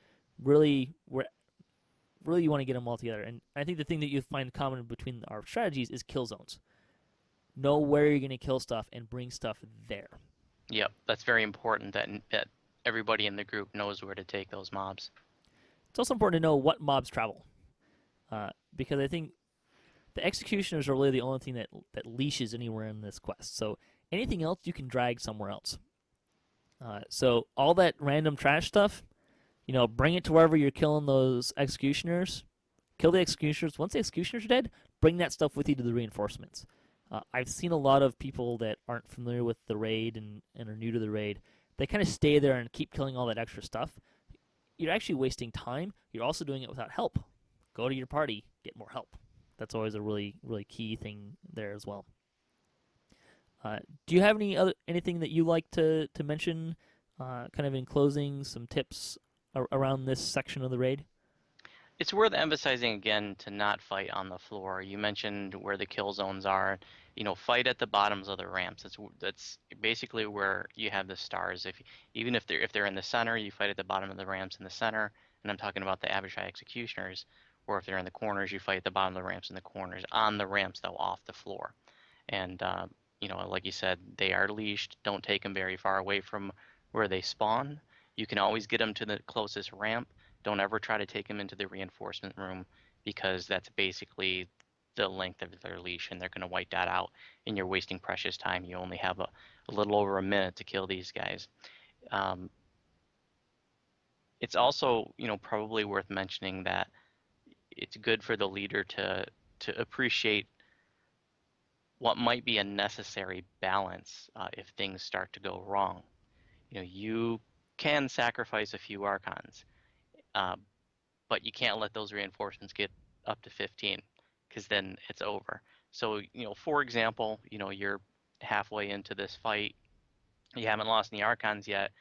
Really you want to get them all together. And I think the thing that you find common between our strategies is kill zones. Know where you're going to kill stuff and bring stuff there. Yep, that's very important that everybody in the group knows where to take those mobs. It's also important to know what mobs travel. Because I think the executioners are really the only thing that leashes anywhere in this quest. So anything else you can drag somewhere else. So all that random trash stuff, bring it to wherever you're killing those executioners. Kill the executioners. Once the executioners are dead, bring that stuff with you to the reinforcements. I've seen a lot of people that aren't familiar with the raid and are new to the raid they kind of stay there and keep killing all that extra stuff, you're actually wasting time. You're also doing it without help. Go to your party, get more help. That's always a really, really key thing there as well. Do you have anything that you like to mention, kind of in closing, some tips around this section of the raid? It's worth emphasizing again to not fight on the floor. You mentioned where the kill zones are. Fight at the bottoms of the ramps. That's basically where you have the stars. Even if they're in the center, you fight at the bottom of the ramps in the center. And I'm talking about the Abishai executioners. Or if they're in the corners, you fight at the bottom of the ramps in the corners. On the ramps, though, off the floor. And like you said, they are leashed. Don't take them very far away from where they spawn. You can always get them to the closest ramp. Don't ever try to take them into the reinforcement room, because that's basically the length of their leash, and they're going to wipe that out, and you're wasting precious time. You only have a little over a minute to kill these guys. It's also, probably worth mentioning that it's good for the leader to appreciate what might be a necessary balance if things start to go wrong. You can sacrifice a few Archons, but you can't let those reinforcements get up to 15, because then it's over. So, for example, you're halfway into this fight, you haven't lost any Archons yet,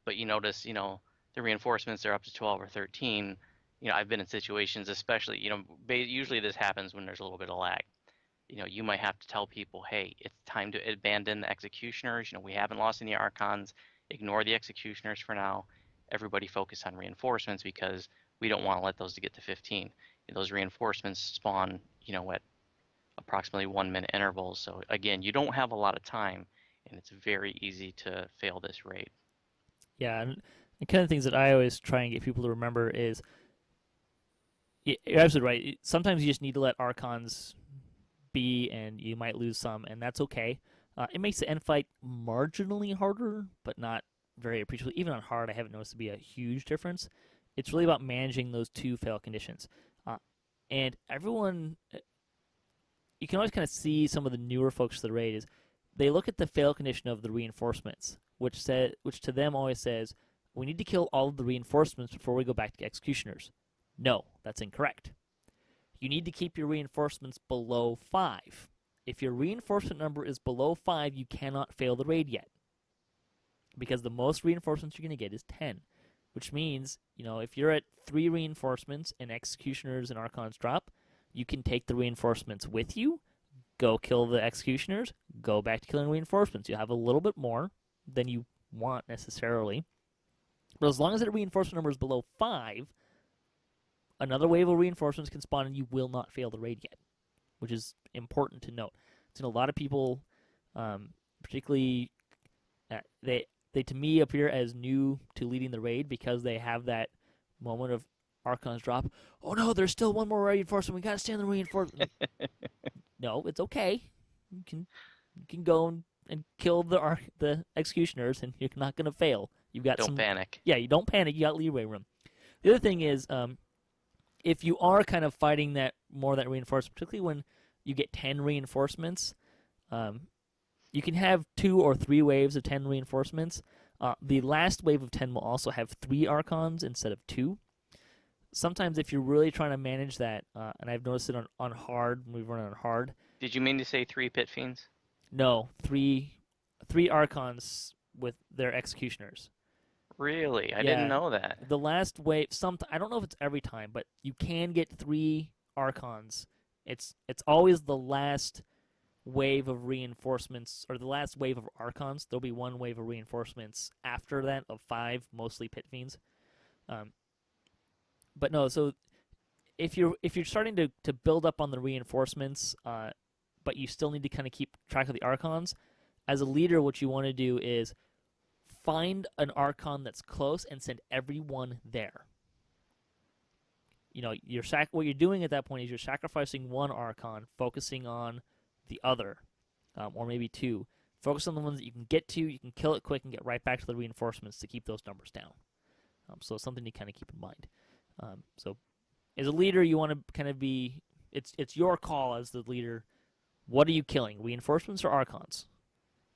but you notice, the reinforcements are up to 12 or 13. I've been in situations, especially, usually this happens when there's a little bit of lag. You might have to tell people, hey, it's time to abandon the executioners. We haven't lost any Archons. Ignore the executioners for now. Everybody focus on reinforcements, because we don't want to let those to get to 15. Those reinforcements spawn, at approximately 1 minute intervals. So again, you don't have a lot of time, and it's very easy to fail this raid. Yeah, and the kind of things that I always try and get people to remember is, you're absolutely right. Sometimes you just need to let Archons be, and you might lose some, and that's okay. It makes the end fight marginally harder, but not very appreciable. Even on hard, I haven't noticed to be a huge difference. It's really about managing those two fail conditions. And everyone, you can always kind of see some of the newer folks to the raid is they look at the fail condition of the reinforcements, which to them always says, we need to kill all of the reinforcements before we go back to executioners. No, that's incorrect. You need to keep your reinforcements below 5. If your reinforcement number is below 5, you cannot fail the raid yet, because the most reinforcements you're going to get is 10, which means, if you're at 3 reinforcements and executioners and Archons drop, you can take the reinforcements with you, go kill the executioners, go back to killing reinforcements. You have a little bit more than you want necessarily, but as long as that reinforcement number is below 5, another wave of reinforcements can spawn and you will not fail the raid yet, which is important to note. A lot of people, particularly, they to me appear as new to leading the raid because they have that moment of Archons drop. Oh no, there's still one more reinforcement. We gotta stay on the reinforcement. No, it's okay. You can go and kill the executioners, and you're not gonna fail. You've got Don't panic. Yeah, you don't panic. You got leeway room. The other thing is, if you are kind of fighting that reinforcement, particularly when you get 10 reinforcements, you can have 2 or 3 waves of 10 reinforcements. The last wave of 10 will also have 3 Archons instead of 2. Sometimes if you're really trying to manage that, and I've noticed it on hard, when we've run on hard. Did you mean to say 3 Pit Fiends? No, 3 Archons with their executioners. Really? I didn't know that. The last wave, I don't know if it's every time, but you can get 3 Archons. It's always the last wave of reinforcements, or the last wave of Archons. There'll be 1 wave of reinforcements after that of 5, mostly Pit Fiends. But no, so if you're starting to build up on the reinforcements, but you still need to kind of keep track of the Archons, as a leader, what you want to do is find an Archon that's close and send everyone there. What you're doing at that point is you're sacrificing 1 Archon, focusing on the other, or maybe 2. Focus on the ones that you can get to, you can kill it quick, and get right back to the reinforcements to keep those numbers down. So it's something to kind of keep in mind. So as a leader, you want to kind of be, it's your call as the leader. What are you killing, reinforcements or Archons?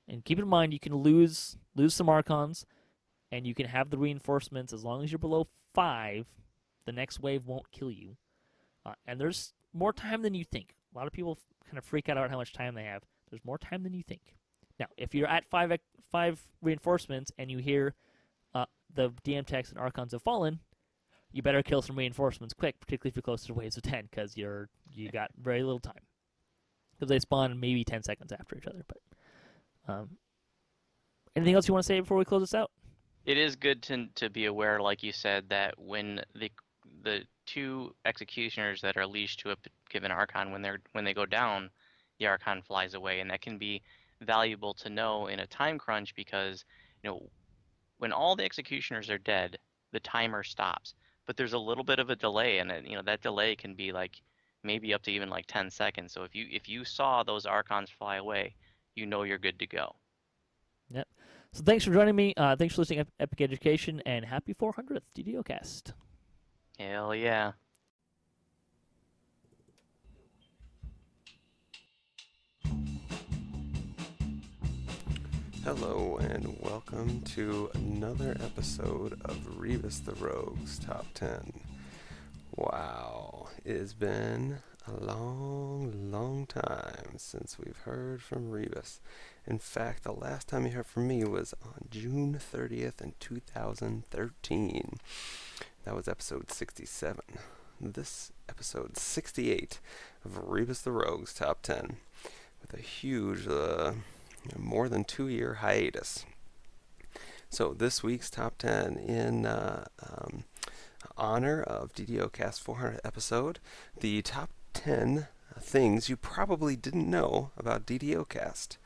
And keep in mind, you can lose some Archons, and you can have the reinforcements as long as you're below 5. The next wave won't kill you, and there's more time than you think. A lot of people kind of freak out about how much time they have. There's more time than you think. Now, if you're at 5 reinforcements and you hear the DM text and Archons have fallen, you better kill some reinforcements quick, particularly if you're close to waves of 10, because you got very little time. Because they spawn maybe 10 seconds after each other. But anything else you want to say before we close this out? It is good to be aware, like you said, that when the 2 executioners that are leashed to a given Archon, when they go down, the Archon flies away, and that can be valuable to know in a time crunch because when all the executioners are dead, the timer stops. But there's a little bit of a delay, and that delay can be like maybe up to even like 10 seconds. So if you saw those Archons fly away, you're good to go. Yep. So thanks for joining me. Thanks for listening to Epic Education, and happy 400th DDOcast. Hell yeah. Hello and welcome to another episode of Reebus the Rogue's Top 10. Wow, it has been a long time since we've heard from Reebus. In fact, the last time you heard from me was on June 30th in 2013. That was episode 67. This episode 68 of Reebus the Rogue's Top 10 with a huge more than 2-year hiatus. So this week's top 10 in honor of DDOcast 400th episode, the top 10 things you probably didn't know about DDOcast.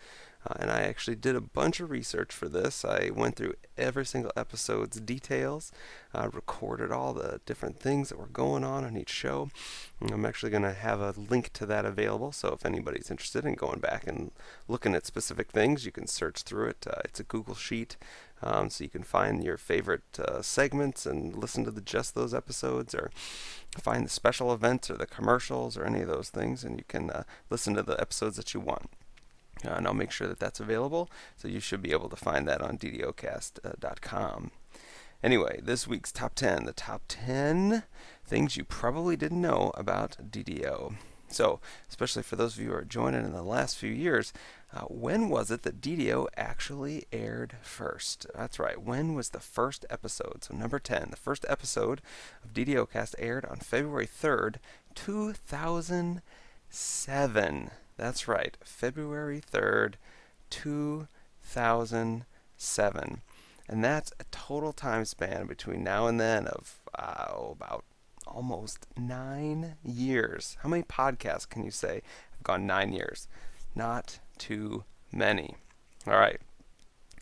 And I actually did a bunch of research for this. I went through every single episode's details, recorded all the different things that were going on each show. And I'm actually going to have a link to that available, so if anybody's interested in going back and looking at specific things, you can search through it. It's a Google Sheet, so you can find your favorite segments and listen to just those episodes, or find the special events or the commercials or any of those things, and you can listen to the episodes that you want. And I'll make sure that that's available, so you should be able to find that on DDOcast.com. Anyway, this week's top 10, the top 10 things you probably didn't know about DDO. So, especially for those of you who are joining in the last few years, when was it that DDO actually aired first? That's right, when was the first episode? So number 10, the first episode of DDOcast aired on February 3rd, 2007. That's right, February 3rd, 2007. And that's a total time span between now and then of about almost 9 years. How many podcasts can you say have gone 9 years? Not too many. All right,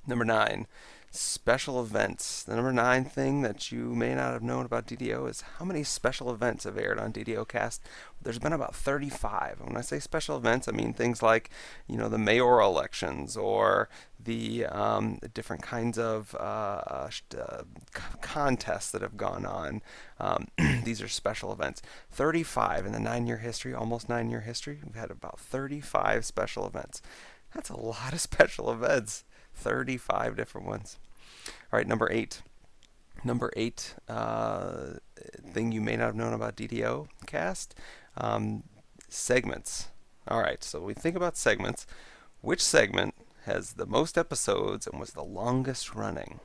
number 9. Special events. The number 9 thing that you may not have known about DDO is how many special events have aired on DDOcast. There's been about 35. When I say special events, I mean things like, the mayoral elections or the different kinds of contests that have gone on. These are special events. 35 in the 9-year history, almost 9-year history. We've had about 35 special events. That's a lot of special events. 35 different ones. All right, number 8. Number 8 thing you may not have known about DDOcast, segments. All right, so we think about segments. Which segment has the most episodes and was the longest running?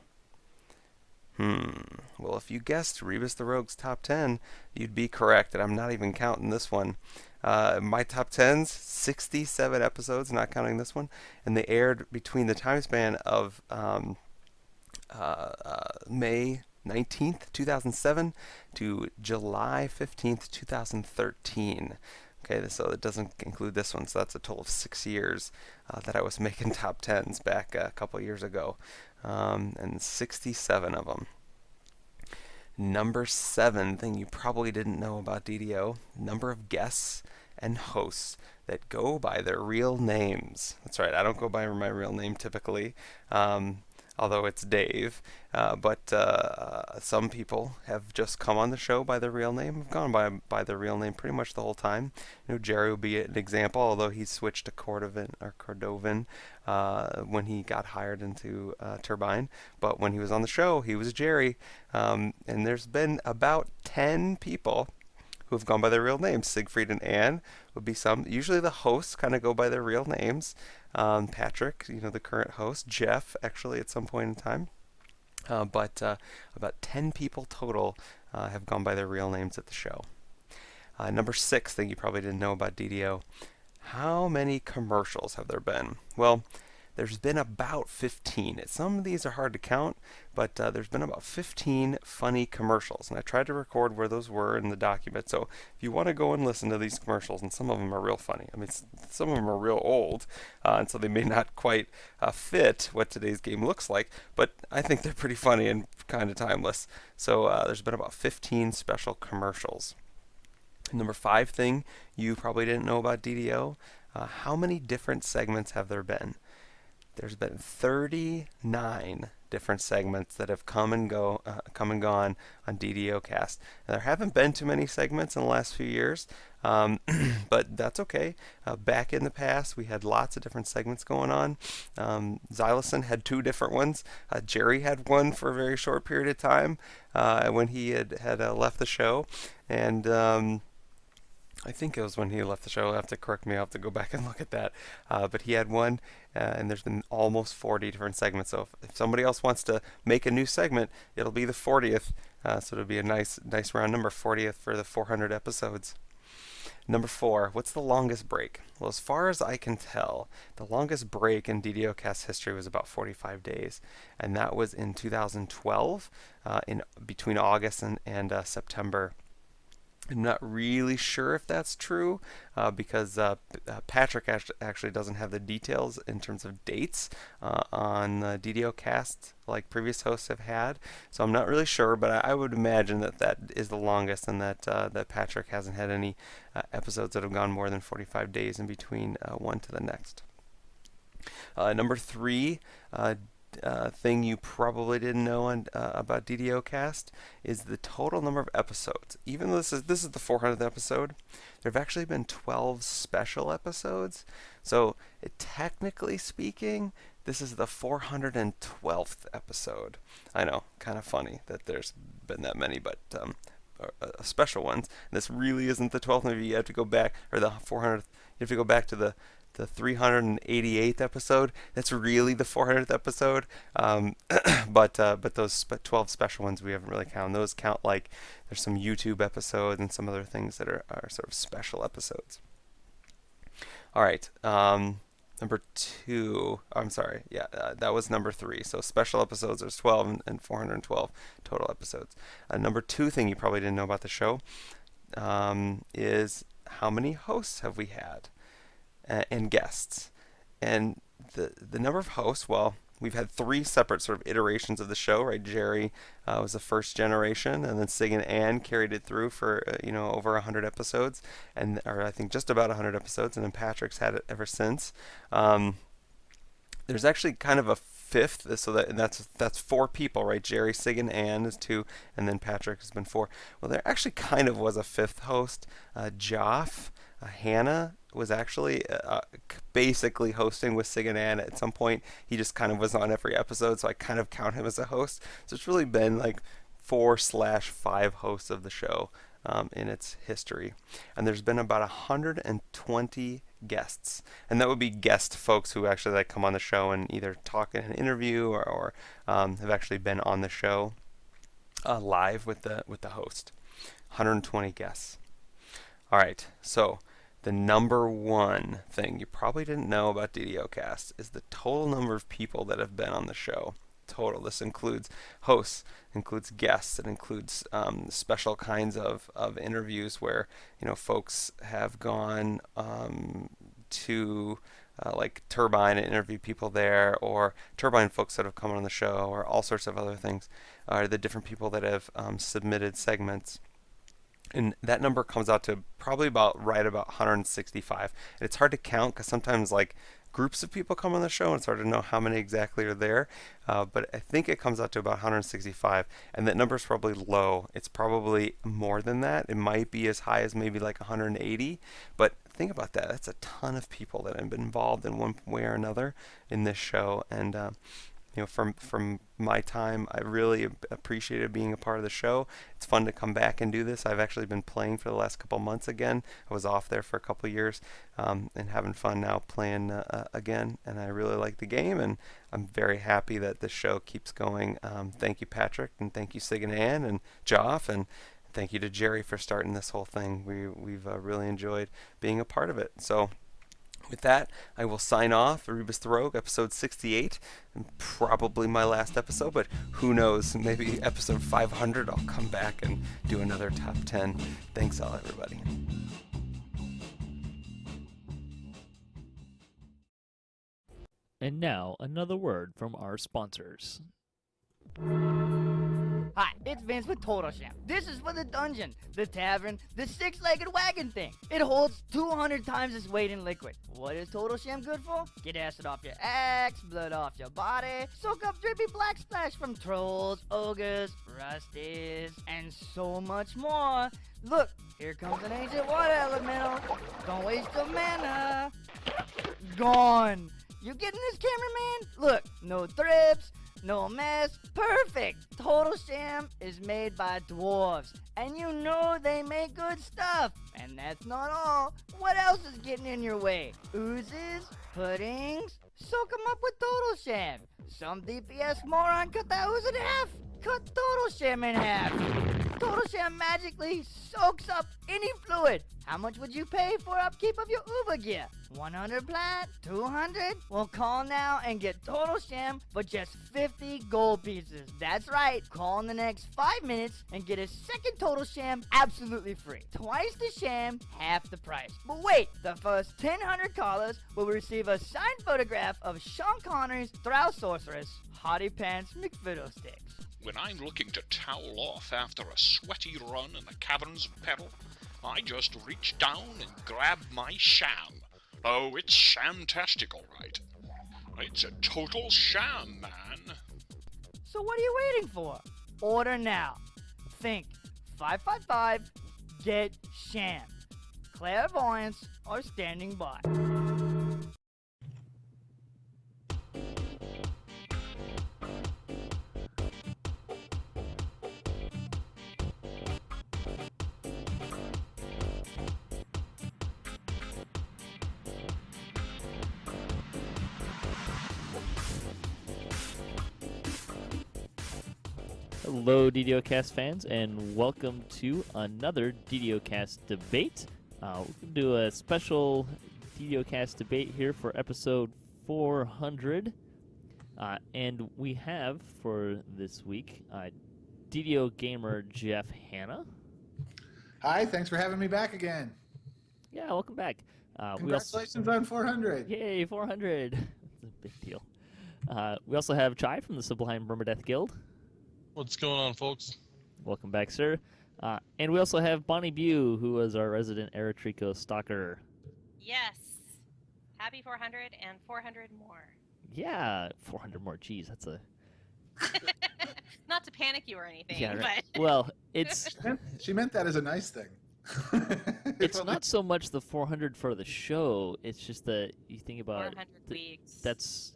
Well, if you guessed Reebus the Rogue's top 10, you'd be correct, and I'm not even counting this one. My top 10's 67 episodes, not counting this one, and they aired between the time span of May 19th, 2007 to July 15th, 2013. Okay, so it doesn't include this one, so that's a total of 6 years that I was making top 10s back a couple years ago, and 67 of them. Number 7 thing you probably didn't know about DDO, number of guests and hosts that go by their real names. That's right, I don't go by my real name typically. although it's Dave. But some people have just come on the show by their real name, have gone by their real name pretty much the whole time. Jerry would be an example, although he switched to Cordovan when he got hired into Turbine. But when he was on the show, he was Jerry. And there's been about 10 people who have gone by their real names. Sigfried and Anne would be some. Usually the hosts kind of go by their real names. Patrick, the current host. Geoff, actually, at some point in time. But about 10 people total have gone by their real names at the show. Number 6 thing you probably didn't know about DDO. How many commercials have there been? Well, there's been about 15. Some of these are hard to count, but there's been about 15 funny commercials. And I tried to record where those were in the document. So if you want to go and listen to these commercials, and some of them are real funny. I mean, some of them are real old, and so they may not quite fit what today's game looks like. But I think they're pretty funny and kind of timeless. So there's been about 15 special commercials. Number 5 thing you probably didn't know about DDO. How many different segments have there been? There's been 39 different segments that have come and gone on DDOcast. And there haven't been too many segments in the last few years, but that's okay. Back in the past, we had lots of different segments going on. Xylison had 2 different ones. Jerry had one for a very short period of time when he had left the show, and I think it was when he left the show. I'll have to correct me. I'll have to go back and look at that. But he had one, and there's been almost 40 different segments. So if somebody else wants to make a new segment, it'll be the 40th. So it'll be a nice round number, 40th for the 400 episodes. Number 4, what's the longest break? Well, as far as I can tell, the longest break in DDOcast history was about 45 days. And that was in 2012, in between August and September. I'm not really sure if that's true because Patrick actually doesn't have the details in terms of dates on DDOcast like previous hosts have had. So I'm not really sure, but I would imagine that is the longest, and that Patrick hasn't had any episodes that have gone more than 45 days in between one to the next. Number 3, thing you probably didn't know about DDOcast is the total number of episodes. Even though this is the 400th episode, there have actually been 12 special episodes. So technically speaking, this is the 412th episode. I know, kind of funny that there's been that many, but special ones. This really isn't the 12th. Maybe you have to go back, or the 400th. You have to go back to the 388th episode. That's really the 400th episode. But those 12 special ones we haven't really counted. Those count like there's some YouTube episodes and some other things that are sort of special episodes. All right. Number 2. I'm sorry. Yeah, that was number 3. So special episodes, there's 12 and 412 total episodes. Number 2 thing you probably didn't know about the show is how many hosts have we had? And guests. And the number of hosts, well, we've had 3 separate sort of iterations of the show, right? Jerry was the first generation, and then Sig and Ann carried it through for over 100 episodes, or I think just about 100 episodes, and then Patrick's had it ever since. There's actually kind of a 5th, so that's 4 people, right? Jerry, Sig, and Ann is 2, and then Patrick has been 4. Well, there actually kind of was a 5th host. Geoff, Hanna was actually basically hosting with Sig and Ann at some point. He just kind of was on every episode, so I kind of count him as a host. So it's really been like 4/5 hosts of the show in its history. And there's been about 120 guests. And that would be guest folks who actually come on the show and either talk in an interview or have actually been on the show live with the host. 120 guests. All right, so the number 1 thing you probably didn't know about DDOcast is the total number of people that have been on the show. Total. This includes hosts, includes guests, it includes special kinds of interviews where folks have gone to like Turbine and interview people there, or Turbine folks that have come on the show, or all sorts of other things, or the different people that have submitted segments. And that number comes out to probably about 165. And it's hard to count because sometimes groups of people come on the show, and it's hard to know how many exactly are there. But I think it comes out to about 165, and that number is probably low. It's probably more than that. It might be as high as maybe like 180. But think about that. That's a ton of people that have been involved in one way or another in this show, and from my time, I really appreciated being a part of the show. It's fun to come back and do this. I've actually been playing for the last couple months again. I was off there for a couple years, and having fun now playing again. And I really like the game, and I'm very happy that the show keeps going. Thank you, Patrick, and thank you, Sig and Ann, and Geoff, and thank you to Jerry for starting this whole thing. We've really enjoyed being a part of it. So, with that, I will sign off. Reebus the Rogue, episode 68, and probably my last episode, but who knows? Maybe episode 500 I'll come back and do another top 10. Thanks all, everybody. And now, another word from our sponsors. Hi, it's Vince with Total Sham. This is for the dungeon, the tavern, the six-legged wagon thing. It holds 200 times its weight in liquid. What is Total Sham good for? Get acid off your axe, blood off your body, soak up drippy black splash from trolls, ogres, rusties, and so much more. Look, here comes an ancient water elemental. Don't waste your mana. Gone. You getting this, cameraman? Look, no thrips. No mess, perfect! Total Sham is made by dwarves, and you know they make good stuff. And that's not all. What else is getting in your way? Oozes? Puddings? Soak them up with Total Sham. Some DPS moron cut that ooze in half. Cut Total Sham in half. Total Sham magically soaks up any fluid. How much would you pay for upkeep of your Uber gear? 100 plat? 200? Well, call now and get Total Sham for just 50 gold pieces. That's right. Call in the next 5 minutes and get a second Total Sham absolutely free. Twice the sham, half the price. But wait, the first 1,000 callers will receive a signed photograph of Sean Connery's Drow Sorceress, Hottie Pants McFiddlesticks. When I'm looking to towel off after a sweaty run in the caverns of peril, I just reach down and grab my sham. Oh, it's shamtastic, all right. It's a total sham, man. So what are you waiting for? Order now. Think 555, get sham. Clairvoyants are standing by. Hello, DDOCast fans, and welcome to another DDOCast debate. We're going to do a special DDOCast debate here for episode 400. And we have, for this week, DDO gamer Geoff Hanna. Hi, thanks for having me back again. Yeah, welcome back. Congratulations on 400. Yay, 400. That's a big deal. We also have Chai from the Sublime Permadeath Guild. What's going on, folks? Welcome back, sir. And we also have Bonnie Bew, who is our resident Eretrico stalker. Yes. Happy 400 and 400 more. Yeah, 400 more. Jeez, that's a... Not to panic you or anything, Yeah, right. but... Well, it's... She meant that as a nice thing. It's not so much the 400 for the show. It's just that you think about... 400 weeks. That's...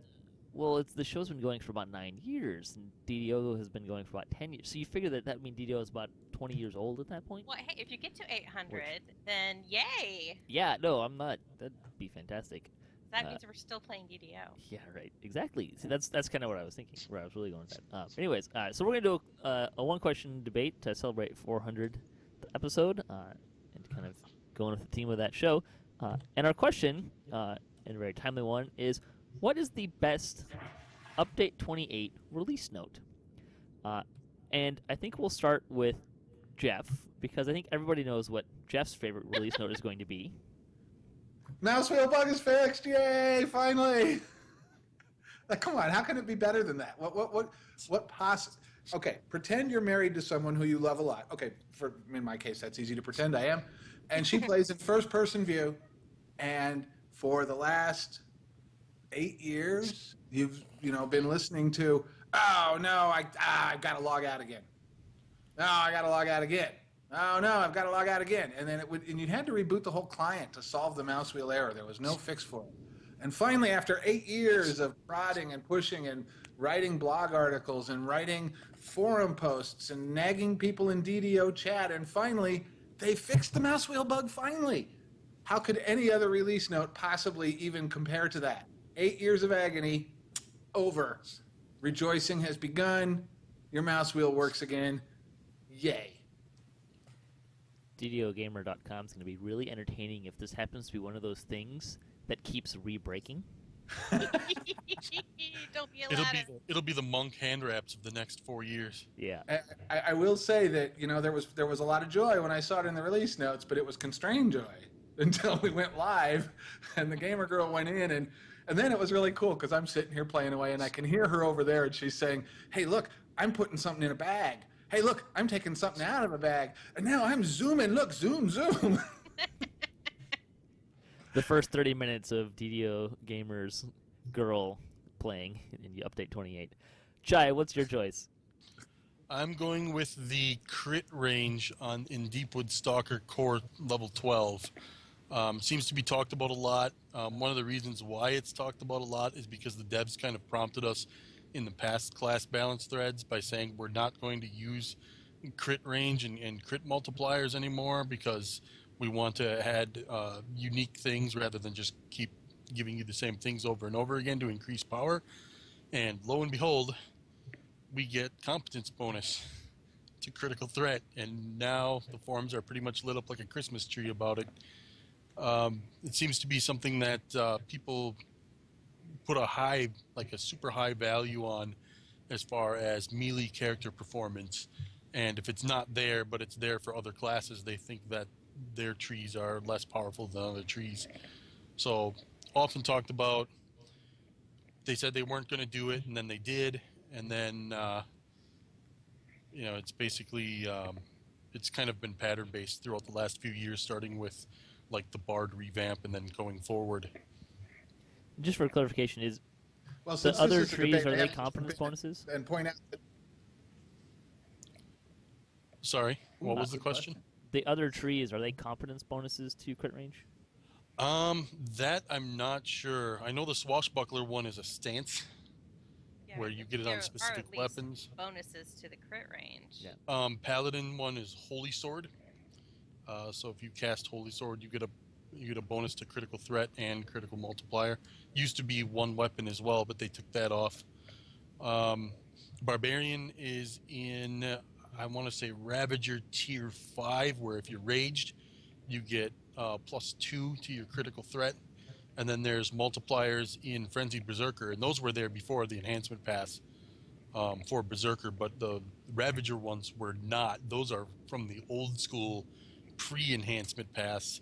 Well, the show's been going for about 9 years, and DDO has been going for about 10 years. So you figure that means DDO is about 20 years old at that point? Well, hey, if you get to 800, then yay! Yeah, no, I'm not. That'd be fantastic. That means we're still playing DDO. Yeah, right. Exactly. See, that's kind of what I was thinking, where I was really going with that. Anyways, so we're going to do a one-question debate to celebrate 400th episode, and kind of going with the theme of that show. And our question, and a very timely one, is... What is the best Update 28 release note? And I think we'll start with Geoff, because I think everybody knows what Geoff's favorite release note is going to be. Mouse wheel bug is fixed! Yay! Finally! Like, come on, how can it be better than that? What Okay, pretend you're married to someone who you love a lot. Okay, in my case, that's easy to pretend I am. And she plays in first-person view, and for the last 8 years, you've been listening to, oh no, I've got to log out again. No, I got to log out again. Oh no, I've got to log out again. And then and you had to reboot the whole client to solve the mouse wheel error. There was no fix for it. And finally, after 8 years of prodding and pushing and writing blog articles and writing forum posts and nagging people in DDO chat, and finally, they fixed the mouse wheel bug finally. How could any other release note possibly even compare to that? 8 years of agony, over. Rejoicing has begun. Your mouse wheel works again. Yay. DDOgamer.com is going to be really entertaining if this happens to be one of those things that keeps re-breaking. Don't be a ladder. It'll be the monk hand wraps of the next 4 years. Yeah. I will say that there was a lot of joy when I saw it in the release notes, but it was constrained joy until we went live and the gamer girl went in, and then it was really cool because I'm sitting here playing away and I can hear her over there and she's saying, "Hey, look, I'm putting something in a bag. Hey, look, I'm taking something out of a bag, and now I'm zooming. Look, zoom, zoom." The first 30 minutes of DDO Gamer's girl playing in the update 28. Chai, what's your choice? I'm going with the crit range in Deepwood Stalker Core level 12. Seems to be talked about a lot. One of the reasons why it's talked about a lot is because the devs kind of prompted us in the past class balance threads by saying we're not going to use crit range and crit multipliers anymore because we want to add unique things rather than just keep giving you the same things over and over again to increase power. And lo and behold, we get competence bonus to critical threat, and now the forums are pretty much lit up like a Christmas tree about it. It seems to be something that people put a super high value on as far as melee character performance, and if it's not there but it's there for other classes, they think that their trees are less powerful than other trees. So often talked about, they said they weren't going to do it and then they did, and then it's basically it's kind of been pattern based throughout the last few years, starting with like the Bard revamp and then going forward. Just for clarification, is well, the other trees, are they competence bonuses? And point out that Sorry, what was the question? The other trees, are they competence bonuses to crit range? That I'm not sure. I know the Swashbuckler one is a stance, where you get it on specific weapons. Bonuses to the crit range. Yeah. Paladin one is Holy Sword. So if you cast Holy Sword, you get a bonus to critical threat and critical multiplier. Used to be one weapon as well, but they took that off. Barbarian is in, I want to say, Ravager tier 5, where if you're raged, you get +2 to your critical threat. And then there's multipliers in Frenzied Berserker, and those were there before the enhancement pass for Berserker, but the Ravager ones were not. Those are from the old school pre-enhancement pass,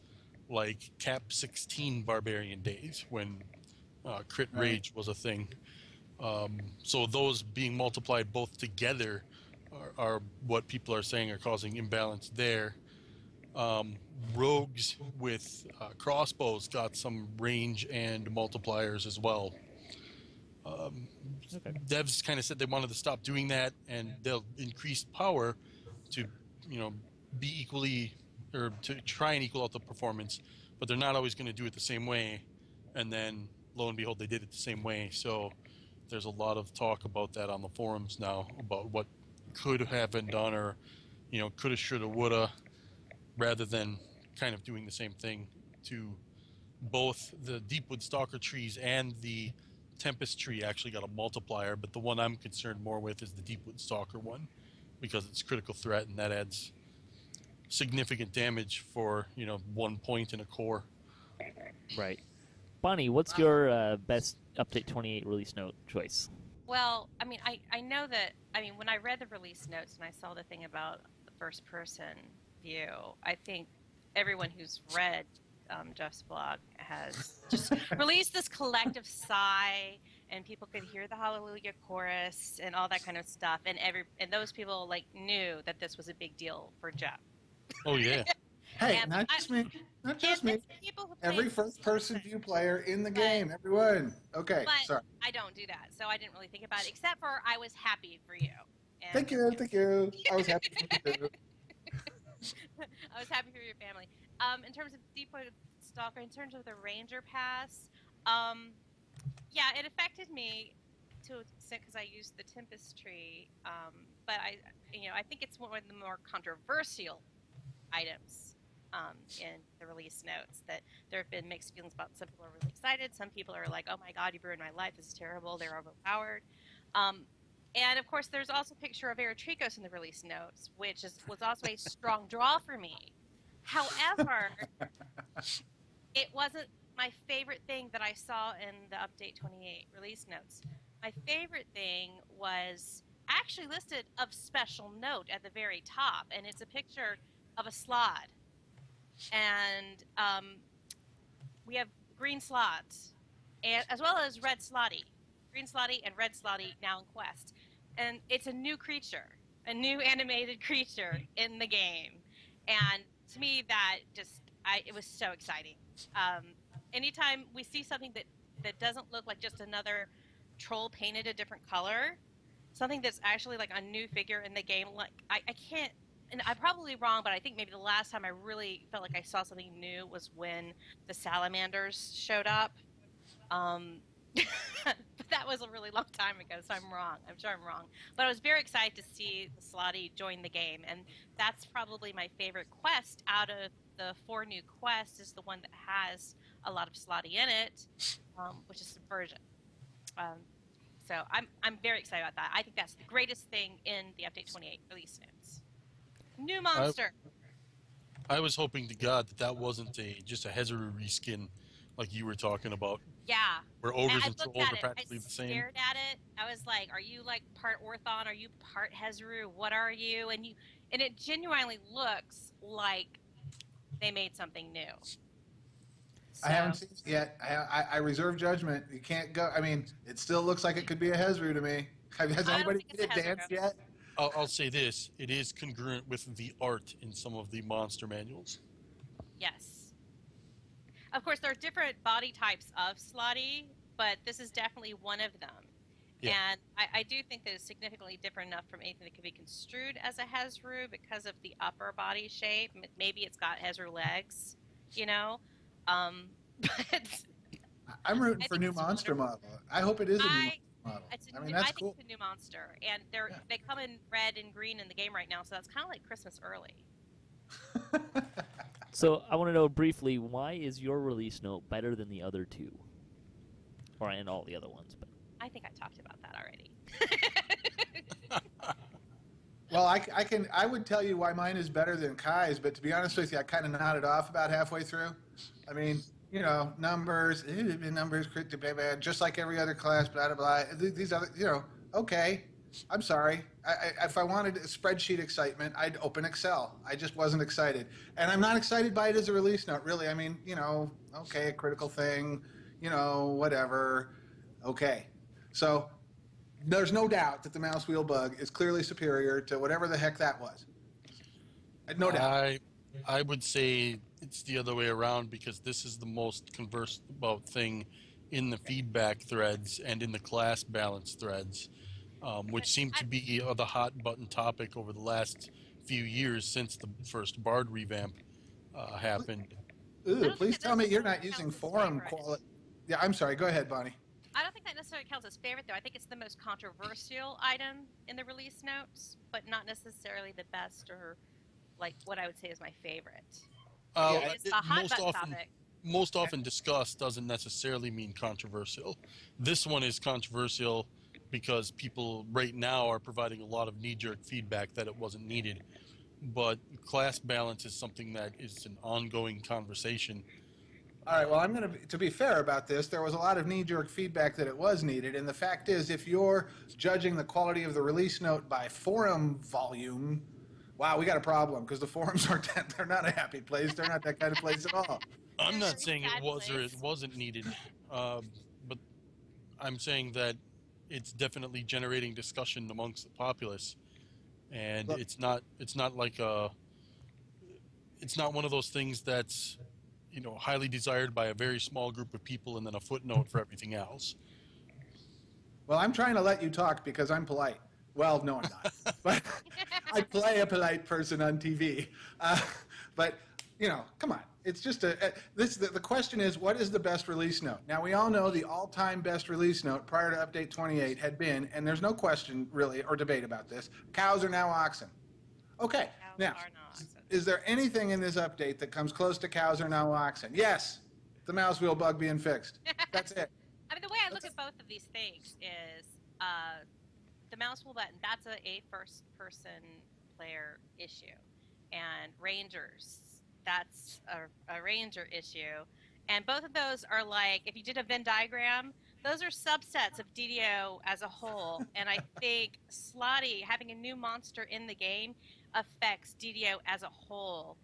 like Cap 16 Barbarian days when crit rage was a thing. So those being multiplied both together are what people are saying are causing imbalance there. Rogues with crossbows got some range and multipliers as well. Devs kind of said they wanted to stop doing that, and they'll increase power to, be equally, or to try and equal out the performance, but they're not always going to do it the same way. And then, lo and behold, they did it the same way. So there's a lot of talk about that on the forums now, about what could have been done, or, coulda, shoulda, woulda, rather than kind of doing the same thing to both the Deepwood Stalker trees and the Tempest tree. Actually got a multiplier, but the one I'm concerned more with is the Deepwood Stalker one, because it's critical threat, and that adds significant damage for 1 point in a core. Right. Bonnie, what's your best update 28 release note choice? Well, I know that, when I read the release notes and I saw the thing about the first person view, I think everyone who's read Geoff's blog has just released this collective sigh, and people could hear the Hallelujah chorus and all that kind of stuff, and those people knew that this was a big deal for Geoff. Oh yeah. Hey, And not just me. Not just me. it's people who play Every first-person view player in the game. Everyone. Okay, but sorry. I don't do that, so I didn't really think about it. Except for I was happy for you. And Thank you. I was happy for you too. I was happy for your family. In terms of Deepwood Stalker, in terms of the Ranger Pass, yeah, it affected me to an extent because I used the Tempest Tree. But I think it's one of the more controversial items in the release notes. That there have been mixed feelings about. Some people are really excited. Some people are like, "Oh my God, you've ruined my life. This is terrible. They're overpowered." And of course, there's also a picture of Eritrikos in the release notes, which was also a strong draw for me. However, it wasn't my favorite thing that I saw in the Update 28 release notes. My favorite thing was actually listed of special note at the very top, and it's a picture of a slod. And we have green slots, and as well as red slotty. Green slotty and red slotty now in Quest. And it's a new creature, a new animated creature in the game. And to me, that it was so exciting. Anytime we see something that doesn't look like just another troll painted a different color, something that's actually like a new figure in the game, like I can't, and I'm probably wrong, but I think maybe the last time I really felt like I saw something new was when the salamanders showed up. But that was a really long time ago, so I'm wrong. I'm sure I'm wrong. But I was very excited to see the Slotty join the game, and that's probably my favorite quest out of the 4 new quests is the one that has a lot of Slotty in it, which is Subversion. So I'm very excited about that. I think that's the greatest thing in the Update 28 release notes. New monster. I was hoping to God that wasn't just a Hezaru reskin like you were talking about. Yeah. Where ogres and looked trolls at are it. practically the same. I stared at it. I was like, are you like part Orthon? Are you part Hezaru? What are you? And it genuinely looks like they made something new. I haven't seen it yet. I reserve judgment. You can't go. I mean, it still looks like it could be a Hezru to me. Has anybody seen it dance yet? I'll say this. It is congruent with the art in some of the monster manuals. Yes. Of course, there are different body types of Slotty, but this is definitely one of them. Yeah. And I do think that it's significantly different enough from anything that could be construed as a Hezru because of the upper body shape. Maybe it's got Hezru legs, but I'm rooting for new monster model. I hope it is a new monster model. That's cool. I think it's a new monster, and they come in red and green in the game right now, so that's kind of like Christmas early. So I want to know briefly, why is your release note better than the other 2, and all the other ones? But I think I talked about that already. Well, I would tell you why mine is better than Kai's, but to be honest with you, I kind of nodded off about halfway through. I mean, numbers, just like every other class, blah, blah, blah. These other, okay. I'm sorry. If I wanted spreadsheet excitement, I'd open Excel. I just wasn't excited. And I'm not excited by it as a release note, really. I mean, okay, a critical thing, whatever. Okay. So there's no doubt that the mouse wheel bug is clearly superior to whatever the heck that was. No doubt. I would say it's the other way around because this is the most conversed about thing in the feedback threads and in the class balance threads, which seem to be the hot button topic over the last few years since the first Bard revamp happened. Ooh, please tell me you're not using forum quality. Yeah, I'm sorry. Go ahead, Bonnie. I don't think that necessarily counts as favorite, though. I think it's the most controversial item in the release notes, but not necessarily the best or like what I would say is my favorite. It's a hot button topic. Most often discussed doesn't necessarily mean controversial. This one is controversial because people right now are providing a lot of knee-jerk feedback that it wasn't needed. But class balance is something that is an ongoing conversation. All right, well, to be fair about this, there was a lot of knee-jerk feedback that it was needed, and the fact is, if you're judging the quality of the release note by forum volume, wow, we got a problem, because the forums they're not a happy place. They're not that kind of place at all. I'm not saying it was or it wasn't needed, but I'm saying that it's definitely generating discussion amongst the populace, and it's not like it's not one of those things that's, highly desired by a very small group of people and then a footnote for everything else. Well, I'm trying to let you talk because I'm polite. Well, no, I'm not. But I play a polite person on TV. But, come on. It's just the question is, what is the best release note? Now, we all know the all-time best release note prior to Update 28 had been, and there's no question really or debate about this, cows are now oxen. Okay, now, is there anything in this update that comes close to cows are now oxen? Yes, the mouse wheel bug being fixed. That's it. I mean, the way I look at both of these things is the mouse wheel button, that's a first-person player issue. And Rangers, that's a Ranger issue. And both of those are like, if you did a Venn diagram, those are subsets of DDO as a whole. And I think Slotty, having a new monster in the game, affects DDO as a whole,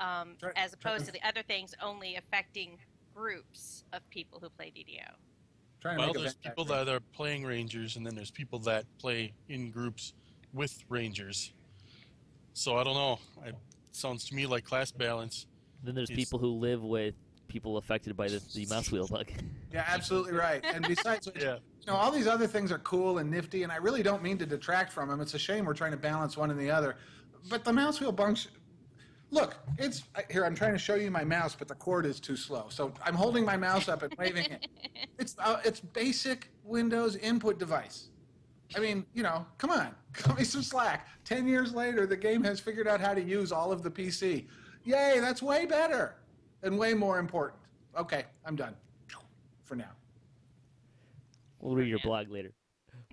as opposed to the other things only affecting groups of people who play DDO. Well, there's people that are playing Rangers, and then there's people that play in groups with Rangers. So I don't know. It sounds to me like class balance. Then there's people who live with people affected by the mouse wheel bug. Yeah, absolutely right. And besides, all these other things are cool and nifty, and I really don't mean to detract from them. It's a shame we're trying to balance one and the other. But the mouse wheel bunch, look, here, I'm trying to show you my mouse, but the cord is too slow. So I'm holding my mouse up and waving it. It's basic Windows input device. I mean, come on, cut me some slack. 10 years later, the game has figured out how to use all of the PC. Yay, that's way better and way more important. Okay, I'm done for now. We'll read your blog later.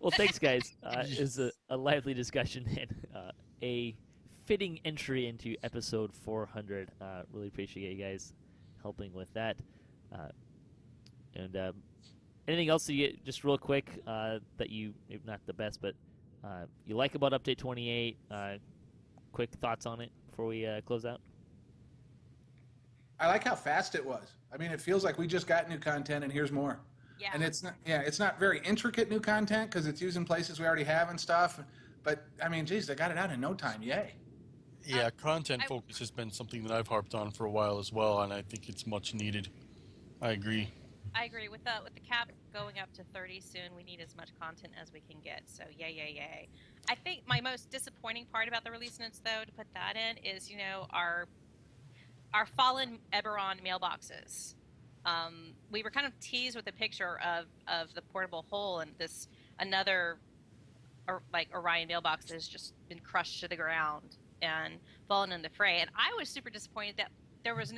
Well, thanks, guys. It was a lively discussion and a fitting entry into episode 400. Really appreciate you guys helping with that. And anything else you get, just real quick, that you, maybe not the best, but you like about Update 28? Quick thoughts on it before we close out? I like how fast it was. I mean, it feels like we just got new content and here's more. Yeah. And it's not very intricate new content because it's using places we already have and stuff. But I mean, geez, they got it out in no time. Yay. Yeah, content focus has been something that I've harped on for a while as well, and I think it's much needed. I agree. I agree. With the cap going up to 30 soon, we need as much content as we can get. So yay. I think my most disappointing part about the release notes, though, to put that in, is our fallen Eberron mailboxes. We were kind of teased with a picture of the portable hole, and another Orion mailbox that has just been crushed to the ground and fallen in the fray. And I was super disappointed that there's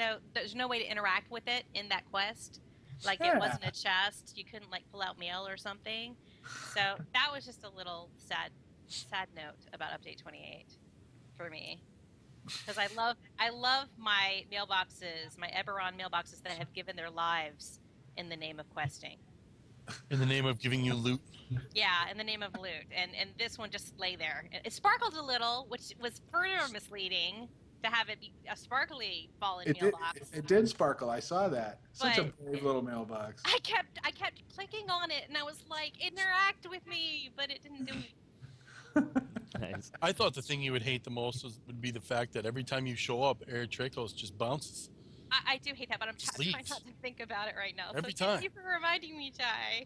no way to interact with it in that quest. Like, it wasn't a chest. You couldn't pull out mail or something. So that was just a little sad note about Update 28 for me. Because I love my mailboxes, my Eberron mailboxes that have given their lives in the name of questing. In the name of giving you loot. Yeah, in the name of loot. And this one just lay there. It sparkled a little, which was further misleading to have it be a sparkly fallen mailbox. It did sparkle. I saw that. Such a brave little mailbox. I kept clicking on it, and I was like, interact with me, but it didn't do it. Nice. I thought the thing you would hate the most would be the fact that every time you show up, Eritrikos just bounces. I do hate that, but I'm trying not to think about it right now. Every so time. Thank you for reminding me, Jai.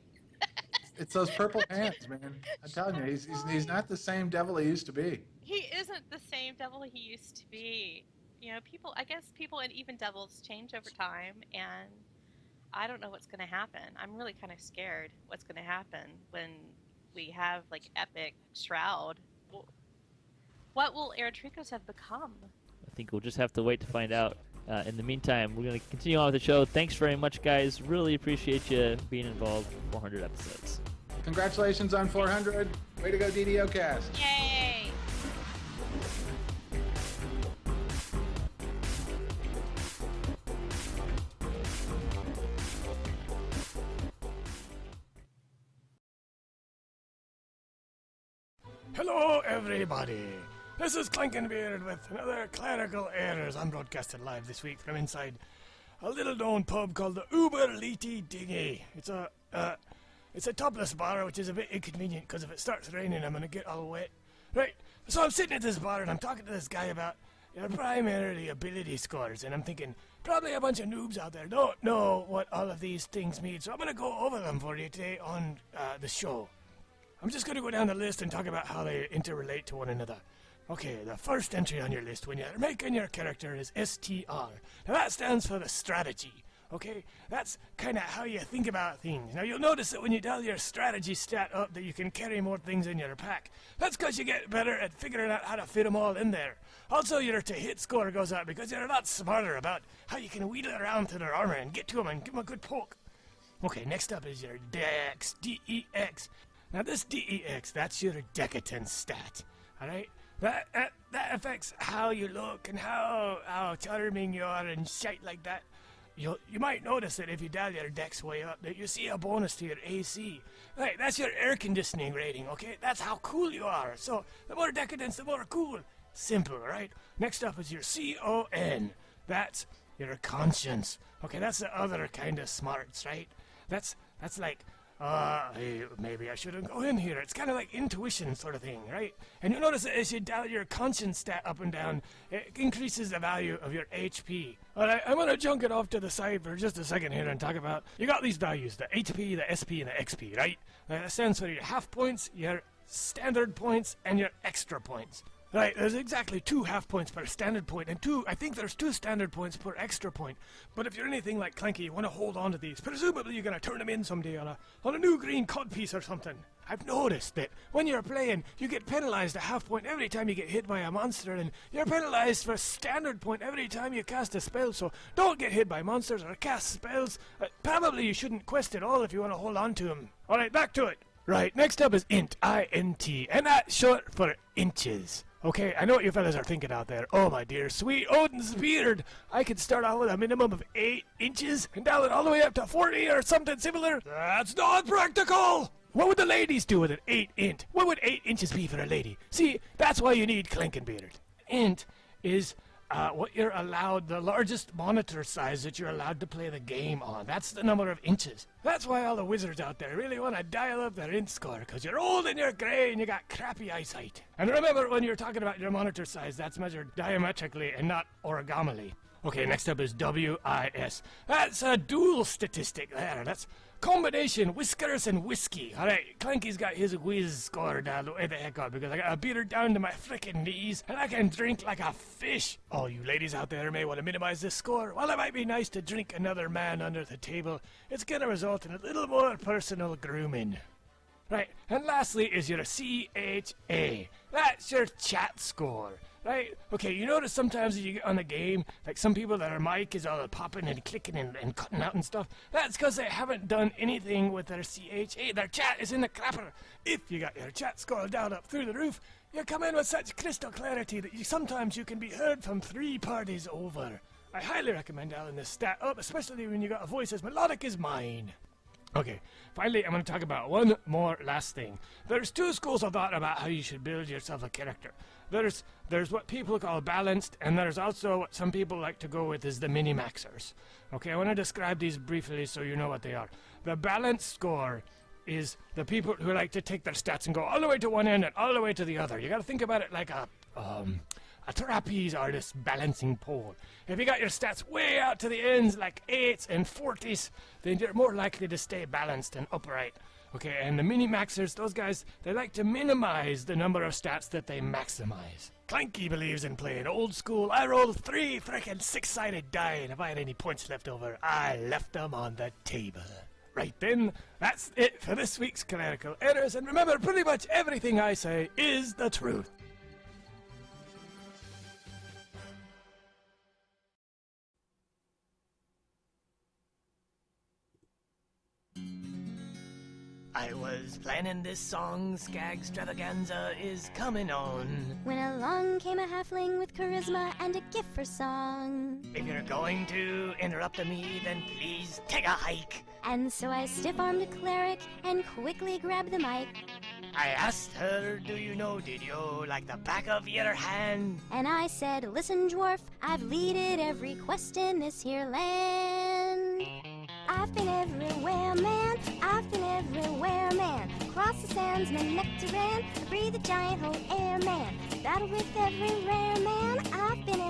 It's those purple hands, man. I'm telling you, he's not the same devil he used to be. He isn't the same devil he used to be. I guess people and even devils change over time, and I don't know what's going to happen. I'm really kind of scared what's going to happen when we have, Epic Shroud. What will Eritrikos have become? I think we'll just have to wait to find out. In the meantime, we're going to continue on with the show. Thanks very much, guys. Really appreciate you being involved in 400 episodes. Congratulations on 400. Way to go, DDOcast. Yay! Hello, everybody. This is Clankenbeard with another Clerical Errors. I'm broadcasted live this week from inside a little-known pub called the Uber Leety Dinghy. It's a topless bar, which is a bit inconvenient because if it starts raining, I'm gonna get all wet. Right. So I'm sitting at this bar and I'm talking to this guy about They're primarily ability scores, and I'm thinking probably a bunch of noobs out there don't know what all of these things mean, so I'm going to go over them for you today on the show. I'm just going to go down the list and talk about how they interrelate to one another. Okay, the first entry on your list when you're making your character is STR. Now that stands for the strategy. Okay, that's kind of how you think about things. Now you'll notice that when you dial your strategy stat up that you can carry more things in your pack. That's because you get better at figuring out how to fit them all in there. Also, your to-hit score goes up because you're a lot smarter about how you can wheedle around through their armor and get to them and give them a good poke. Okay, next up is your Dex, D-E-X. Now this DEX, that's your decadence stat, alright? That affects how you look and how charming you are and shit like that. You might notice that if you dial your dex way up, that you see a bonus to your AC. Right, that's your air conditioning rating, okay? That's how cool you are. So the more decadence, the more cool. Simple, right? Next up is your CON. That's your conscience. Okay, that's the other kind of smarts, right? That's like, hey, maybe I shouldn't go in here. It's kind of like intuition sort of thing, right? And you'll notice that as you dial your conscience stat up and down, it increases the value of your HP. All right, I'm going to junk it off to the side for just a second here and talk about, you got these values, the HP, the SP, and the XP, right? That stands for your half points, your standard points, and your extra points. Right, there's exactly 2 half points per standard point, and I think there's 2 standard points per extra point. But if you're anything like Clanky, you want to hold on to these. Presumably you're going to turn them in someday on a new green codpiece or something. I've noticed that when you're playing, you get penalized a half point every time you get hit by a monster, and you're penalized for a standard point every time you cast a spell, so don't get hit by monsters or cast spells. Probably you shouldn't quest at all if you want to hold on to them. Alright, back to it. Right, next up is INT, I-N-T, and that's short for inches. Okay, I know what you fellas are thinking out there. Oh my dear, sweet Odin's beard! I could start out with a minimum of 8 inches and dial it all the way up to 40 or something similar. That's not practical! What would the ladies do with an 8 int? What would 8 inches be for a lady? See, that's why you need Clankenbeard. Int is what you're allowed, the largest monitor size that you're allowed to play the game on. That's the number of inches. That's why all the wizards out there really want to dial up their int score, because you're old and you're grey and you got crappy eyesight. And remember, when you're talking about your monitor size, that's measured diametrically and not origamically. Okay, next up is WIS. That's a dual statistic there. That's combination whiskers and whiskey. Alright, Clanky's got his whiz score down the way the heck up because I got a beater down to my frickin' knees and I can drink like a fish. All you ladies out there may want to minimize this score. While it might be nice to drink another man under the table, it's gonna result in a little more personal grooming. Right, and lastly is your CHA. That's your chat score. Right? Okay, you notice sometimes as you get on a game, like some people their mic is all popping and clicking and cutting out and stuff. That's because they haven't done anything with their CHA. Their chat is in the crapper. If you got your chat score down up through the roof, you come in with such crystal clarity that sometimes you can be heard from 3 parties over. I highly recommend dialing this stat up, especially when you got a voice as melodic as mine. Okay, finally I'm going to talk about one more last thing. There's 2 schools of thought about how you should build yourself a character. There's what people call balanced, and there's also what some people like to go with is the mini-maxers. Okay, I want to describe these briefly so you know what they are. The balanced score is the people who like to take their stats and go all the way to one end and all the way to the other. You got to think about it like a trapeze artist balancing pole. If you got your stats way out to the ends like 8s and 40s, then you're more likely to stay balanced and upright. Okay, and the mini-maxers, those guys, they like to minimize the number of stats that they maximize. Clanky believes in playing old school. I rolled 3 frickin' 6-sided die, and if I had any points left over, I left them on the table. Right then, that's it for this week's Clerical Errors, and remember, pretty much everything I say is the truth. I was planning this song, Skagstravaganza is coming on. When along came a halfling with charisma and a gift for song. If you're going to interrupt me, then please take a hike. And so I stiff-armed a cleric and quickly grabbed the mic. I asked her, do you know Didio like the back of your hand? And I said, listen, dwarf, I've leaded every quest in this here land. I've been everywhere, man. I've been everywhere, man. Across the sands and the nectaran, to breathe the giant whole air, man. Battle with every rare man. I've been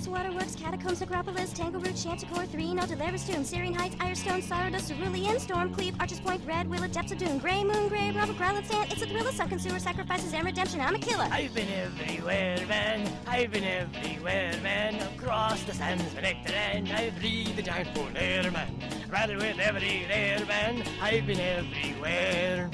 Fortress, Waterworks, Catacombs, Necropolis, Tangleroot, Chanticleer, 3, No Deliverance Tomb, Syrian Heights, Irestone, Stardust, Cerulean, Stormcleave, Archer's Point, Red Willow, Depths of Doom, Grey Moon, Grey Bravo, Growlithe Sand, It's a Thriller, Sunken Sewer, Sacrifices, and Redemption, I'm a killer. I've been everywhere, man. I've been everywhere, man. Across the sands of Nectarine, I breathe the giant polar air, man. Rather with every air, man. I've been everywhere.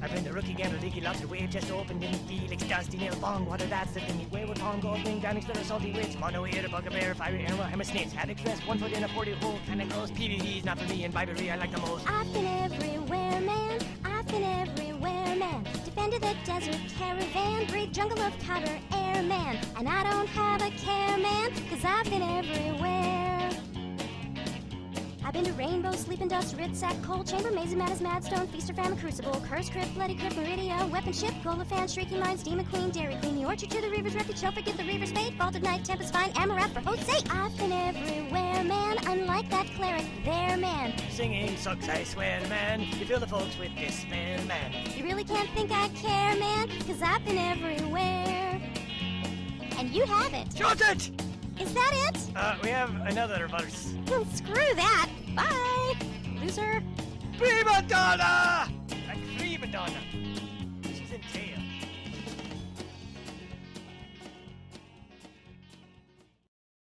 I've been the rookie gambler, leaky lobster wave, just opened in Felix, Dusty, Nail, Bong, water, that's the thing. Wayward Tom, Gold Wing, Down Explorer, Salty Wits, Mono Ear, Bugbear, Fiery Animal, Hammer Snakes, Had Express, 1 foot in a 40 hole, kinda gross, PvP's not for me, and Vibery I like the most. I've been everywhere, man. I've been everywhere, man. Defended the desert caravan, breathed jungle of cover air, man. And I don't have a care, man, cause I've been everywhere. I've been to Rainbow, Sleeping Dust, Ritsack, Cold Chamber, Mazy Madness, Madstone, Feaster, Famine, Crucible, Curse Crypt, Bloody Crypt, Meridia, Weapon Ship, Golifan, Shrieking Mines, Demon Queen, Dairy Queen, the Orchard to the Reaver's Refuge, Shall Forget the Reaver's Fate, Vault of Night, Tempest Fine, Amaranth for hosts' sake. I've been everywhere, man, unlike that cleric there, man. Singing sucks, I swear, man. You fill the folks with despair, man. You really can't think I care, man, cause I've been everywhere. And you haven't. Shortage! Is that it? We have another verse. Well, screw that. Bye, loser. Prima donna! Like free Madonna.